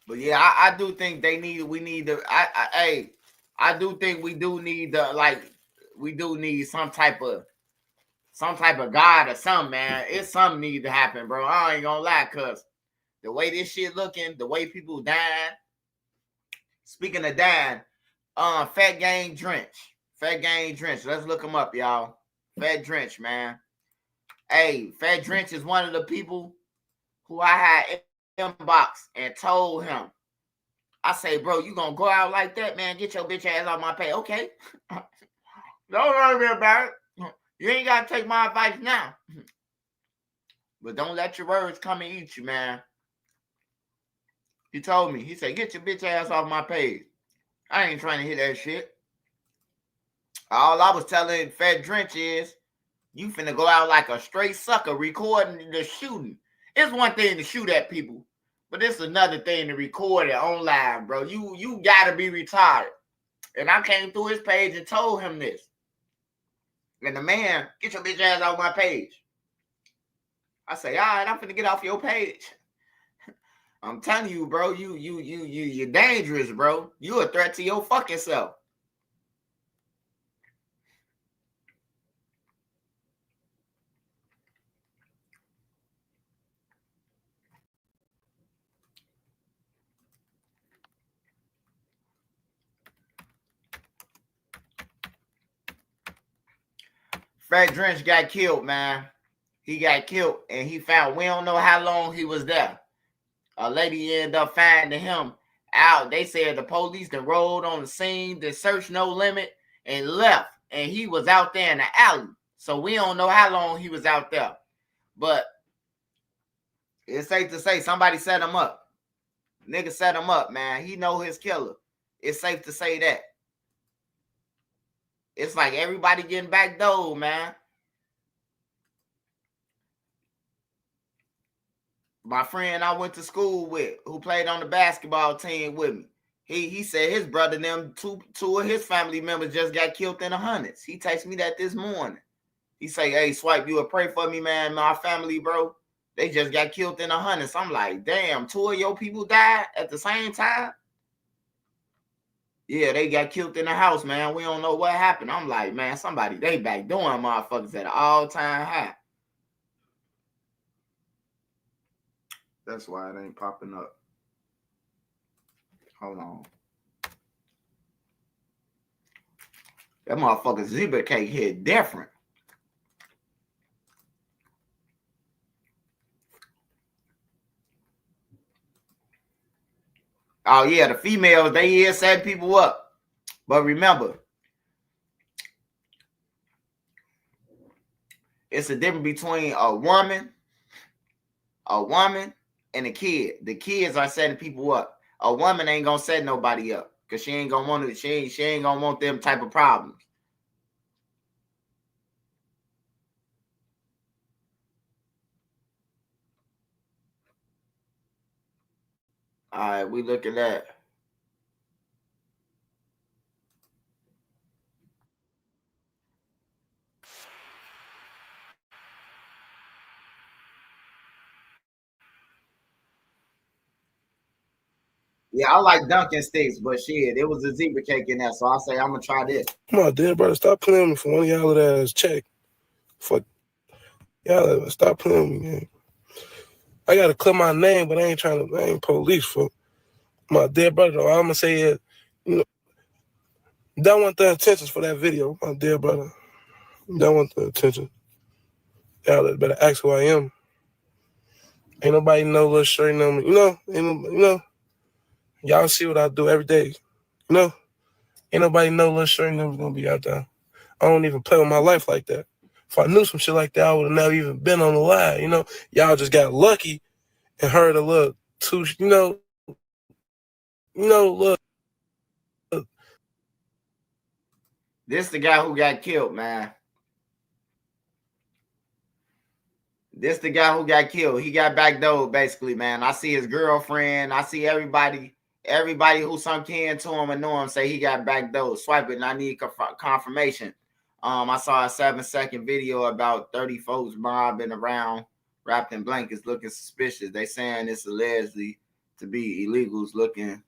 But yeah, I do think we need to, I do think we do need to, we do need some type of God or something, man. It's something need to happen, bro. I ain't gonna lie, cuz the way this shit looking, the way people dying. Speaking of dying, Fat Gang Drenchh. Let's look him up, y'all. Fat Drenchh, man. Hey, Fat Drenchh is one of the people who I had inbox and told him, I say, bro, you gonna go out like that, man? Get your bitch ass off my pay. Okay. Don't worry me about it. You ain't gotta take my advice now. But don't let your words come and eat you, man. He told me, he said, get your bitch ass off my page. I ain't trying to hear that shit. All I was telling Fat Drenchh is, you finna go out like a straight sucker recording the shooting. It's one thing to shoot at people, but it's another thing to record it online, bro. You gotta be retarded. And I came through his page and told him this. And the man, get your bitch ass off my page. I say, all right, I'm finna get off your page. I'm telling you, bro, you're dangerous, bro. You a threat to your fucking self. Fat Drenchh got killed, man. He got killed, and he found, we don't know how long he was there. A lady ended up finding him out. They said the police that rolled on the scene, they searched no limit, and left. And he was out there in the alley. So we don't know how long he was out there. But it's safe to say somebody set him up. Nigga set him up, man. He know his killer. It's safe to say that. It's like everybody getting backdoored, man. My friend I went to school with, who played on the basketball team with me, he said his brother and them, two of his family members just got killed in the hundreds. He texted me that this morning. He say, hey, Swipe, you would pray for me, man. My family, bro, they just got killed in the hundreds. I'm like, damn, 2 of your people died at the same time? Yeah, they got killed in the house, man. We don't know what happened. I'm like, man, somebody, they back doing motherfuckers at an all-time high. That's why it ain't popping up. Hold on. That motherfucker zebra cake hit different. Oh, yeah, the females, they is setting people up. But remember, it's a difference between a woman, and a kid. The kids are setting people up. A woman ain't gonna set nobody up because she ain't gonna want it. She ain't gonna want them type of problems. All right, we look at that. Yeah, I like Dunkin' sticks, but shit, it was a zebra cake in there, so I say I'm gonna try this. Come on, dear brother, stop playing me for one of y'all little ass check. Fuck y'all, stop playing me, man. I gotta clear my name, but I ain't police for my dear brother. All I'm gonna say is, you know, don't want the attention for that video, my dear brother. Don't want the attention. Y'all better ask who I am. Ain't nobody know little shirt on me. You know. Y'all see what I do every day. You know? Ain't nobody know little shirt was gonna be out there. I don't even play with my life like that. If I knew some shit like that, I would have never even been on the live. You know, y'all just got lucky and heard a little too, look. This the guy who got killed, man. This the guy who got killed. He got backdoored, basically, man. I see his girlfriend. I see everybody who some kin to him and know him say he got backdoored. Swipe it, and I need confirmation. I saw a 7-second video about 30 folks mobbing around, wrapped in blankets, looking suspicious. They saying it's allegedly to be illegals looking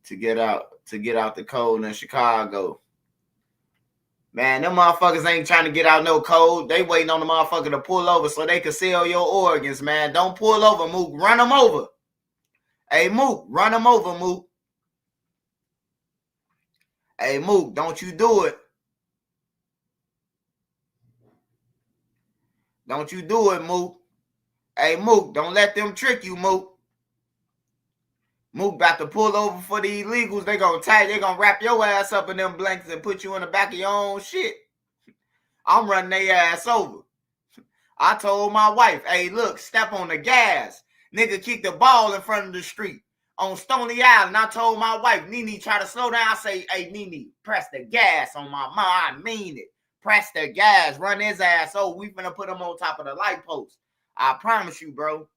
to get out the code in Chicago. Man, them motherfuckers ain't trying to get out no code. They waiting on the motherfucker to pull over so they can sell your organs, man. Don't pull over, Mook. Run them over. Hey, Mook, run them over, Mook. Hey, Mook, don't you do it. Don't you do it, Mook. Hey, Mook, don't let them trick you, Mook. Mook about to pull over for the illegals. They gonna wrap your ass up in them blankets and put you in the back of your own shit. I'm running their ass over. I told my wife, hey, look, step on the gas. Nigga kicked the ball in front of the street on Stony Island. I told my wife, Nene, try to slow down. I say, hey, Nene, press the gas on my mom. I mean it. Press the gas. Run his ass over. We finna put him on top of the light post. I promise you, bro.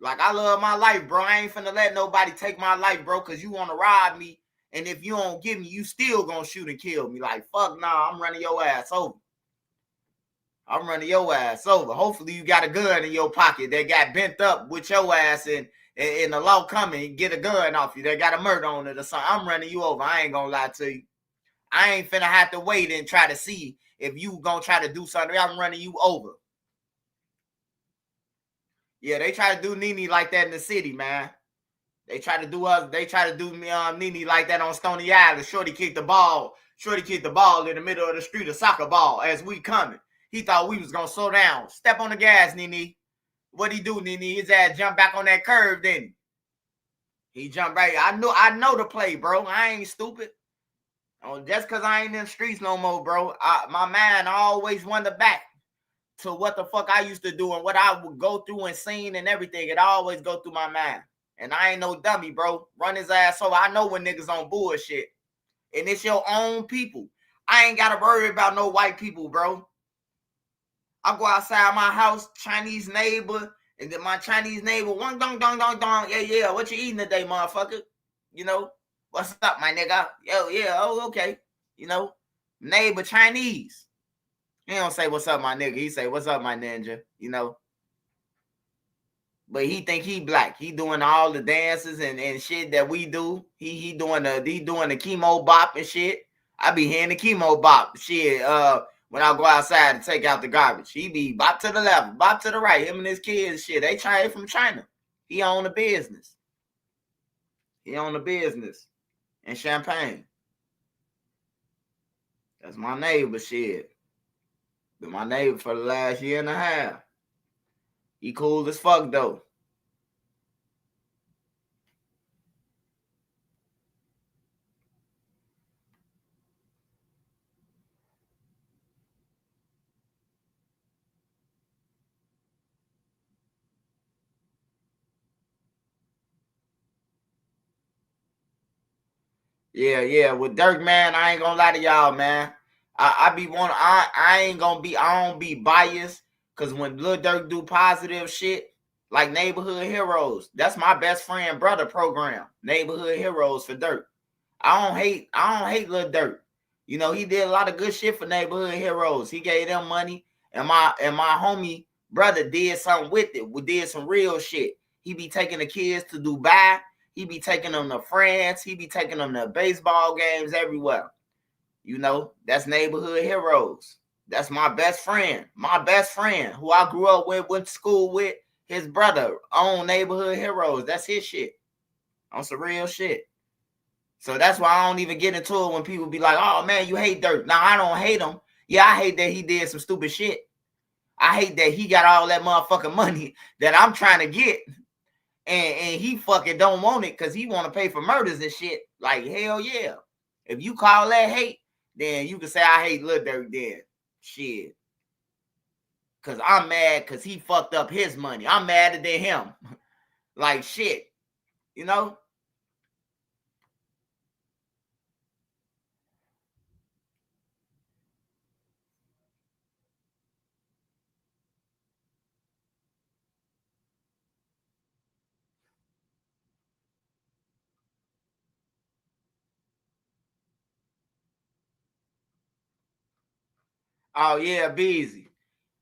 Like, I love my life, bro. I ain't finna let nobody take my life, bro, because you want to rob me. And if you don't give me, you still gonna shoot and kill me. Like, fuck nah, I'm running your ass over. I'm running your ass over. Hopefully you got a gun in your pocket that got bent up with your ass and the law coming and get a gun off you. They got a murder on it or something. I'm running you over. I ain't gonna lie to you. I ain't finna have to wait and try to see if you gonna try to do something. I'm running you over. Yeah, they try to do Nene like that in the city, man. They try to do us. They try to do me Nene like that on Stony Island. Shorty kicked the ball. Shorty kicked the ball in the middle of the street, a soccer ball, as we coming. He thought we was gonna slow down. Step on the gas, Nene. What'd he do, Nene? His ass jumped back on that curve, didn't he? He jumped right. I know the play, bro. I ain't stupid. Oh, just because I ain't in the streets no more, bro. My mind always went back to what the fuck I used to do and what I would go through and seen and everything. It always go through my mind. And I ain't no dummy, bro. Run his ass over. I know when niggas on bullshit. And it's your own people. I ain't got to worry about no white people, bro. I go outside my house, Chinese neighbor, and then my Chinese neighbor, one dong, dong, dong, dong. Yeah. What you eating today, motherfucker? You know, what's up, my nigga? Yo, yeah, oh, okay. You know, neighbor Chinese. He don't say what's up, my nigga. He say, what's up, my ninja? You know. But he think he black. He doing all the dances and shit that we do. He doing the chemo bop and shit. I be hearing the chemo bop shit. When I go outside to take out the garbage, he be bop to the left, bop to the right. Him and his kids, shit. They from China. He own the business. He own the business in Champagne. That's my neighbor, shit. Been my neighbor for the last year and a half. He cool as fuck though. Yeah. With Durk, man, I ain't gonna lie to y'all, man. I don't be biased. Cause when Lil Durk do positive shit, like Neighborhood Heroes, that's my best friend brother program. Neighborhood Heroes for Durk. I don't hate Lil Durk. You know, he did a lot of good shit for Neighborhood Heroes. He gave them money, and my homie brother did something with it. We did some real shit. He be taking the kids to Dubai. He be taking them to France. He be taking them to baseball games everywhere. You know, that's Neighborhood Heroes. That's my best friend. My best friend who I grew up with, went to school with, his brother owned Neighborhood Heroes. That's his shit. On some real shit. So that's why I don't even get into it when people be like, oh, man, you hate Durk. Now, I don't hate him. Yeah, I hate that he did some stupid shit. I hate that he got all that motherfucking money that I'm trying to get. And he fucking don't want it because he want to pay for murders and shit. Like, hell yeah. If you call that hate, then you can say I hate Lil Durk then. Shit. Because I'm mad because he fucked up his money. I'm madder than him. Like, shit. You know? Oh, yeah, Beezy.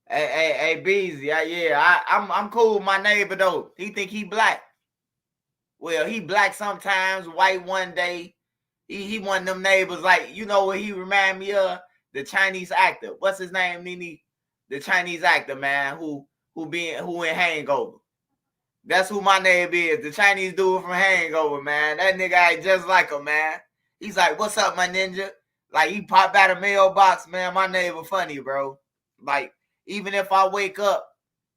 Hey, Beezy. I'm cool with my neighbor, though. He think he black. Well, he black sometimes, white one day. He one of them neighbors, like, you know what he remind me of? The Chinese actor. What's his name, Nene? The Chinese actor, man, who in Hangover. That's who my neighbor is. The Chinese dude from Hangover, man. That nigga ain't just like him, man. He's like, what's up, my ninja? Like, he popped out of mailbox, man. My neighbor funny, bro. Like, even if I wake up,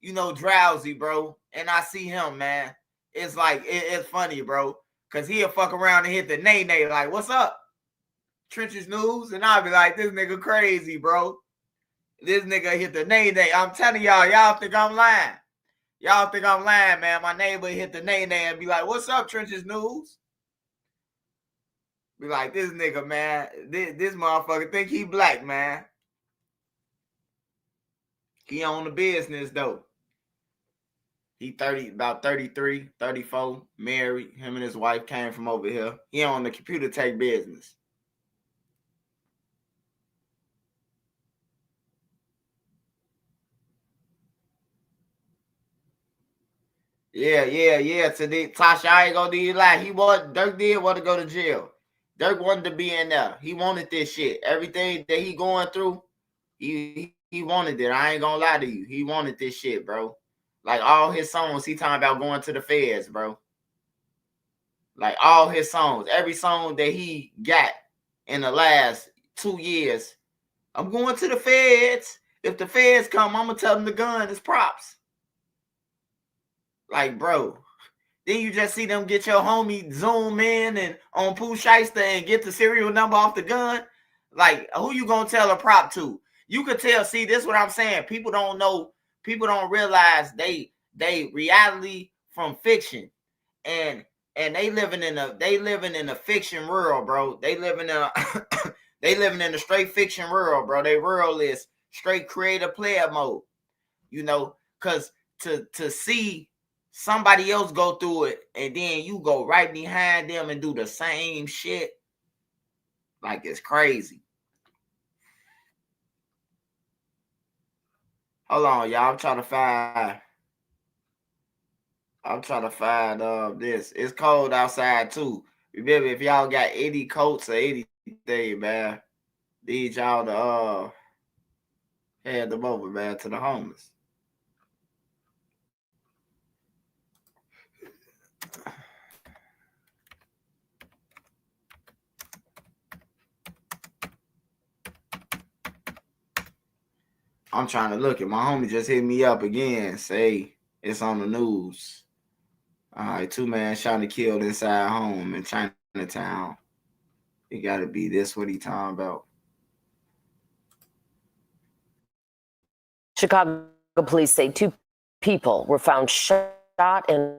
you know, drowsy, bro, and I see him, man, it's like, it's funny, bro. Because he'll fuck around and hit the nay-nay, like, what's up? Drenchh news? And I'll be like, this nigga crazy, bro. This nigga hit the nay-nay. I'm telling y'all think I'm lying. Y'all think I'm lying, man. My neighbor hit the nay-nay and be like, what's up, Drenchh news? Be like, this nigga, man, this motherfucker think he black, man. He own the business, though. He about 33, 34, married. Him and his wife came from over here. He own the computer tech business. Yeah. Today, Tasha, I ain't gonna do you lie. Durk did want to go to jail. Durk wanted to be in there. He wanted this shit. Everything that he going through, he wanted it. I ain't gonna lie to you. He wanted this shit, bro. Like, all his songs, he talking about going to the feds, bro. Like, all his songs, every song that he got in the last 2 years, I'm going to the feds. If the feds come, I'm gonna tell them the gun is props. Like, bro. Then you just see them get your homie zoom in and on Pooh Shiesty and get the serial number off the gun. Like, who you gonna tell a prop to? You could tell. See, this is what I'm saying. People don't know. People don't realize they reality from fiction, and they living in a fiction world, bro. They living in a they living in a straight fiction world, bro. They world is straight creative player mode. You know, cause to see somebody else go through it and then you go right behind them and do the same shit, like, it's crazy. Hold on, y'all. I'm trying to find this. It's cold outside too. Remember, if y'all got any coats or anything, man, need y'all to hand them over, man, to the homeless. I'm trying to look at my homie just hit me up again. Say it's on the news. All right, 2-man shot and killed inside home in Chinatown. It gotta be this what he talking about. Chicago police say 2 people were found shot in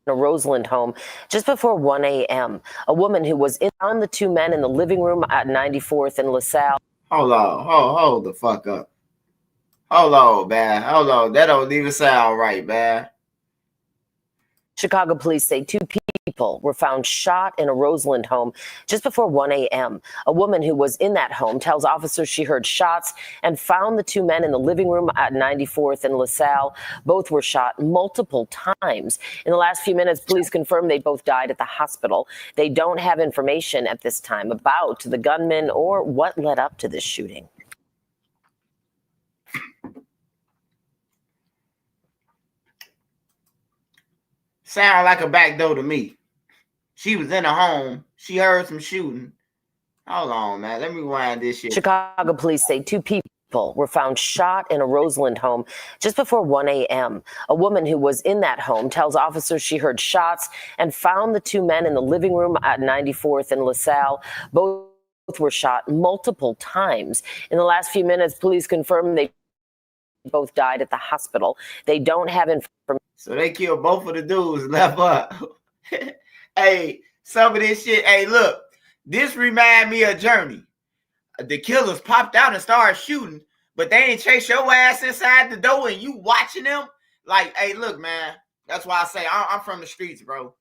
a Roseland home just before 1 a.m. A woman who was on the 2 men in the living room at 94th and LaSalle. Hold on, hold the fuck up. Hold on, man. Hold on. That don't even sound right, man. Chicago police say 2 people were found shot in a Roseland home just before 1 a.m. A woman who was in that home tells officers she heard shots and found the 2 men in the living room at 94th and LaSalle. Both were shot multiple times. In the last few minutes, police confirmed they both died at the hospital. They don't have information at this time about the gunman or what led up to this shooting. Sound like a back door to me. She was in a home. She heard some shooting. Hold on, man. Let me wind this shit. Chicago police say 2 people were found shot in a Roseland home just before 1 a.m. A woman who was in that home tells officers she heard shots and found the 2 men in the living room at 94th and LaSalle. Both were shot multiple times. In the last few minutes, police confirmed they both died at the hospital. They don't have information. So they killed both of the dudes left up. Hey, some of this shit. Hey, look, this remind me of Journey. The killers popped out and started shooting, but they ain't chase your ass inside the door and you watching them. Like, hey, look, man. That's why I say I'm from the streets, bro.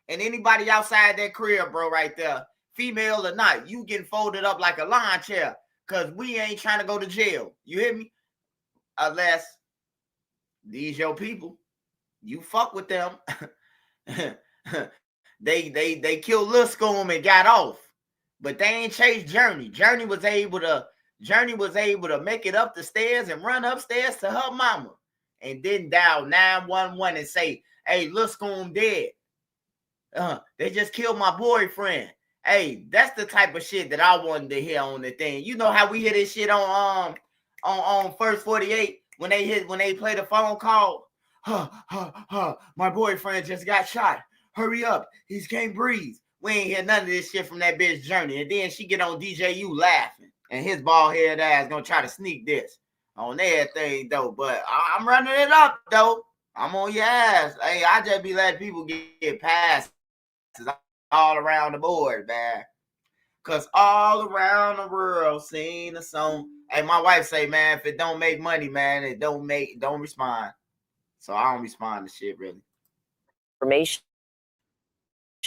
And anybody outside that crib, bro, right there, female or not, you getting folded up like a lawn chair because we ain't trying to go to jail. You hear me? Unless these your people. You fuck with them. They killed Lil Scum and got off, but they ain't chased Journey. Journey was able to make it up the stairs and run upstairs to her mama, and then dial 911 and say, "Hey, Lil Scum dead. They just killed my boyfriend." Hey, that's the type of shit that I wanted to hear on the thing. You know how we hear this shit on First 48 when they play the phone call. My boyfriend just got shot. Hurry up. He can't breathe. We ain't hear none of this shit from that bitch Journey. And then she get on DJU laughing. And his bald head ass gonna try to sneak this on everything, though. But I'm running it up, though. I'm on your ass. Hey, I just be letting people get past all around the board, man. Because all around the world sing a song. Hey, my wife say, man, if it don't make money, man, don't respond. So I don't respond to shit, really. Information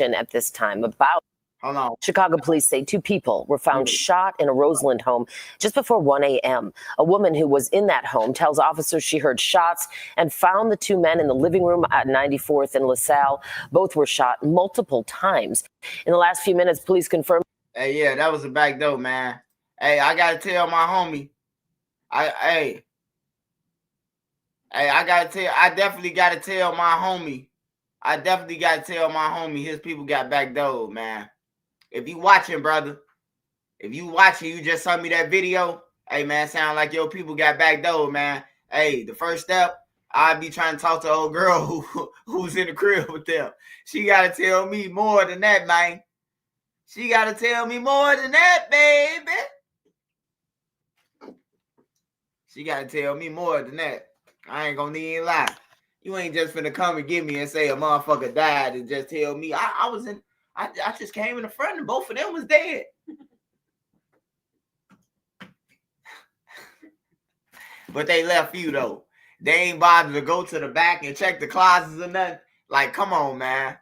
at this time about. Hold on. Chicago police say 2 people were found shot in a Roseland home just before 1 a.m. A woman who was in that home tells officers she heard shots and found the 2 men in the living room at 94th and LaSalle. Both were shot multiple times. In the last few minutes, police confirmed. Hey, yeah, that was a back door, man. Hey, I gotta tell my homie. I definitely gotta tell my homie. His people got back door, man. If you watching, brother. If you watching, you just sent me that video. Hey, man, sound like your people got backdoored, man. Hey, the first step, I'd be trying to talk to old girl who's in the crib with them. She got to tell me more than that, man. She got to tell me more than that, baby. She got to tell me more than that. I ain't going to need a lie. You ain't just finna come and get me and say a motherfucker died and just tell me I just came in the front and both of them was dead. But they left you, though. They ain't bothered to go to the back and check the closets or nothing. Like, come on, man.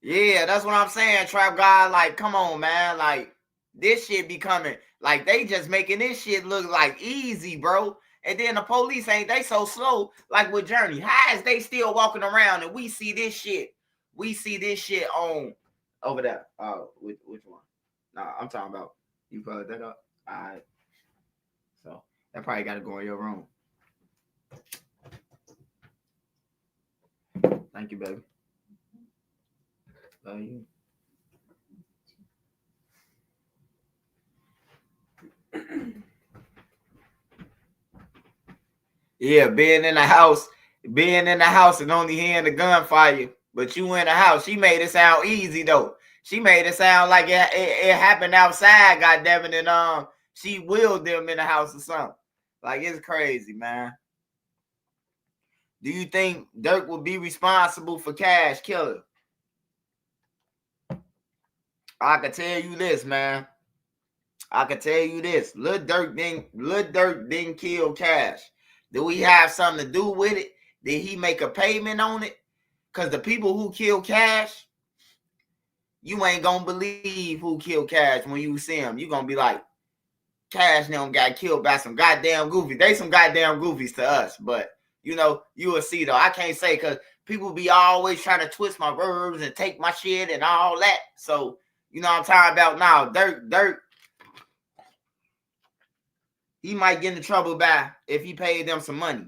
Yeah, that's what I'm saying, Trap God. Like, come on, man. Like, this shit be coming. Like, they just making this shit look like easy, bro. And then the police ain't they so slow, like with Journey. How is they still walking around and we see this shit? We see this shit on over there. Which one? Nah, I'm talking about. You put that up? All right. So that probably got to go in your room. Thank you, baby. Love you. Yeah, being in the house and only hearing the gunfire, but you in the house. She made it sound easy though. She made it sound like it happened outside, goddammit, and she willed them in the house or something. Like, it's crazy, man. Do you think Durk will be responsible for Cash killing? I can tell you this, man. I can tell you this. Lil Durk didn't kill Cash. Do we have something to do with it? Did he make a payment on it? Because the people who kill Cash, you ain't going to believe who killed Cash when you see him. You're going to be like, Cash now got killed by some goddamn goofies. They some goddamn goofies to us. But, you know, you will see, though. I can't say because people be always trying to twist my verbs and take my shit and all that. So, you know what I'm talking about now. Durk. He might get into trouble by if he paid them some money.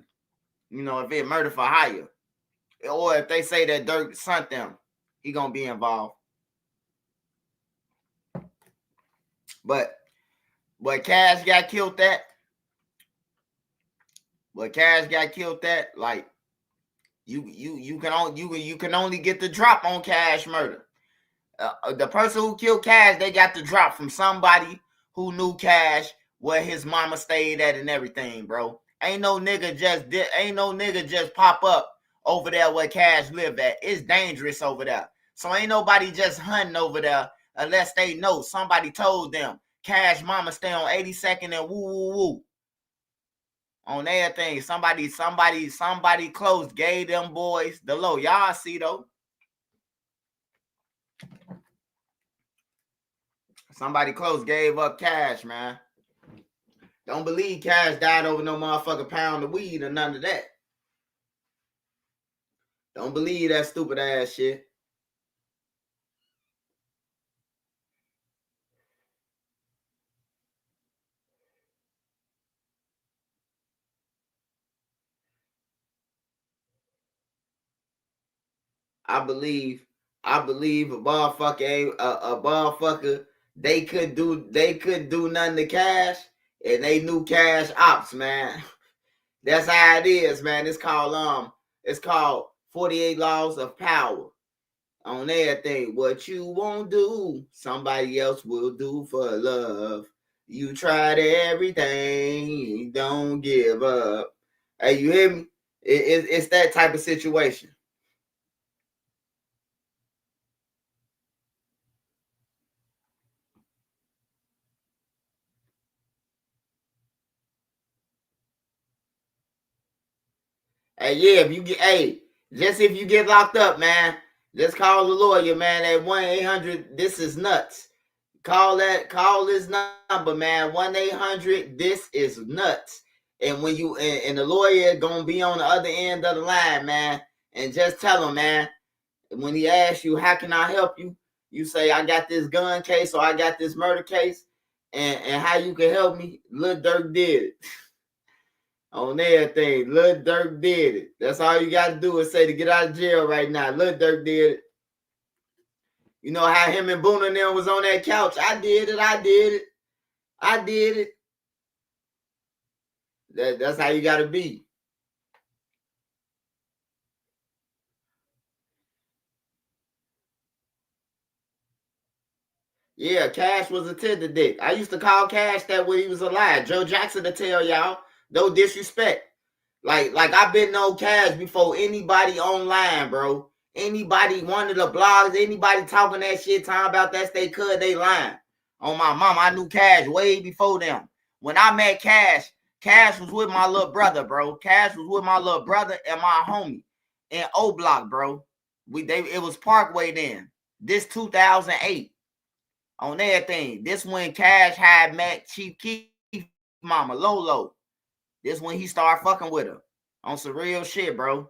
You know, if it murder for hire. Or if they say that Durk sent them, he gonna be involved. But Cash got killed that. But Cash got killed that. Like, you can only get the drop on Cash murder. The person who killed Cash, they got the drop from somebody who knew Cash, where his mama stayed at and everything, bro. Ain't no nigga just pop up over there where Cash lived at. It's dangerous over there. So ain't nobody just hunting over there unless they know somebody told them Cash mama stay on 82nd and woo. On everything. Somebody close gave them boys the low. Y'all see though. Somebody close gave up Cash, man. Don't believe Cash died over no motherfucking pound of weed or none of that. Don't believe that stupid ass shit. I believe a motherfucker, they couldn't do nothing to Cash, and they knew Cash ops, man. That's how it is, man. It's called 48 Laws of Power. On everything, what you won't do, somebody else will do for love. You tried everything, don't give up. Hey, you hear me? It's that type of situation. Hey, yeah, if you get locked up, man, just call the lawyer, man, at 1-800, this is nuts. Call this number, man, 1-800, this is nuts. And when you and the lawyer gonna be on the other end of the line, man, and just tell him, man, when he asks you, how can I help you? You say, I got this gun case or I got this murder case, and how you can help me? Lil Durk did it. On everything, Lil Durk did it. That's all you got to do is say to get out of jail right now. Lil Durk did it. You know how him and Boone and them was on that couch? I did it. That's how you gotta be. Yeah, Cash was a tender dick. I used to call Cash that when he was alive. Joe Jackson to tell y'all, no disrespect. Like I've been on Cash before anybody online, bro. Anybody, one of the blogs, anybody talking that shit, talking about that they could, they lying. On my mom, I knew Cash way before them. When I met Cash, Cash was with my little brother, bro. Cash was with my little brother and my homie in O Block, bro. It was Parkway then. This 2008. On everything. This when Cash had met Chief Keef mama, Lolo. This when he started fucking with her. On some real shit, bro.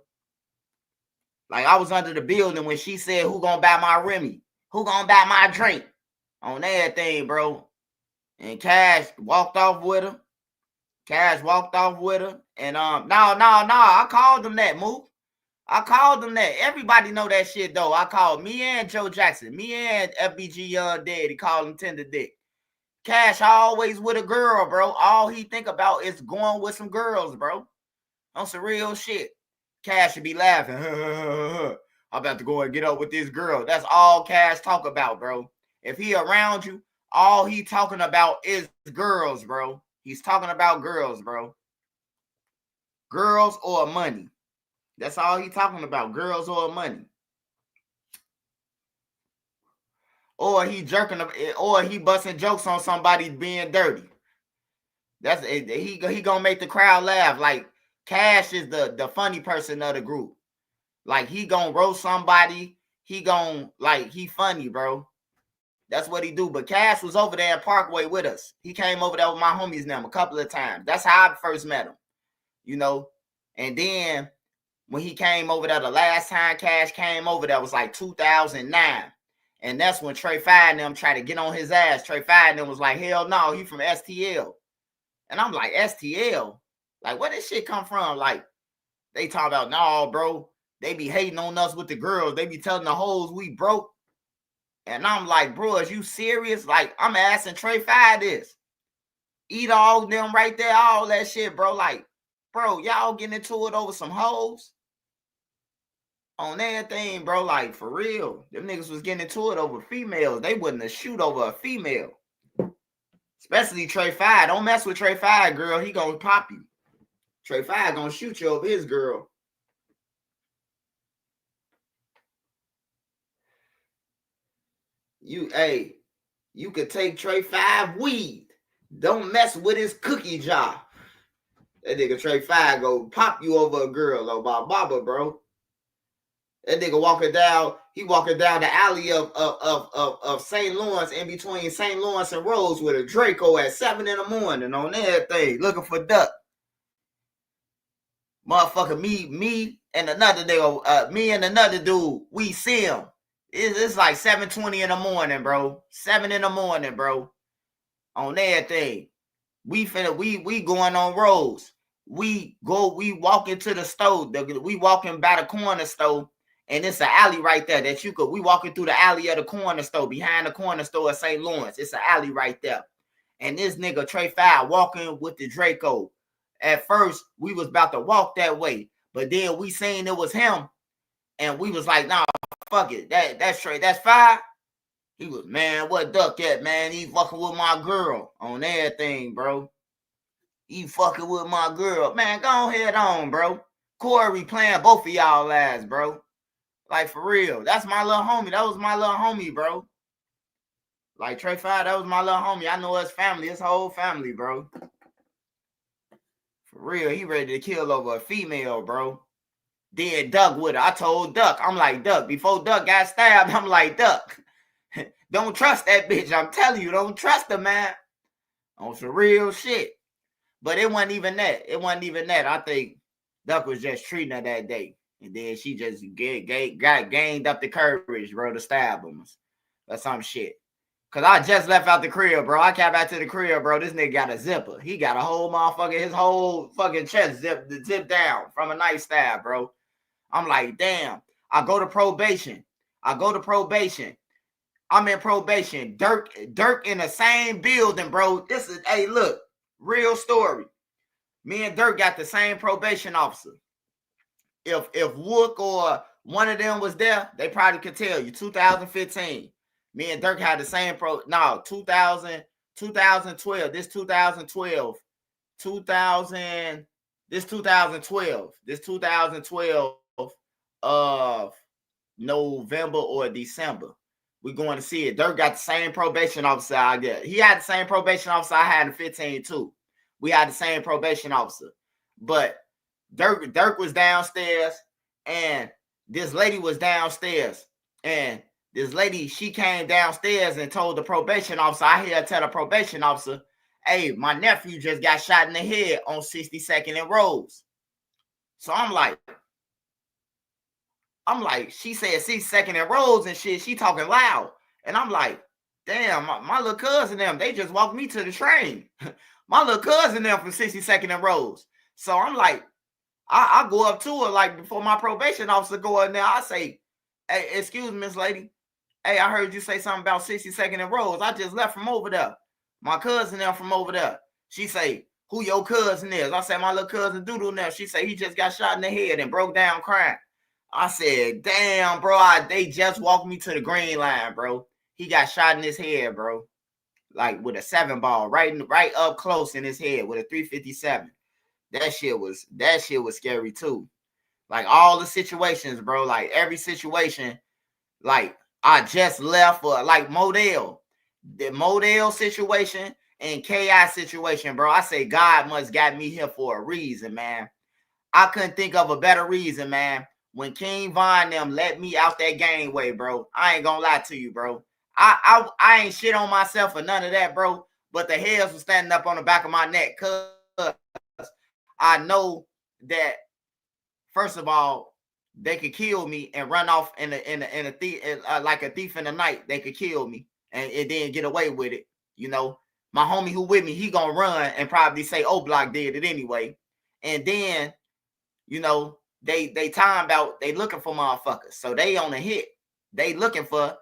Like, I was under the building when she said, who gonna buy my Remy? Who gonna buy my drink? On everything, bro. And Cash walked off with her. And no, I called them that, Mook. I called them that. Everybody know that shit, though. I called me and Joe Jackson. Me and FBG Young Daddy called him Tender Dick. Cash always with a girl, bro. All he think about is going with some girls, bro. On some real shit. Cash should be laughing. I'm about to go and get up with this girl. That's all Cash talk about, bro. If he around you, all he talking about is girls, bro. He's talking about girls, bro. Girls or money. That's all he talking about, girls or money. Or he jerking, or he busting jokes on somebody being dirty. That's it. He gonna make the crowd laugh. Like, Cash is the funny person of the group. Like, he gonna roast somebody. He gonna, like, he funny, bro. That's what he do. But Cash was over there at Parkway with us. He came over there with my homies now a couple of times. That's how I first met him, you know. And then when he came over there, the last time Cash came over there was like 2009. And that's when Trey Fire and them tried to get on his ass. Trey Fire and them was like, hell no, he from STL. And I'm like, STL? Like, where this shit come from? Like, they talk about, no, bro, they be hating on us with the girls. They be telling the hoes we broke. And I'm like, bro, is you serious? Like, I'm asking Trey Fire this. Eat all of them right there, all that shit, bro. Like, bro, y'all getting into it over some hoes? On everything, bro, like, for real. Them niggas was getting into it over females. They wouldn't have shoot over a female. Especially Trey Fire. Don't mess with Trey Fire, girl. He gonna pop you. Trey Fire gonna shoot you over his girl. You could take Trey Fire weed. Don't mess with his cookie jar. That nigga Trey Fire go pop you over a girl or my mama, bro. That nigga walking down the alley of St. Lawrence, in between St. Lawrence and Rose, with a Draco at 7 in the morning on everything, looking for duck. Motherfucker, me and another nigga, me and another dude, we see him. It's like 7:20 in the morning, bro. 7 in the morning, bro. On everything. We going on Rose. We walk into the store. We walking by the corner store. And it's an alley right there that we walking through the alley of the corner store, behind the corner store of St. Lawrence. It's an alley right there. And this nigga Trey Fire walking with the Draco. At first, we was about to walk that way. But then we seen it was him. And we was like, nah, fuck it. That's Trey. That's Fire. He was, man, what duck at, man? He fucking with my girl on everything, bro. He fucking with my girl. Man, go ahead on, bro. Corey playing both of y'all ass, bro. Like, for real. That's my little homie. That was my little homie, bro. Like, Trey Fire, that was my little homie. I know his family, his whole family, bro. For real, he ready to kill over a female, bro. Then Duck with her. I told Duck, I'm like, Duck, before Duck got stabbed, I'm like, Duck, don't trust that bitch. I'm telling you, don't trust her, man. On some real shit. But it wasn't even that. I think Duck was just treating her that day. And then she just gained up the courage, bro, to stab him or some shit. Because I just left out the crib, bro. I came back to the crib, bro. This nigga got a zipper. He got a whole motherfucker, his whole fucking chest zipped down from a knife stab, bro. I'm like, damn. I go to probation. I'm in probation. Durk in the same building, bro. This is, hey, look, real story. Me and Durk got the same probation officer. If Wook or one of them was there, they probably could tell you. 2015. Me and Durk had the same 2012. This 2012. 2012 of November or December. We're going to see it. Durk got the same probation officer I get. He had the same probation officer I had in 15 too. We had the same probation officer. But Durk was downstairs and this lady was downstairs. And this lady, she came downstairs and told the probation officer, I hear her tell the probation officer, hey, my nephew just got shot in the head on 62nd and Rose. So I'm like, she said 62nd and Rose and shit. She talking loud. And I'm like, damn, my little cousin them, they just walked me to the train. My little cousin them from 62nd and Rose. So I'm like, I go up to her like before my probation officer go in there. I say, hey, excuse me, Miss Lady. Hey, I heard you say something about 62nd and Rose. I just left from over there. My cousin them from over there. She say, who your cousin is? I said, my little cousin Doodoo now. She say, he just got shot in the head and broke down crying. I said, damn, bro, they just walked me to the green line, bro. He got shot in his head, bro. Like with a 7-ball, right up close in his head with a 357. That shit was scary too. Like all the situations, bro. Like every situation, like I just left for like Modell. The Modell situation and KI situation, bro. I say God must got me here for a reason, man. I couldn't think of a better reason, man. When King Von them let me out that gangway, bro. I ain't gonna lie to you, bro. I ain't shit on myself for none of that, bro. But the hairs was standing up on the back of my neck, cuz I know that first of all, they could kill me and run off in a thief, like a thief in the night. They could kill me and then get away with it. You know, my homie who with me, he gonna run and probably say, "Oh, Block did it anyway." And then, you know, they time about they looking for motherfuckers, so they on a hit. They looking for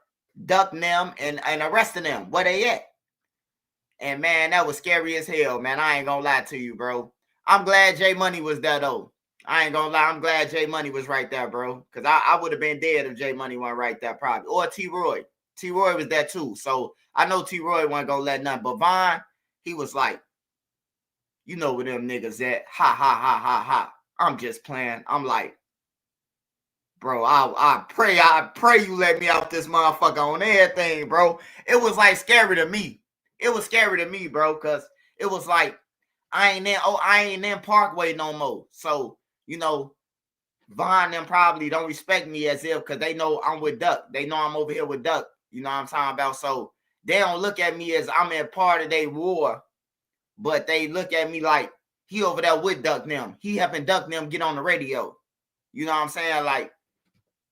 ducking them and arresting them. Where they at? And man, that was scary as hell, man. I ain't gonna lie to you, bro. I'm glad J Money was there though. I ain't gonna lie, I'm glad J Money was right there, bro. Because I would have been dead if J Money wasn't right there, probably. Or T Roy. T Roy was there too. So I know T Roy wasn't gonna let nothing. But Von, he was like, you know where them niggas at. Ha ha ha ha ha. I'm just playing. I'm like, bro, I pray you let me out this motherfucker on everything, bro. It was like scary to me. It was scary to me, bro, because it was like I ain't in Parkway no more. So, you know, Von them probably don't respect me as if because they know I'm with Duck. They know I'm over here with Duck. You know what I'm talking about? So they don't look at me as I'm in part of their war, but they look at me like he over there with Duck them. He helping Duck them get on the radio. You know what I'm saying? Like,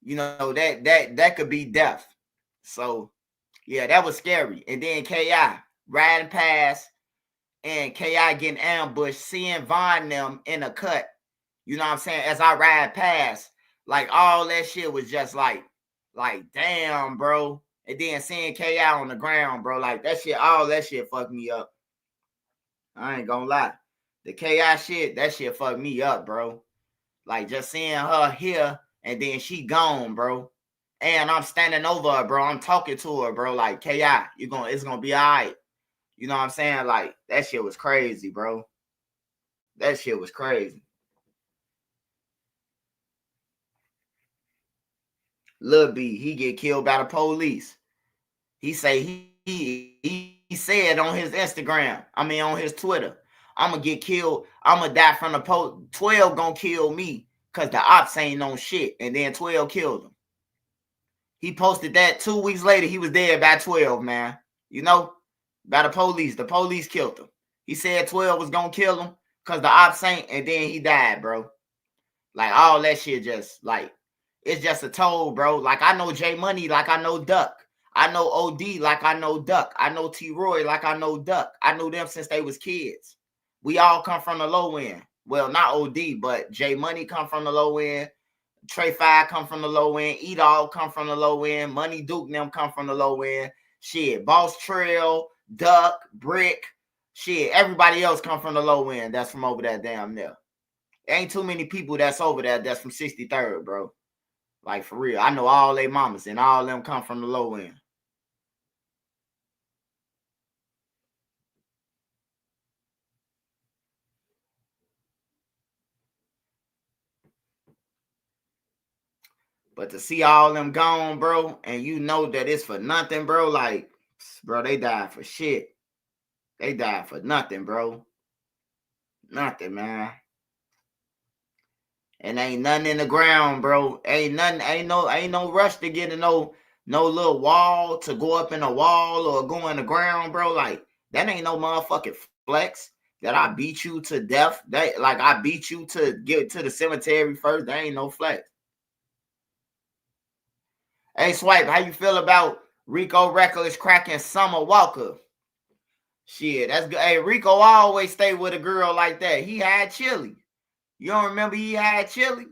you know, that could be death. So yeah, that was scary. And then KI riding past and KI getting ambushed, seeing Von them in a cut. You know what I'm saying? As I ride past, like all that shit was just like damn, bro. And then seeing KI on the ground, bro, like that shit, all that shit fucked me up. I ain't gonna lie. The KI shit, that shit fucked me up, bro. Like just seeing her here and then she gone, bro. And I'm standing over her, bro. I'm talking to her, bro. Like, KI, it's gonna be all right. You know what I'm saying? Like, that shit was crazy, bro. That shit was crazy. Lil B, he get killed by the police. He say he said on his Instagram, on his Twitter, I'm gonna get killed. I'm gonna die from the 12 gonna kill me because the ops ain't on shit. And then 12 killed him. He posted that 2 weeks later. He was dead by 12, man. You know, by the police. The police killed him. He said 12 was gonna kill him because the ops ain't, and then he died, bro. Like all that shit just like, it's just a toll, bro. Like I know J Money like I know Duck. I know OD like I know Duck. I know T Roy like I know Duck. I knew them since they was kids. We all come from the low end. Well, not OD, but J Money come from the low end. Trey 5 come from the low end. Edall come from the low end. Money Duke and them come from the low end. Shit, Boss Trail, Duck, Brick. Shit, everybody else come from the low end. That's from over that damn there. Ain't too many people that's over there that's from 63rd, bro. Like, for real. I know all they mamas, and all them come from the low end. But to see all them gone, bro, and you know that it's for nothing, bro, like, bro, they died for shit. They died for nothing, bro. Nothing, man. And ain't nothing in the ground, bro. Ain't nothing, ain't no rush to get in no little wall, to go up in a wall or go in the ground, bro. Like, that ain't no motherfucking flex that I beat you to death. That, like, I beat you to get to the cemetery first. That ain't no flex. Hey, Swipe, how you feel about Rico Reckless cracking Summer Walker? Shit, that's good. Hey, Rico always stay with a girl like that. He had Chili. You don't remember he had Chili?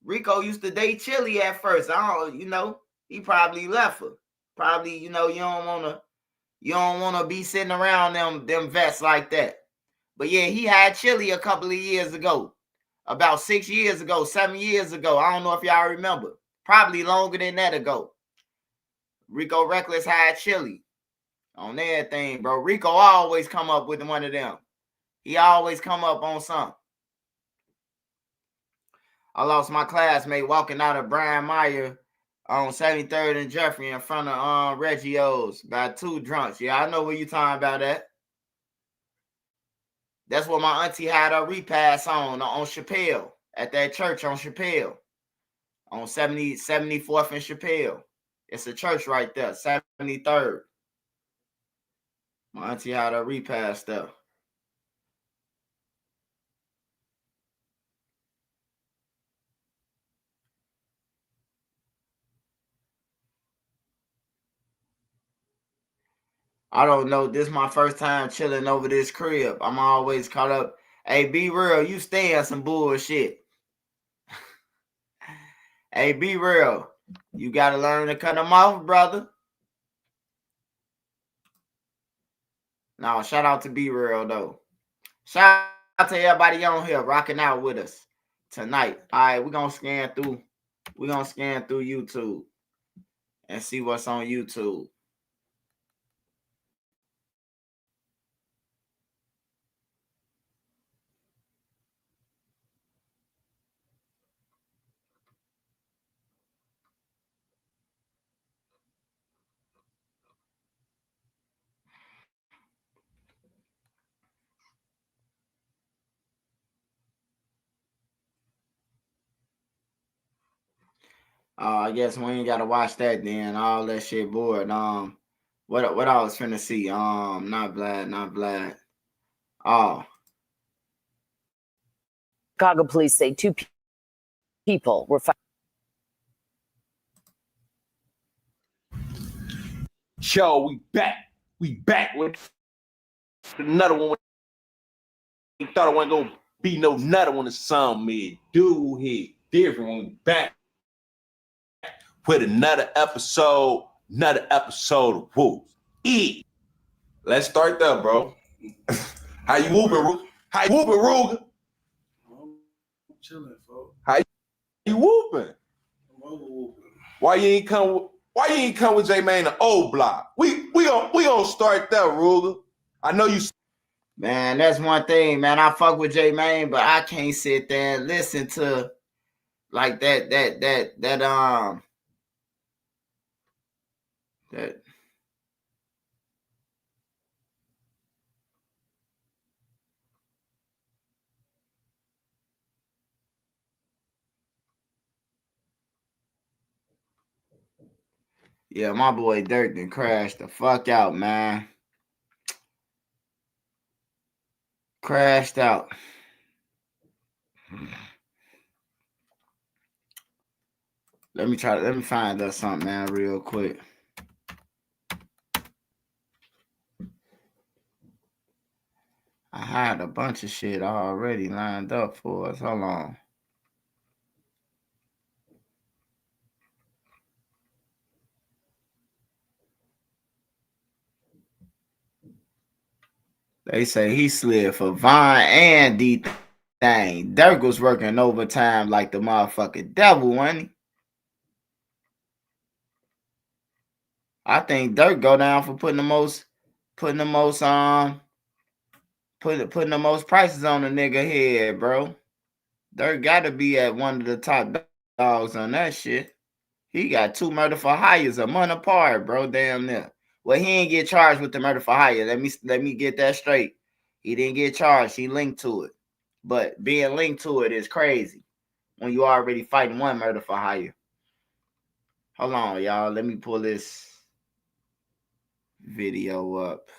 Rico used to date Chili at first. I don't, you know, he probably left her. Probably, you know, you don't wanna be sitting around them vets like that. But yeah, he had Chili a couple of years ago. About 6 years ago, 7 years ago. I don't know if y'all remember. Probably longer than that ago. Rico Reckless had Chili on everything, bro. Rico always come up with one of them. He always come up on something. I lost my classmate walking out of Brian Meyer on 73rd and Jeffrey in front of Reggie O's by 2 drunks. Yeah, I know what you talking about that. That's what my auntie had her repass on Chappelle, at that church on Chappelle, on 74th and Chappelle. It's a church right there, 73rd. My auntie had her repass there. I don't know. This is my first time chilling over this crib. I'm always caught up. Hey, be real. You stay on some bullshit. Hey, be real. You got to learn to cut them off, brother. No, shout out to Be Real, though. Shout out to everybody on here rocking out with us tonight. All right, we're going to scan through. We're going to scan through YouTube and see what's on YouTube. I guess we ain't gotta watch that then. All that shit bored. What I was finna see? Not Vlad. Oh, Chicago police say 2 people were found. Yo, we back. We back with another one. We thought it wasn't gonna be no another one of some mid dude here. Different when we back with another episode of Woo. Eat. Let's start there, bro. How you whooping, Ruger? How you whooping, Ruger? I'm chilling, folks. How you whooping? I'm over whooping. Why you ain't come with J Man the old block? We gonna start there, Ruger. I know you. man, that's one thing, man. I fuck with J Main, but I can't sit there and listen to like that. Yeah, my boy Durk done crashed the fuck out, man. Crashed out. Let me find us something, man, real quick. I had a bunch of shit already lined up for us. Hold on. They say he slid for Vine and DThang. Durk was working overtime like the motherfucking devil, wasn't he? I think Durk go down for putting the most prices on a nigga head, bro. Durk gotta be at one of the top dogs on that shit. He got 2 murder for hires a month apart, bro. Damn near. Well, he ain't get charged with the murder for hire. Let me get that straight. He didn't get charged. He linked to it. But being linked to it is crazy when you already fighting one murder for hire. Hold on, y'all. Let me pull this video up.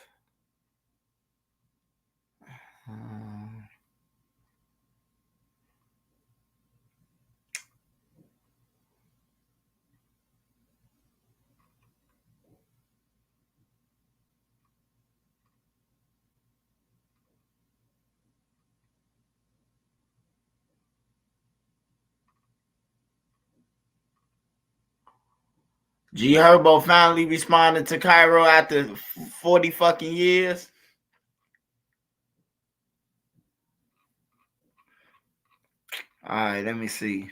G Herbo finally responded to Cairo after 40 fucking years. All right, let me see.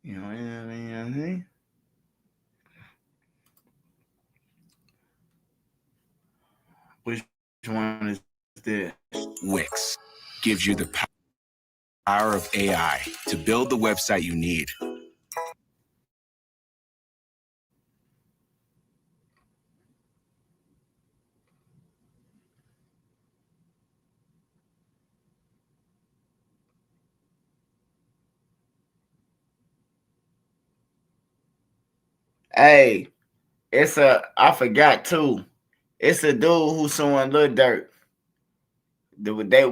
You know what I mean? Which one is this? Wix gives you the power of AI to build the website you need. Hey, I forgot too. It's a dude who's suing Lil Durk.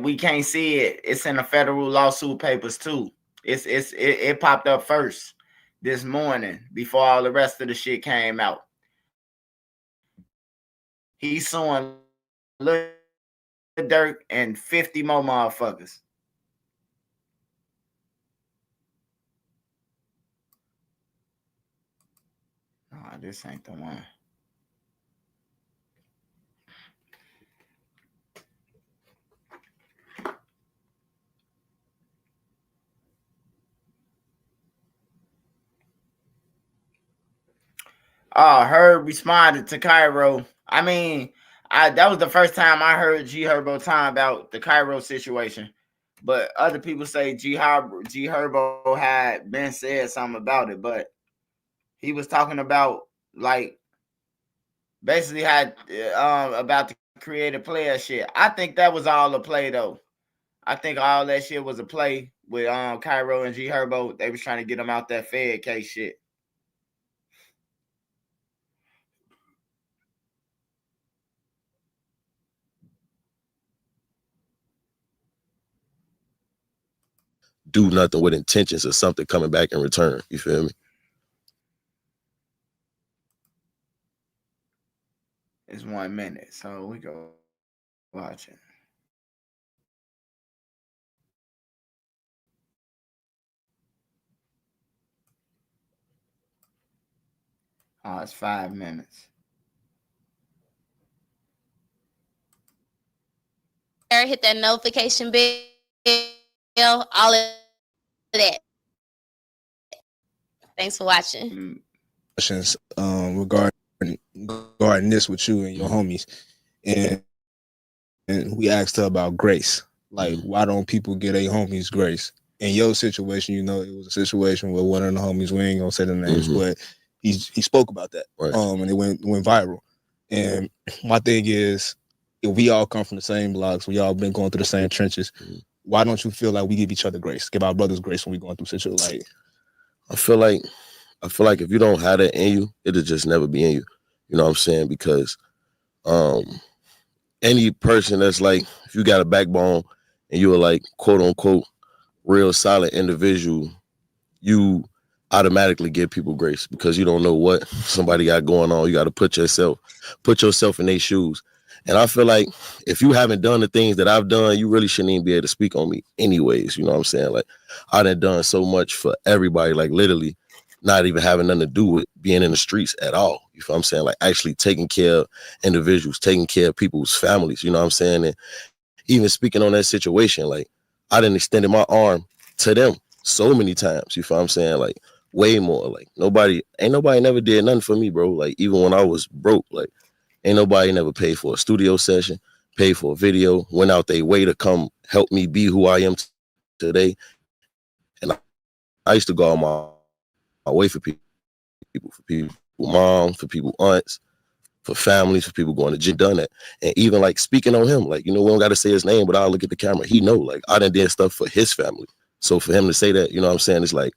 We can't see it. It's in the federal lawsuit papers too. It popped up first this morning before all the rest of the shit came out. He's suing Lil Durk and 50 more motherfuckers. Oh, this ain't the one. Herb responded to Cairo. I mean, that was the first time I heard G Herbo talking about the Cairo situation. But other people say G Herbo had been said something about it, but he was talking about like basically had about the creative player shit. I think that was all a play though. I think all that shit was a play with Cairo and G Herbo. They was trying to get him out that Fed case shit. Do nothing with intentions of something coming back in return. You feel me? It's 1 minute, so we go watch it. Oh, it's 5 minutes. Hit that notification bell, all of that. Thanks for watching. Questions regarding this with you and your homies, and we asked her about grace. Like, why don't people give their homies grace? In your situation, you know, it was a situation where one of the homies, we ain't gonna say the names, but he spoke about that, and it went viral. And my thing is, if we all come from the same blocks, we all been going through the same trenches. Why don't you feel like we give each other grace, give our brothers grace when we going through situations like? I feel like if you don't have that in you, it'll just never be in you. You know what I'm saying? Because any person that's like, if you got a backbone and you're like, quote unquote, real solid individual, you automatically give people grace because you don't know what somebody got going on. You got to put yourself in their shoes. And I feel like if you haven't done the things that I've done, you really shouldn't even be able to speak on me anyways. You know what I'm saying? Like, I done so much for everybody, like literally not even having nothing to do with being in the streets at all. You know what I'm saying? Like, actually taking care of individuals, taking care of people's families, you know what I'm saying? And even speaking on that situation, like, I done extended my arm to them so many times, you know what I'm saying? Like, way more. Like, ain't nobody never did nothing for me, bro. Like, even when I was broke, like, ain't nobody never paid for a studio session, paid for a video, went out their way to come help me be who I am today. And I used to go on my way for people, moms, for people, aunts, for families, for people going to gym, done that. And even like speaking on him, like, you know, we don't got to say his name, but I'll look at the camera. He know, like, I done did stuff for his family. So for him to say that, you know what I'm saying, it's like,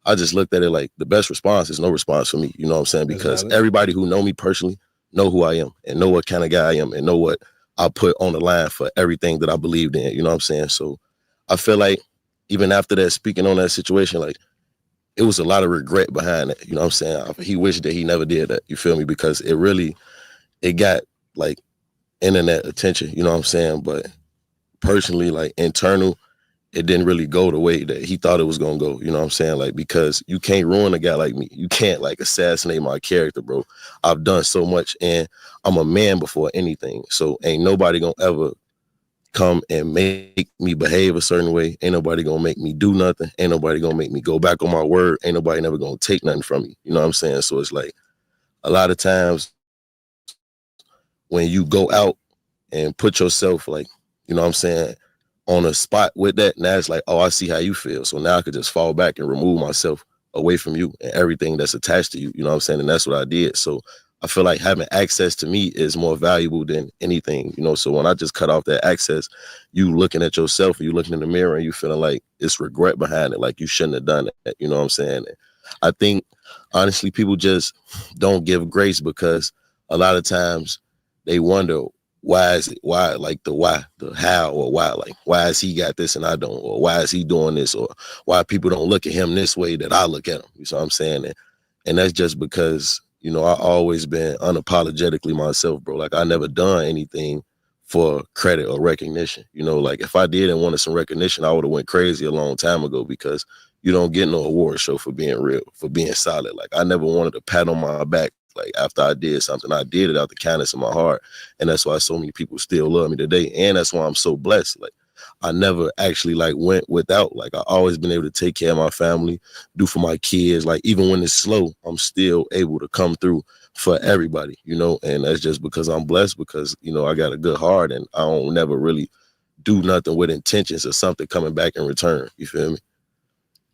I just looked at it like the best response is no response for me. You know what I'm saying? Because everybody who know me personally know who I am and know what kind of guy I am and know what I put on the line for everything that I believed in. You know what I'm saying? So I feel like even after that, speaking on that situation, like, it was a lot of regret behind it. You know what I'm saying? He wished that he never did that. You feel me? Because it got like internet attention. You know what I'm saying? But personally, like, internal, it didn't really go the way that he thought it was gonna go. You know what I'm saying? Like, because you can't ruin a guy like me. You can't like assassinate my character, bro. I've done so much and I'm a man before anything. So ain't nobody gonna ever come and make me behave a certain way. Ain't nobody gonna make me do nothing. Ain't nobody gonna make me go back on my word. Ain't nobody never gonna take nothing from me. You know what I'm saying? So it's like a lot of times when you go out and put yourself, like, you know what I'm saying, on a spot with that, now it's like, oh, I see how you feel. So now I could just fall back and remove myself away from you and everything that's attached to you. You know what I'm saying? And that's what I did. So I feel like having access to me is more valuable than anything, you know? So when I just cut off that access, you looking at yourself and you looking in the mirror and you feeling like it's regret behind it. Like, you shouldn't have done that. You know what I'm saying? And I think, honestly, people just don't give grace because a lot of times they wonder, why is it? Why, like the how, or why, like, why is he got this and I don't, or why is he doing this, or why people don't look at him this way that I look at him. You know what I'm saying? And that's just because, you know, I always been unapologetically myself, bro. Like, I never done anything for credit or recognition. You know, like, if I did and wanted some recognition, I would have went crazy a long time ago because you don't get no award show for being real, for being solid. Like, I never wanted a pat on my back. Like, after I did something, I did it out the kindness of my heart. And that's why so many people still love me today. And that's why I'm so blessed. Like, I never actually like went without. Like, I always been able to take care of my family, do for my kids. Like, even when it's slow, I'm still able to come through for everybody, you know? And that's just because I'm blessed, because, you know, I got a good heart and I don't never really do nothing with intentions of something coming back in return. You feel me?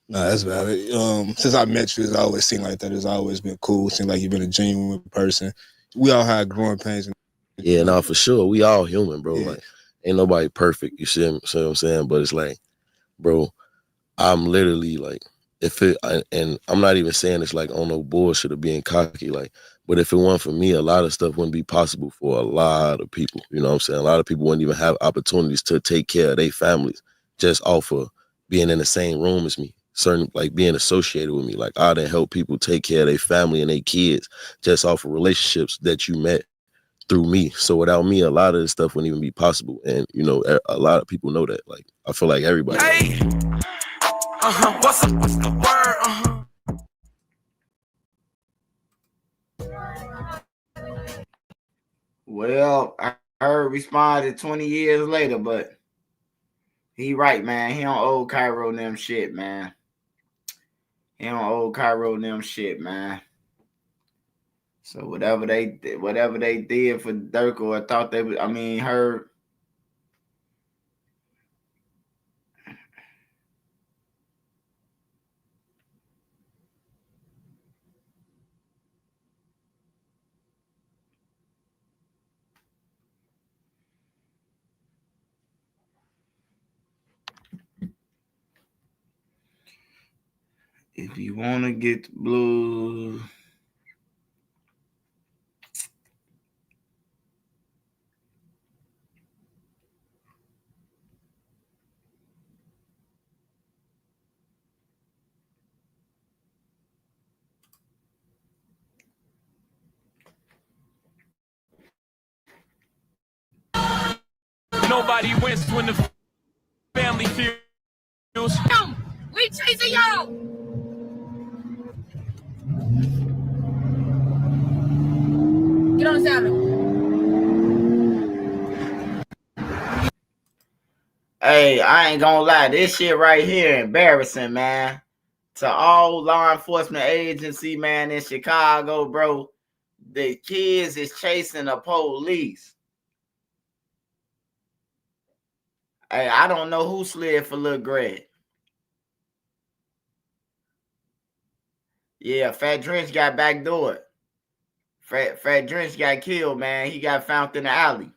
No, that's valid. Since I met you, it's always seemed like that. It's always been cool. Seemed like you've been a genuine person. We all had growing pains. Yeah, no, for sure. We all human, bro. Yeah. Like, ain't nobody perfect. You see what I'm saying? But it's like, bro, I'm literally like, and I'm not even saying it's like on no bullshit or being cocky, like, but if it weren't for me, a lot of stuff wouldn't be possible for a lot of people. You know what I'm saying? A lot of people wouldn't even have opportunities to take care of their families just off of being in the same room as me. Certain, like, being associated with me. Like, I done help people take care of their family and their kids just off of relationships that you met through me. So without me, a lot of this stuff wouldn't even be possible. And, you know, a lot of people know that. Like, I feel like everybody. Hey. What's the word? Well, I heard responded 20 years later, but he right, man. He don't owe Cairo and them shit, man. He don't owe Cairo and them shit, man. So whatever they did for Durk, or thought they would, I mean, her. If you want to get blue. Nobody wins when the family feels. We chasing y'all. Get on the salmon. Hey, I ain't gonna lie. This shit right here embarrassing, man. To all law enforcement agency, man, in Chicago, bro. The kids is chasing the police. Hey, I don't know who slid for Lil Greg. Yeah, Fat Drenchh got backdoored. Fat Drenchh got killed, man. He got found in the alley.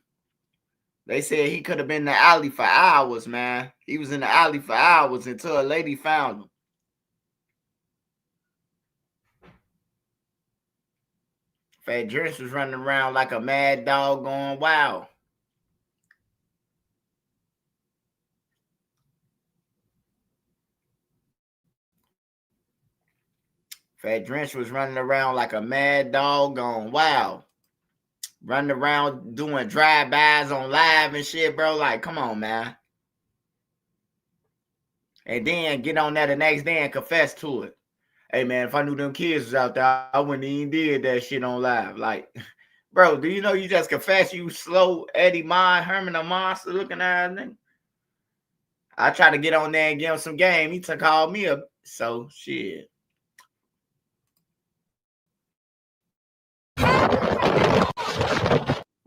They said he could have been in the alley for hours, man. He was in the alley for hours until a lady found him. Fat Drenchh was running around like a mad dog going wild. Fat Drenchh was running around like a mad dog going wild. Running around doing drive-bys on live and shit, bro. Like, come on, man. And then get on there the next day and confess to it. Hey, man, if I knew them kids was out there, I wouldn't even did that shit on live. Like, bro, do you know you just confess you slow Eddie Herman a monster looking at nigga? I tried to get on there and give him some game. He called me up. So, shit.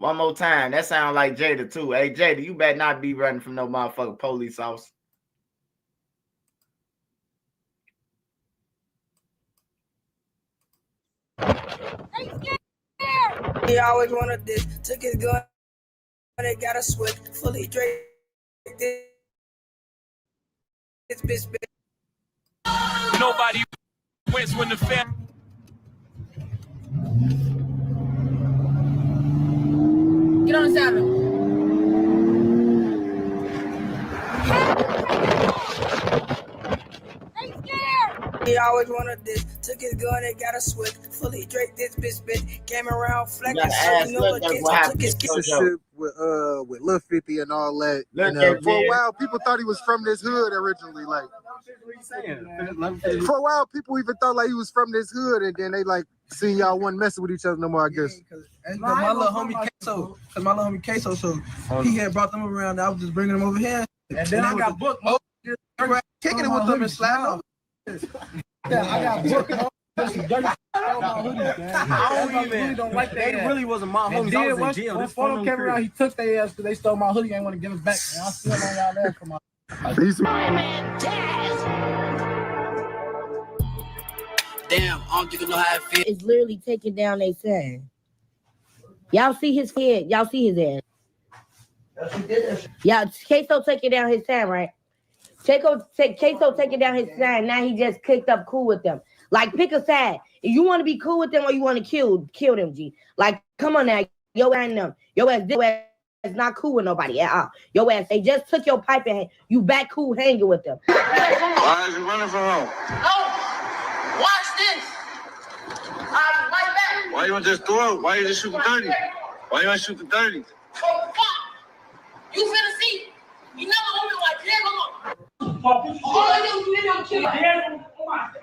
One more time. That sounds like Jada, too. Hey, Jada, you better not be running from no motherfucking police officer. He always wanted this. Took his gun, but it got a switch. Fully draped. This bitch. Nobody wins when the family. Get on the salmon. He always wanted this. Took his gun, it got a switch. Fully draped this bitch. Came around flexing, serving no location. Took his shit with Lil 50 and all that. And, for a while, people thought he was from this hood originally. Like, for a while, people even thought like he was from this hood, and then they like seen y'all wasn't messing with each other no more. I guess. Cause my little homie Queso, so he had brought them around. I was just bringing them over here, and then I got booked. Kicking it with them and sliding off. Yeah, I got booked. I really don't like that. They really wasn't my homies. I was in jail. When photo came around, he took their ass because they stole my hoodie. I ain't want to give it back. And I still on y'all there for my. Damn, I don't think I know how it feels. It's literally taking down their son. Y'all see his head. Y'all see his ass. Y'all, Queso taking down his son, right? Queso taking down his side. Now he just clicked up cool with them. Like, pick a side. If you want to be cool with them or you want to kill them, G. Like, come on now. Yo ass them. Yo ass is not cool with nobody at all. Yo ass, they just took your pipe and you back cool hanging with them. Why is he running from home? No! Watch this! I'm right back! Why you want to just throw it? Why you just shoot the 30? Why you want to shoot the 30? Oh, fuck! You finna see! You never hold me like that, come on! All I do is gonna kill you.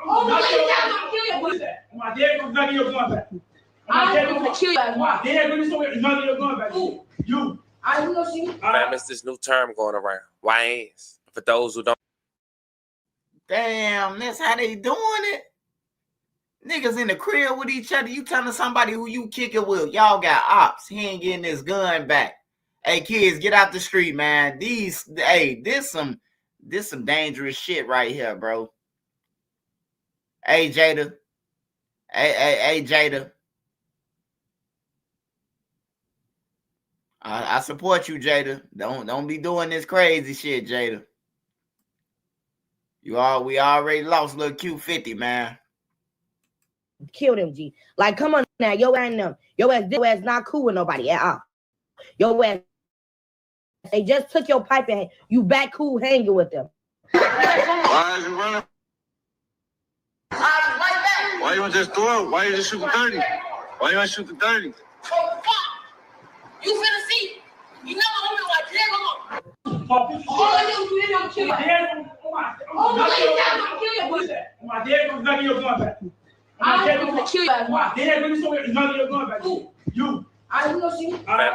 Oh my dad gonna kill you. My dad gonna knock your gun back. I'm gonna kill you. My dad gonna knock your gun back. You. I will see. Man, it's this new term going around. YNs. For those who don't. Damn, that's how they doing it. Niggas in the crib with each other. You telling somebody who you kick it with, y'all got ops. He ain't getting his gun back. Hey, kids, get out the street, man. This some dangerous shit right here, bro. Hey, Jada. Hey, Jada. I support you, Jada. Don't be doing this crazy shit, Jada. We already lost little Q50, man. Kill them, G. Like, come on now. Yo ass them. Yo ass not cool with nobody at all. Yo ass. They just took your pipe and you back cool hanging with them. Why is he running? I'm right back! Why you want to just throw it? Why you just shoot the 30? Why you want to shoot the 30? Oh, fuck! You finna see! You never hold me like that, come on! Fam,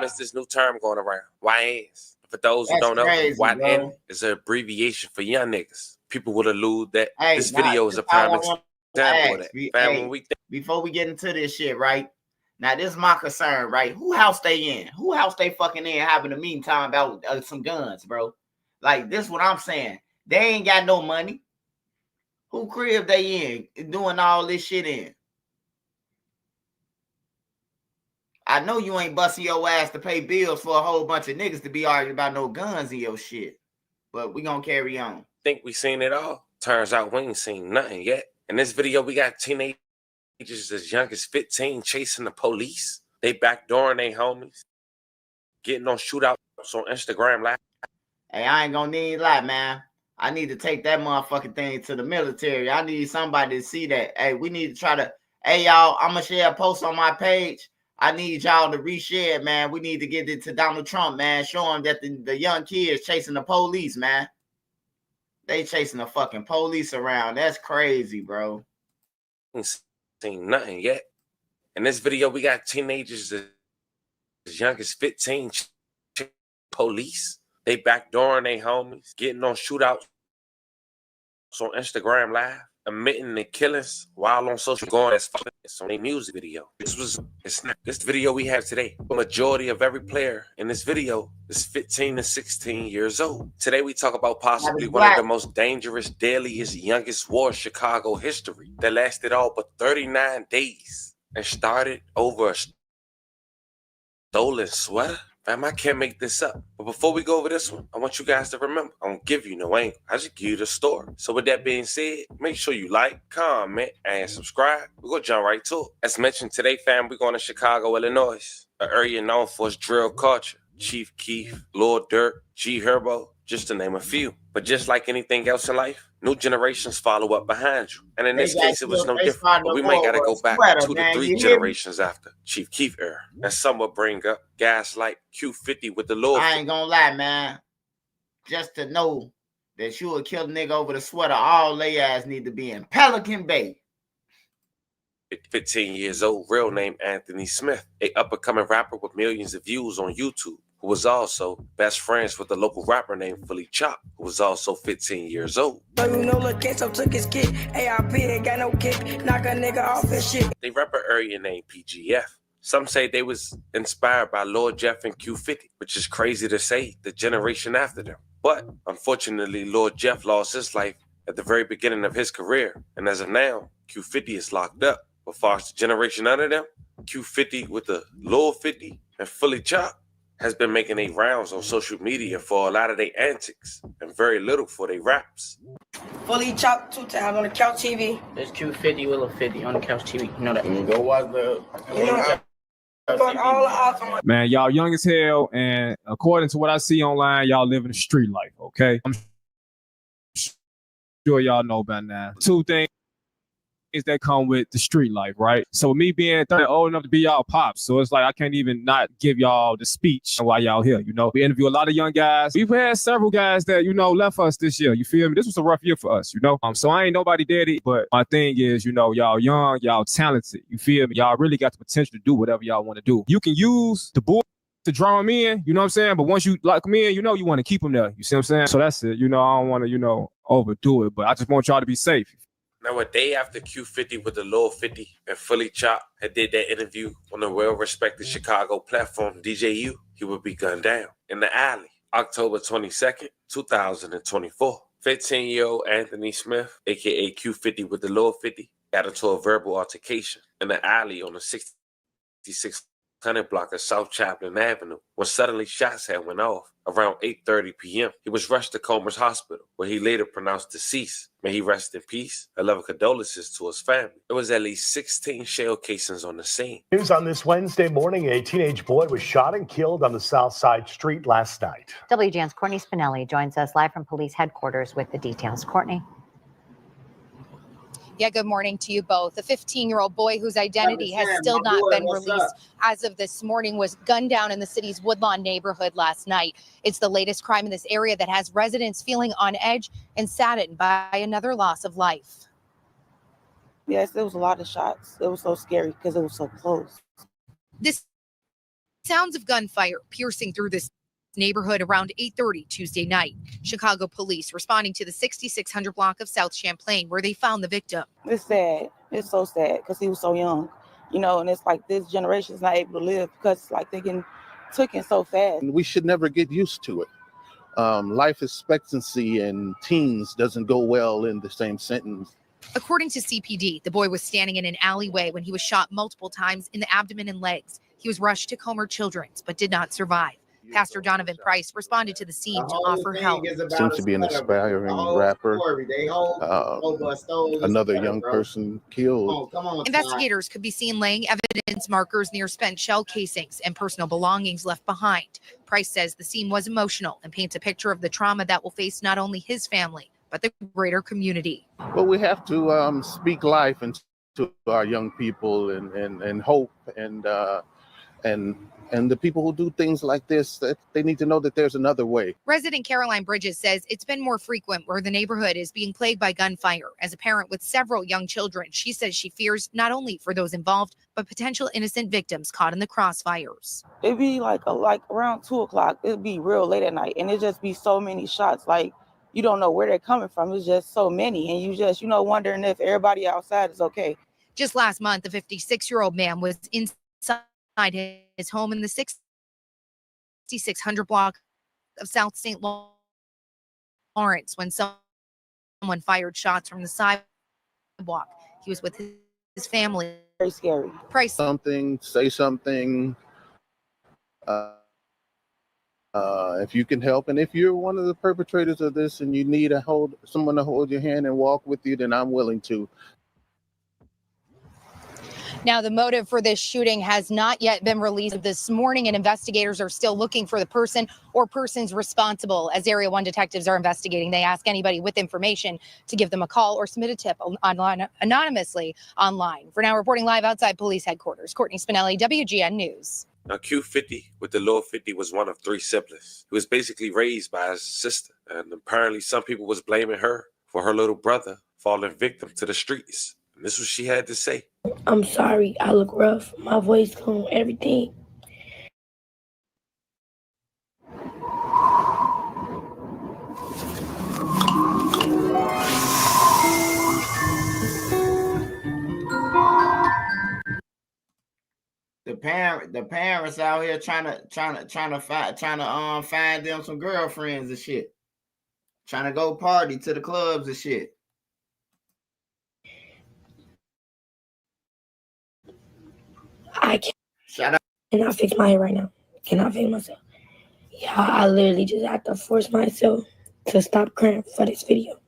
it's this new term going around. YNs. For those who don't know, YN is an abbreviation for young niggas. People would allude that this video is a prime example of that. Fam, before we get into this shit, right? Now, this is my concern, right? Who house they in? Who house they fucking in having a meeting time about some guns, bro? Like, this is what I'm saying. They ain't got no money. Who crib they in doing all this shit in? I know you ain't busting your ass to pay bills for a whole bunch of niggas to be arguing about no guns in your shit. But we gonna carry on. Think we seen it all. Turns out we ain't seen nothing yet. In this video, we got teenagers as young as 15 chasing the police. They backdooring they homies. Getting on shootouts on Instagram Live. Hey, I ain't gonna need a lot, man. I need to take that motherfucking thing to the military. I need somebody to see that. Hey, we need to try to, hey, y'all, I'm gonna share a post on my page. I need y'all to reshare it, man. We need to get it to Donald Trump, man. Show him that the young kids chasing the police, man. They chasing the fucking police around. That's crazy, bro. Seen nothing yet. In this video, we got teenagers as young as 15 police. They backdooring they homies, getting on shootouts on Instagram Live, admitting the killings while on social going as fuck. It's on a music video. This video we have today. The majority of every player in this video is 15 to 16 years old. Today we talk about possibly one of the most dangerous, deadliest, youngest wars in Chicago history that lasted all but 39 days and started over a stolen sweater. Fam, I can't make this up. But before we go over this one, I want you guys to remember, I don't give you no angle. I just give you the story. So with that being said, make sure you like, comment, and subscribe. We're going to jump right to it. As mentioned today, fam, we're going to Chicago, Illinois, an area known for its drill culture. Chief Keef, Lil Durk, G Herbo, just to name a few. But just like anything else in life, new generations follow up behind you. And in this case, it was no different. But we might got to go back 2 to 3 generations after Chief Keef era. And some will bring up guys like Q50 with the Lil. I ain't gonna lie, man. Just to know that you would kill a nigga over the sweater, all they ass need to be in Pelican Bay. 15 years old, real name Anthony Smith, a up-and-coming rapper with millions of views on YouTube, who was also best friends with a local rapper named Philly Chop, who was also 15 years old. So you know, look, so took his kick. ARP ain't got no kick. Knock a nigga off his shit. They rapper area named PGF. Some say they was inspired by Lord Jeff and Q50, which is crazy to say the generation after them. But unfortunately, Lord Jeff lost his life at the very beginning of his career. And as of now, Q50 is locked up. But far as the generation under them, Q50 with the Lil 50 and Philly Chop has been making their rounds on social media for a lot of their antics and very little for their raps. Fully chopped 2 times on the couch TV. There's Q50 with a 50 on the couch TV. You know that. Go watch the. Man, y'all young as hell, and according to what I see online, y'all living a street life, okay? I'm sure y'all know by now. 2 things that come with the street life, right? So me being 30, old enough to be y'all pops, so it's like I can't even not give y'all the speech while y'all here, you know? We interview a lot of young guys. We've had several guys that, you know, left us this year, you feel me? This was a rough year for us, you know? So I ain't nobody daddy, but my thing is, you know, y'all young, y'all talented, you feel me? Y'all really got the potential to do whatever y'all want to do. You can use the board to draw them in, you know what I'm saying? But once you lock them in, you know you want to keep them there, you see what I'm saying? So that's it, you know, I don't want to, you know, overdo it, but I just want y'all to be safe. Now, a day after Q50 with the Lil 50 and Philly Chop had did that interview on the well-respected Chicago platform DJU, he would be gunned down in the alley. October 22nd, 2024. 15-year-old Anthony Smith, a.k.a. Q50 with the Lil 50, got into a verbal altercation in the alley on the 6600 block of South Chaplin Avenue when suddenly shots had went off. Around 8:30 p.m., he was rushed to Comer's Hospital, where he later pronounced deceased. May he rest in peace. 11 condolences to his family. There was at least 16 shell casings on the scene. News on this Wednesday morning, a teenage boy was shot and killed on the South Side Street last night. WGN's Courtney Spinelli joins us live from police headquarters with the details. Courtney. Yeah, good morning to you both. A 15-year-old boy whose identity has still not been released as of this morning was gunned down in the city's Woodlawn neighborhood last night. It's the latest crime in this area that has residents feeling on edge and saddened by another loss of life. Yes, there was a lot of shots. It was so scary because it was so close. This sounds of gunfire piercing through this neighborhood around 8:30 Tuesday night. Chicago police responding to the 6600 block of South Champlain where they found the victim. It's sad. It's so sad because he was so young, and it's like this generation is not able to live because like they getting taken so fast. We should never get used to it. Life expectancy in teens doesn't go well in the same sentence. According to CPD, the boy was standing in an alleyway when he was shot multiple times in the abdomen and legs. He was rushed to Comer Children's, but did not survive. Pastor Donovan Price responded to the scene to offer help. Seems to be an aspiring rapper. Another young person killed. Investigators could be seen laying evidence markers near spent shell casings and personal belongings left behind. Price says the scene was emotional and paints a picture of the trauma that will face not only his family, but the greater community. But we have to speak life into our young people and hope and the people who do things like this, that they need to know that there's another way. Resident Caroline Bridges says it's been more frequent where the neighborhood is being plagued by gunfire. As a parent with several young children, she says she fears not only for those involved, but potential innocent victims caught in the crossfires. It'd be like around 2:00. It'd be real late at night, and it just be so many shots. Like you don't know where they're coming from. It's just so many, and you just wondering if everybody outside is okay. Just last month, the 56-year-old man was inside his home in the 6600 block of South St. Lawrence when someone fired shots from the sidewalk. He was with his family. Very scary. Price. Say something. If you can help, and if you're one of the perpetrators of this and you need someone to hold your hand and walk with you, then I'm willing to. Now, the motive for this shooting has not yet been released this morning, and investigators are still looking for the person or persons responsible. As Area 1 detectives are investigating, they ask anybody with information to give them a call or submit a tip online, anonymously online. For now, reporting live outside police headquarters, Courtney Spinelli, WGN News. Now, Q50 with the Lil 50 was one of 3 siblings. He was basically raised by his sister, and apparently some people was blaming her for her little brother falling victim to the streets. And this is what she had to say. I'm sorry, I look rough. My voice gone, everything. The parents out here trying to find them some girlfriends and shit. Trying to go party to the clubs and shit. I can't. Shout out. Cannot fix my hair right now. Cannot fix myself. Yeah, I literally just have to force myself to stop crying for this video.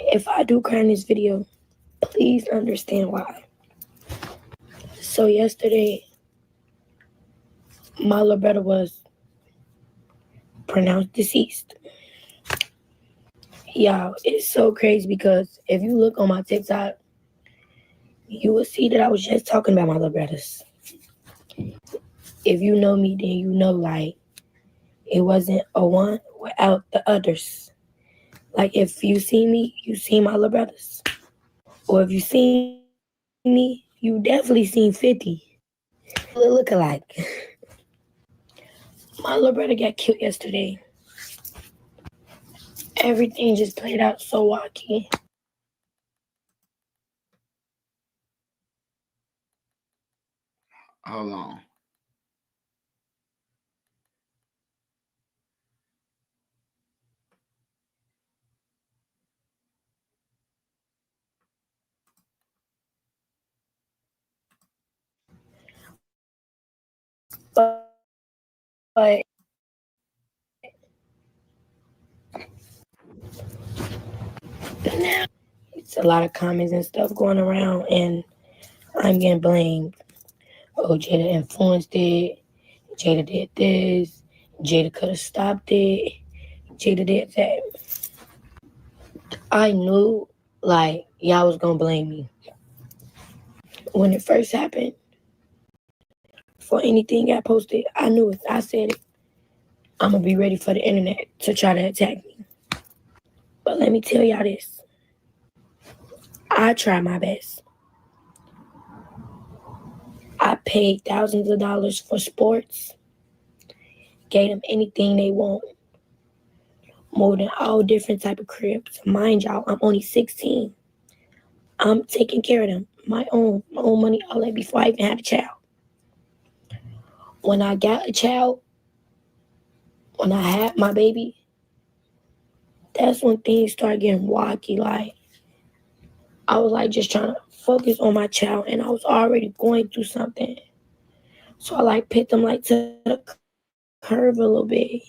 If I do cry in this video, please understand why. So yesterday, my little brother was pronounced deceased. Yeah, it's so crazy because if you look on my TikTok, you will see that I was just talking about my little brothers. If you know me, then you know, like, it wasn't a one without the others. Like, if you see me, you see my little brothers. Or if you see me, you definitely seen 50. Look alike. My little brother got killed yesterday. Everything just played out so wacky. Hold on. But now it's a lot of comments and stuff going around, and I'm getting blamed. Oh, Jada influenced it. Jada did this. Jada could have stopped it. Jada did that. I knew, like, y'all was gonna blame me. When it first happened, for anything got posted, I knew it. I said it. I'm gonna be ready for the internet to try to attack me. But let me tell y'all this. I try my best. I paid thousands of dollars for sports. Gave them anything they want. Moved in all different type of cribs. Mind y'all, I'm only 16. I'm taking care of them. My own money, all that before I even had a child. When I got a child, when I had my baby, that's when things started getting wacky. Like, I was like just trying to focus on my child, and I was already going through something. So I like picked them like to the curve a little bit.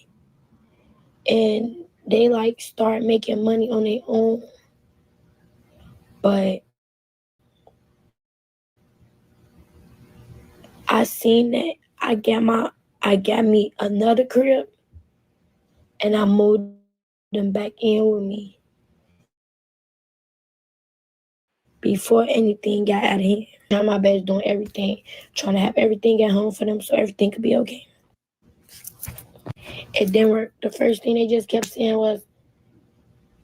And they like start making money on their own. But I seen that I got me another crib, and I moved them back in with me before anything got out of hand. Trying my best doing everything, trying to have everything at home for them so everything could be okay. It didn't work. The first thing they just kept saying was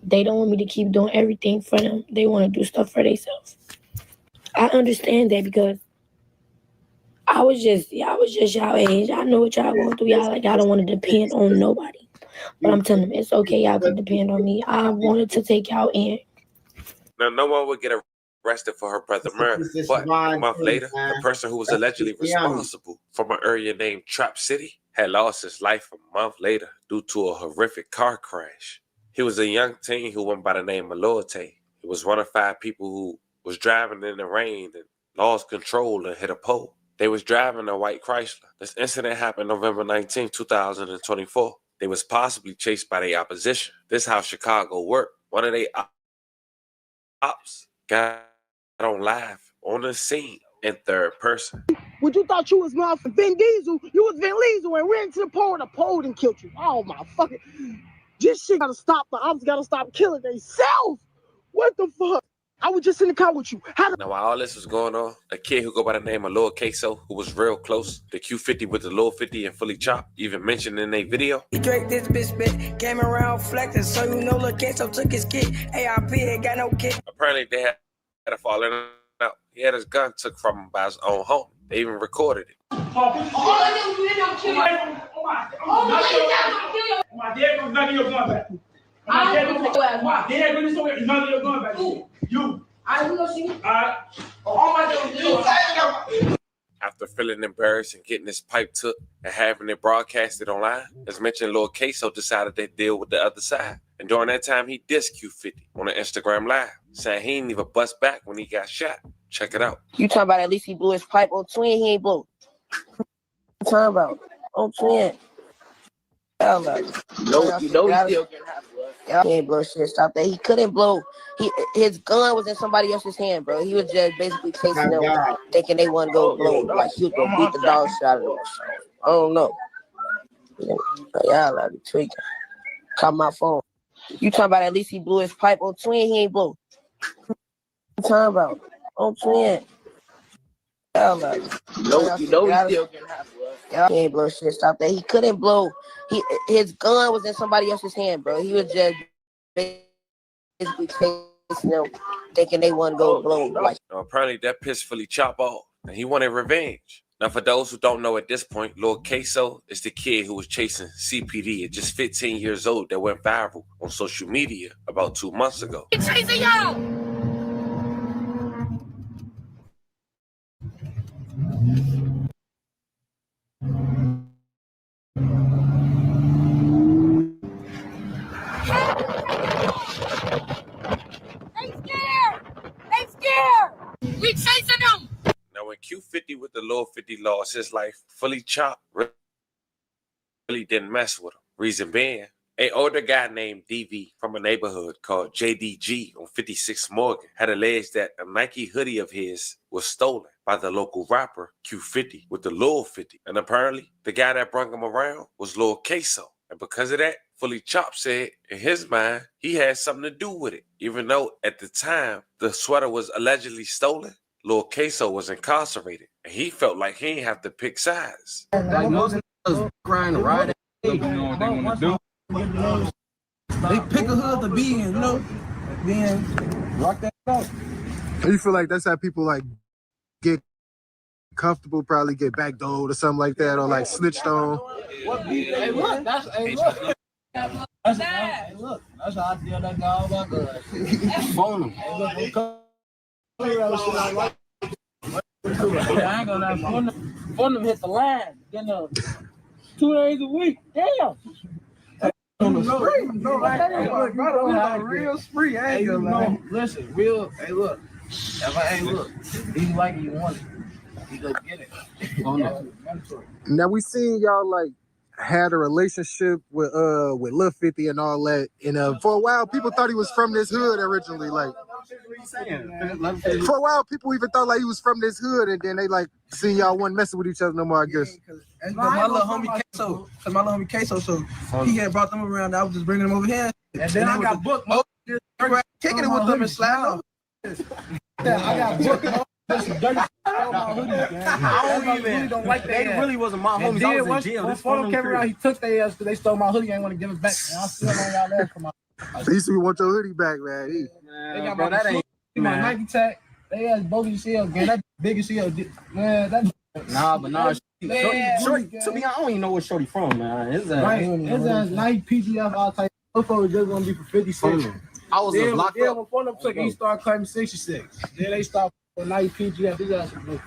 they don't want me to keep doing everything for them. They want to do stuff for themselves. I understand that because I was just y'all age. I know what y'all going through. Y'all don't want to depend on nobody. But I'm telling them, it's okay. Y'all can depend on me. I wanted to take y'all in. Now, no one would get arrested for her brother murder, but a month later, the person who was allegedly responsible from an area named Trap City had lost his life a month later due to a horrific car crash. He was a young teen who went by the name of Lil Durk. He was one of 5 people who was driving in the rain and lost control and hit a pole. They was driving a white Chrysler. This incident happened November 19, 2024. They was possibly chased by the opposition. This is how Chicago worked. One of they ops got on live on the scene in third person. Would you thought you was motherfucking Vin Diesel? You was Vin Diesel and ran to the pole and the pole and killed you. Oh my fucking! This shit gotta stop. The ops gotta stop killing themselves. What the fuck? I was just in the car with you. Now, while all this was going on, a kid who go by the name of Lil Queso, who was real close, the Q50 with the Lil 50 and fully chopped, even mentioned in a video. He drank this bitch bit, came around flexing, so you know Lil Queso took his kid. ARP ain't got no kid. Apparently, they had a falling out. He had his gun took from him by his own home. They even recorded it. My dad comes back in your gun back. My dad comes none of your gun back. You. I will see you. All my After feeling embarrassed and getting his pipe took and having it broadcasted online, as mentioned, Lil Queso decided to deal with the other side. And during that time, he dissed Q50 on an Instagram Live, saying he didn't even bust back when he got shot. Check it out. You talking about at least he blew his pipe on Twin? He ain't blew. What you talking about? On Twin. Hell no. No, you know he still getting hot blood. Y'all can't blow shit. Stop that. He couldn't blow. His gun was in somebody else's hand, bro. He was just basically chasing them, thinking they want to go blow. Like he was gonna beat the dog shit out of them. I don't know. Y'all like tweaking. Call my phone. You talking about at least he blew his pipe on Twin? He ain't blew. What you talking about? On Twin. Hell no. No, you know he still getting hot blood. Y'all can't blow shit. Stop that. He couldn't blow. His gun was in somebody else's hand, bro. He was just basically chasing them, thinking they want to go blow. Like, apparently, that pissed fully chop off, and he wanted revenge. Now, for those who don't know at this point, Lil Queso is the kid who was chasing CPD at just 15 years old that went viral on social media about 2 months ago. chasing y'all. We chasing them. Now, when Q50 with the Lil 50 lost his life, fully chopped really didn't mess with him. Reason being, an older guy named DV from a neighborhood called JDG on 56 Morgan had alleged that a Nike hoodie of his was stolen by the local rapper Q50 with the Lil 50. And apparently, the guy that brought him around was Lil Queso. And because of that, Fully Chop said in his mind, he had something to do with it. Even though at the time the sweater was allegedly stolen, Lil Queso was incarcerated. And he felt like he didn't have to pick sides. Like most niggas crying to ride, you know what they want to do. They pick a hood to be in, then rock that out. You feel like that's how people like get comfortable, probably get backdoored or something like that, or like snitched on? Hey, look, that's look. Hey, look, that's how I feel that guy all about good. Phone him. Hey, look, I ain't gonna lie. Phone him hit the line. You know, 2 days a week. Damn. On the spree. No, that real spree. I ain't gonna lie. Listen, real. Hey, look. If I ain't look, he like it, you want it. He go get it. Now we seen y'all like had a relationship with Lil 50 and all that, and for a while people thought he was from this hood originally. Like for a while people even thought like he was from this hood, and then they like see y'all wasn't messing with each other no more, I guess. Cause my little homie Queso, so he had brought them around. I was just bringing them over here, and then I got booked. Kicking it with them and sliding. Yeah, I got booked. I don't like that. They really wasn't my homies. I was in jail. This photo came around, he took their ass because they stole my hoodie. I ain't want to give it back. And I'm still on y'all ass for my. They used to want your hoodie back, man. They got my, that ain't, my Nike tag. They ass both of the man. That biggest shell, man. That. Nah. Shorty, to me, I don't even know where Shorty from, man. His ass Nike PGF all type. Motherfucker was just gonna be for 50 cents. I was then, locked up. Before them took it, he started claiming 66. Then they stopped for Nike PGF. His ass was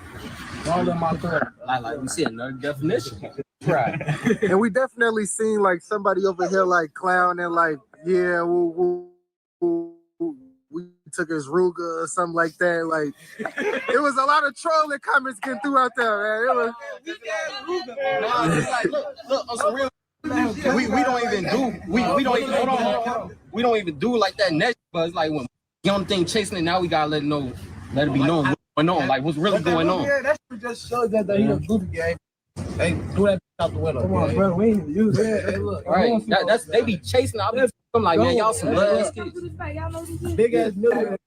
all in my car. Like we see another definition. Right. And we definitely seen like somebody over here like clowning, like, yeah, we took his Ruger or something like that. Like, it was a lot of trolling comments getting through out there, man. It was. Nah, it's like, look, on some real. We don't even do we don't even do like that next, but it's like when the only thing chasing it, now we gotta let it be known what's going on, like what's really going on. Yeah, that just shows that he a goofy game. They do that out the window. Come on, bro, we ain't use it. Hey, look, right, that's they be chasing. I'm like, man, y'all some blood kids. Big ass million.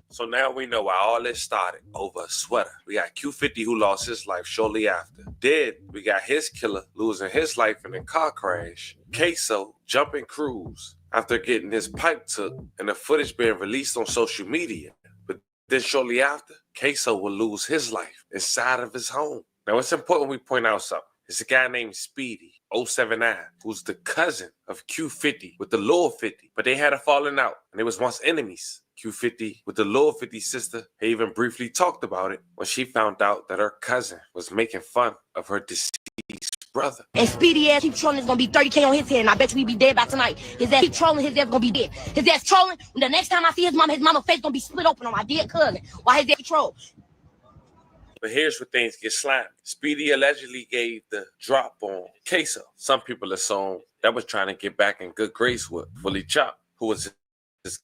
So now we know why all this started over a sweater. We got Q50 who lost his life shortly after. Then we got his killer losing his life in a car crash. Queso jumping crews after getting his pipe took and the footage being released on social media. But then shortly after, Queso will lose his life inside of his home. Now it's important we point out something. It's a guy named Speedy, 079, who's the cousin of Q50 with the Lil 50. But they had a falling out and they was once enemies. Q50 with the Lil 50 sister, he even briefly talked about it when she found out that her cousin was making fun of her deceased brother. And Speedy ass keep trolling, it's gonna be 30K on his head, and I bet you he be dead by tonight. His ass keep trolling, his ass gonna be dead. His ass trolling, the next time I see his mama face gonna be split open on my dead cousin. Why his ass troll? But here's where things get slimy. Speedy allegedly gave the drop on Queso. Some people assume that was trying to get back in good grace with Fully Chop, who was his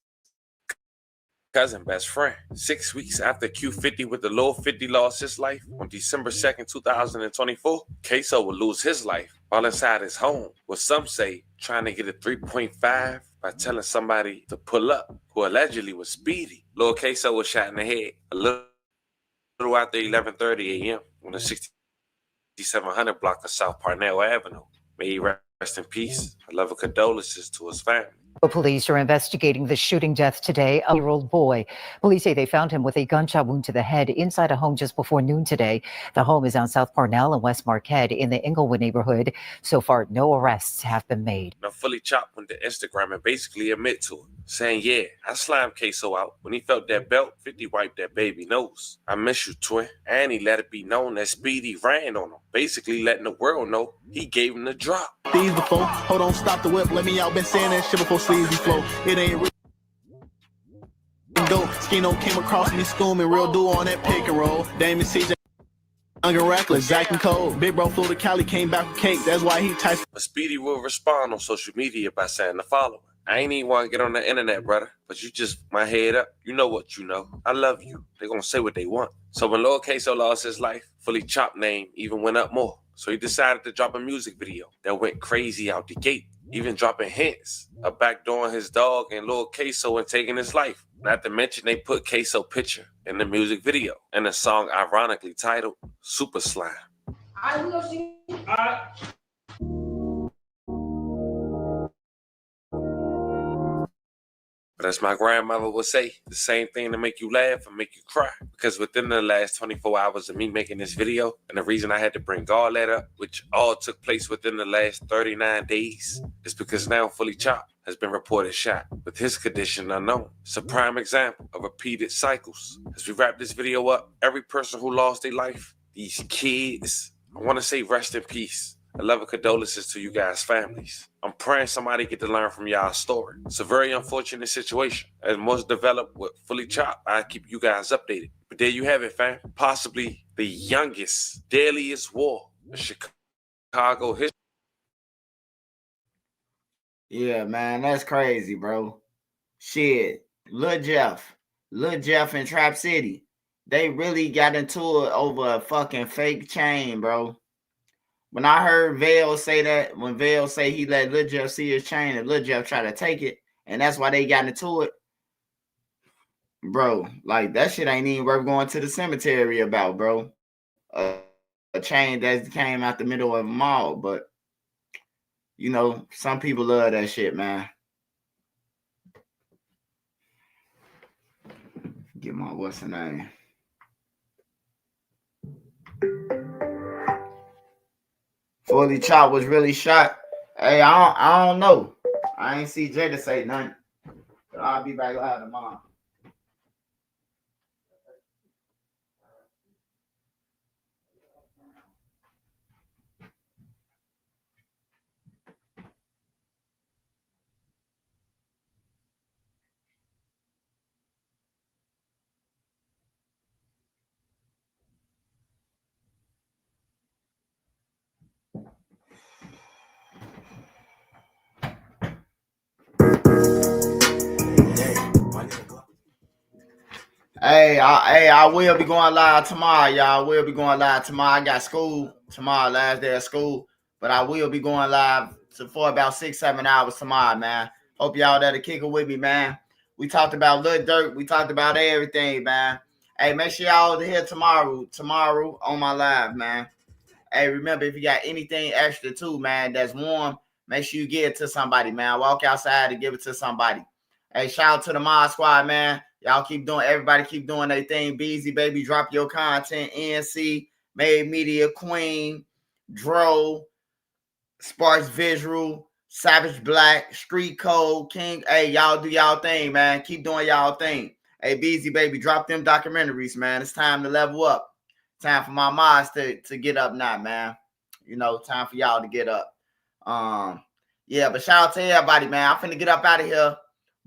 cousin best friend. 6 weeks after Q50 with the Lil 50 lost his life on December 2nd, 2024, Queso will lose his life while inside his home, with some say trying to get a 3.5 by telling somebody to pull up, who allegedly was Speedy. Lil Queso was shot in the head a little after 11:30 a.m. on the 6700 block of South Parnell Avenue. May he rest in peace. Our love and condolences to his family. Police are investigating the shooting death today of a 8-year-old boy. Police say they found him with a gunshot wound to the head inside a home just before noon today. The home is on South Parnell and West Marquette in the Inglewood neighborhood. So far, no arrests have been made. Now, Fully Chop went to Instagram and basically admit to it, saying, yeah, I slimed Queso out. When he felt that belt, 50 wiped that baby nose. I miss you, twin. And he let it be known that Speedy ran on him, basically letting the world know he gave him the drop. These before, hold on, stop the whip, let me out, been saying that shit before sleazy flow. It ain't real. Dope, Skino came across me schooming, real duo on that pick and roll. Damon CJ, young and reckless, Zach and Cole. Big bro flew to Cali, came back with cake, that's why he types. But Speedy will respond on social media by saying the following. I ain't even want to get on the internet, brother, but you just my head up. You know what you know. I love you. They're going to say what they want. So when Lil Queso lost his life, Fully Chop name even went up more. So he decided to drop a music video that went crazy out the gate, even dropping hints of backdooring his dog and Lil Queso and taking his life. Not to mention they put Queso picture in the music video and the song ironically titled Super Slime. Alright, we gonna see. Alright. But as my grandmother would say, the same thing to make you laugh and make you cry. Because within the last 24 hours of me making this video, and the reason I had to bring all that up, which all took place within the last 39 days, is because now Fully Chopped has been reported shot with his condition unknown. It's a prime example of repeated cycles. As we wrap this video up, every person who lost their life, these kids, I want to say rest in peace. I love and condolences to you guys' families. I'm praying somebody get to learn from y'all's story. It's a very unfortunate situation. As most develop with Fully Chopped, I keep you guys updated. But there you have it, fam. Possibly the youngest, deadliest war in Chicago history. Yeah, man, that's crazy, bro. Shit, Lil Jeff in Trap City, they really got into it over a fucking fake chain, bro. When I heard Vail say that, when Vail say he let Lil Jeff see his chain and Lil Jeff try to take it, and that's why they got into it, bro, like that shit ain't even worth going to the cemetery about, bro. A chain that came out the middle of a mall, but you know, some people love that shit, man. Get my what's the name? Fully Chopped was really shot. Hey, I don't know. I ain't see Jada say nothing. But I'll be back live tomorrow. Hey, I will be going live tomorrow, y'all. Will be going live tomorrow. I got school tomorrow, last day of school, but I will be going live for about 6-7 hours tomorrow, man. Hope y'all that'll kick it with me, man. We talked about Lil Durk. We talked about everything, man. Hey, make sure y'all here tomorrow on my live, man. Hey, remember, if you got anything extra too, man, that's warm, make sure you give it to somebody, man. Walk outside and give it to somebody. Hey, shout out to the Mod Squad, man. Y'all everybody keep doing their thing. Beezy, baby, drop your content. NC, Made Media, Queen, Dro, Sparks Visual, Savage Black, Street Code, King. Hey, y'all do y'all thing, man. Keep doing y'all thing. Hey, Beezy, baby, drop them documentaries, man. It's time to level up. Time for my mods to get up now, man. You know, time for y'all to get up. Yeah, but shout out to everybody, man. I'm finna get up out of here.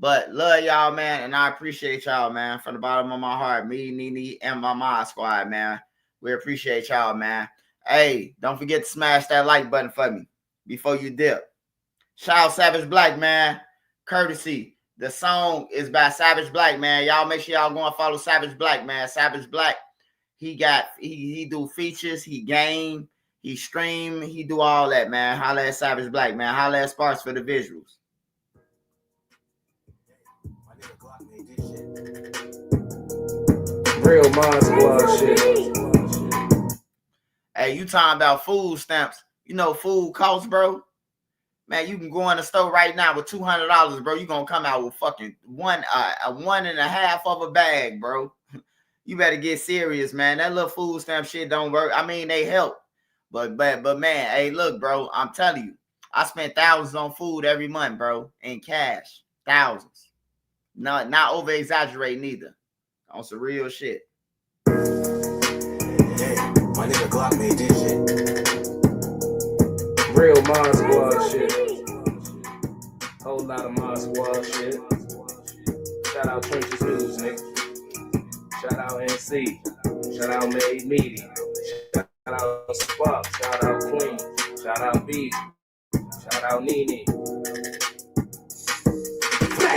But love y'all, man, and I appreciate y'all, man, from the bottom of my heart. Me, Nene, and my Mod Squad, man. We appreciate y'all, man. Hey, don't forget to smash that like button for me before you dip. Shout out Savage Black, man. Courtesy. The song is by Savage Black, man. Y'all make sure y'all go and follow Savage Black, man. Savage Black, he do features, he game, he stream, he do all that, man. Holla at Savage Black, man. Holla at Sparks for the visuals. Real Mod Squad shit. Hey, you talking about food stamps? You know food costs, bro. Man, you can go in the store right now with $200, bro. You gonna come out with fucking one and a half of a bag, bro. You better get serious, man. That little food stamp shit don't work. I mean, they help, but man, hey, look, bro. I'm telling you, I spend thousands on food every month, bro, in cash, thousands. Not over exaggerating either. On some real shit. Yeah, my nigga Glock made this shit. Real Mod Squad shit. Whole lot of Mod Squad shit. Shout out Drenchh Music. Shout out NC. Shout out Made Media. Shout out Spark. Shout out Queen. Shout out B. Shout out Nene.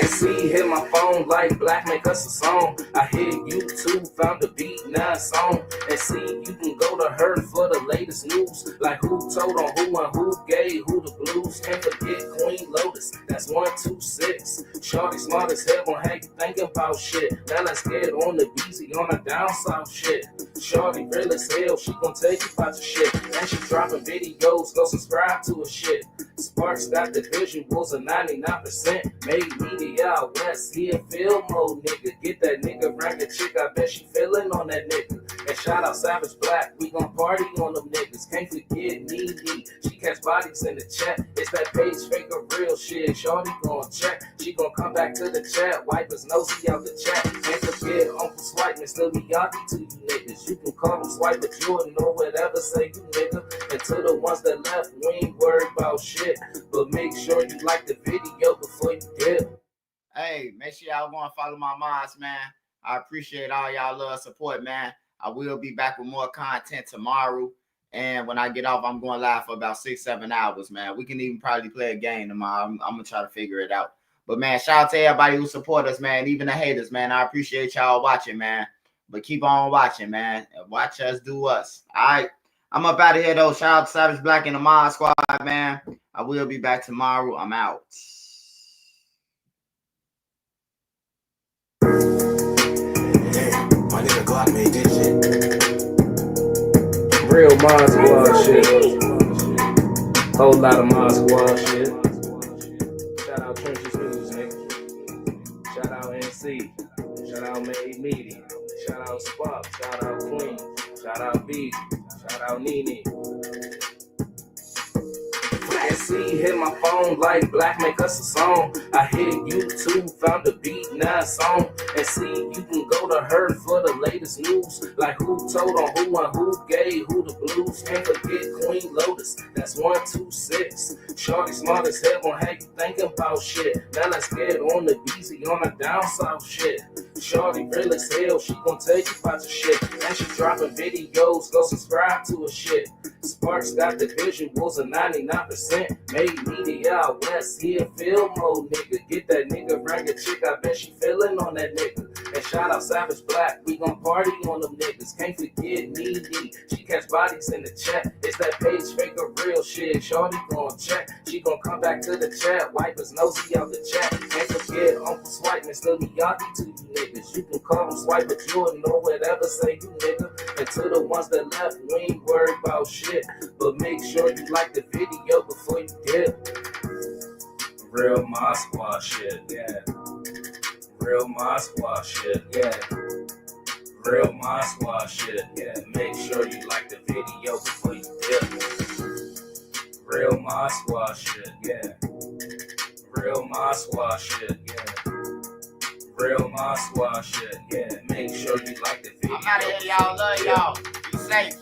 See, hit my phone like black, make us a song. I hit YouTube, found the beat, now it's on. And see, you can go to her for the latest news, like who told on who and who gave who the blues. Can't forget Queen Lotus, that's 126. Shorty smart as hell, gon' have you thinking about shit. Now let's get on the BZ on the down south shit. Shorty real as hell, she gon' tell you about your shit. And she dropping videos, go subscribe to her shit. Sparks got the visuals of 99%. Made media out west, he a film mode nigga. Get that nigga ragged chick, I bet she feeling on that nigga. And shout out Savage Black, we gon' party on them niggas. Can't forget Nene, she catch bodies in the chat. It's that page fake of real shit, shorty gon' check. She gon' come back to the chat, wipe his nosy out the chat. Can't forget Uncle Swipe, and still be yachty to you niggas. You can call him Swipe, but you wouldn't know whatever say you nigga. And to the ones that left, we ain't worried about shit. But make sure you like the video before you dip. Hey, make sure y'all go and follow my mods, man. I appreciate all y'all love support, man. I will be back with more content tomorrow. And when I get off, I'm going live for about 6-7 hours, man. We can even probably play a game tomorrow. I'm going to try to figure it out. But, man, shout out to everybody who support us, man. Even the haters, man. I appreciate y'all watching, man. But keep on watching, man. Watch us do us. All right. I'm up out of here, though. Shout out to Savage Black and the Mod Squad, man. I will be back tomorrow. I'm out. My nigga Glock made this shit. Real Mod Squad shit. Whole lot of Mod Squad shit. Shout out Drenchh News, nigga. Shout out NC. Shout out Made Media. Shout out Spot. Shout out Queen. Shout out B. Shout out Nene. See, hit my phone like black, make us a song. I hit YouTube, found the beat, now it's on. And see, you can go to her for the latest news, like who told on who and who gave who the blues. Can't forget Queen Lotus, that's 126. Shorty smart as hell, gon' have you thinking about shit. Now let's get on the BZ on the down south shit. Shorty real as hell, she gon' tell you about your shit. And she dropping videos, go subscribe to her shit. Sparks got the visuals of 99%. Made media out west, he a film mode nigga. Get that nigga ragged chick, I bet she feeling on that nigga. And shout out Savage Black, we gon' party on them niggas. Can't forget Nene, she catch bodies in the chat. It's that page fake of real shit, shorty gon' check. She gon' come back to the chat, wipe his nosy out the chat. Can't forget Uncle Swipe, and still be yachty to you niggas. You can call him Swipe, but you wouldn't know whatever say you nigga. And to the ones that left, we ain't worried about shit. But make sure you like the video before you dip. Real Mod Squad shit, yeah. Real Mod Squad shit, yeah. Real Mod Squad shit, yeah. Make sure you like the video before you dip. Real Mod Squad shit, yeah. Real Mod Squad shit, yeah. Real Mod Squad shit, yeah. Make sure you like the video. I'm out of here, y'all. Love y'all. Be safe.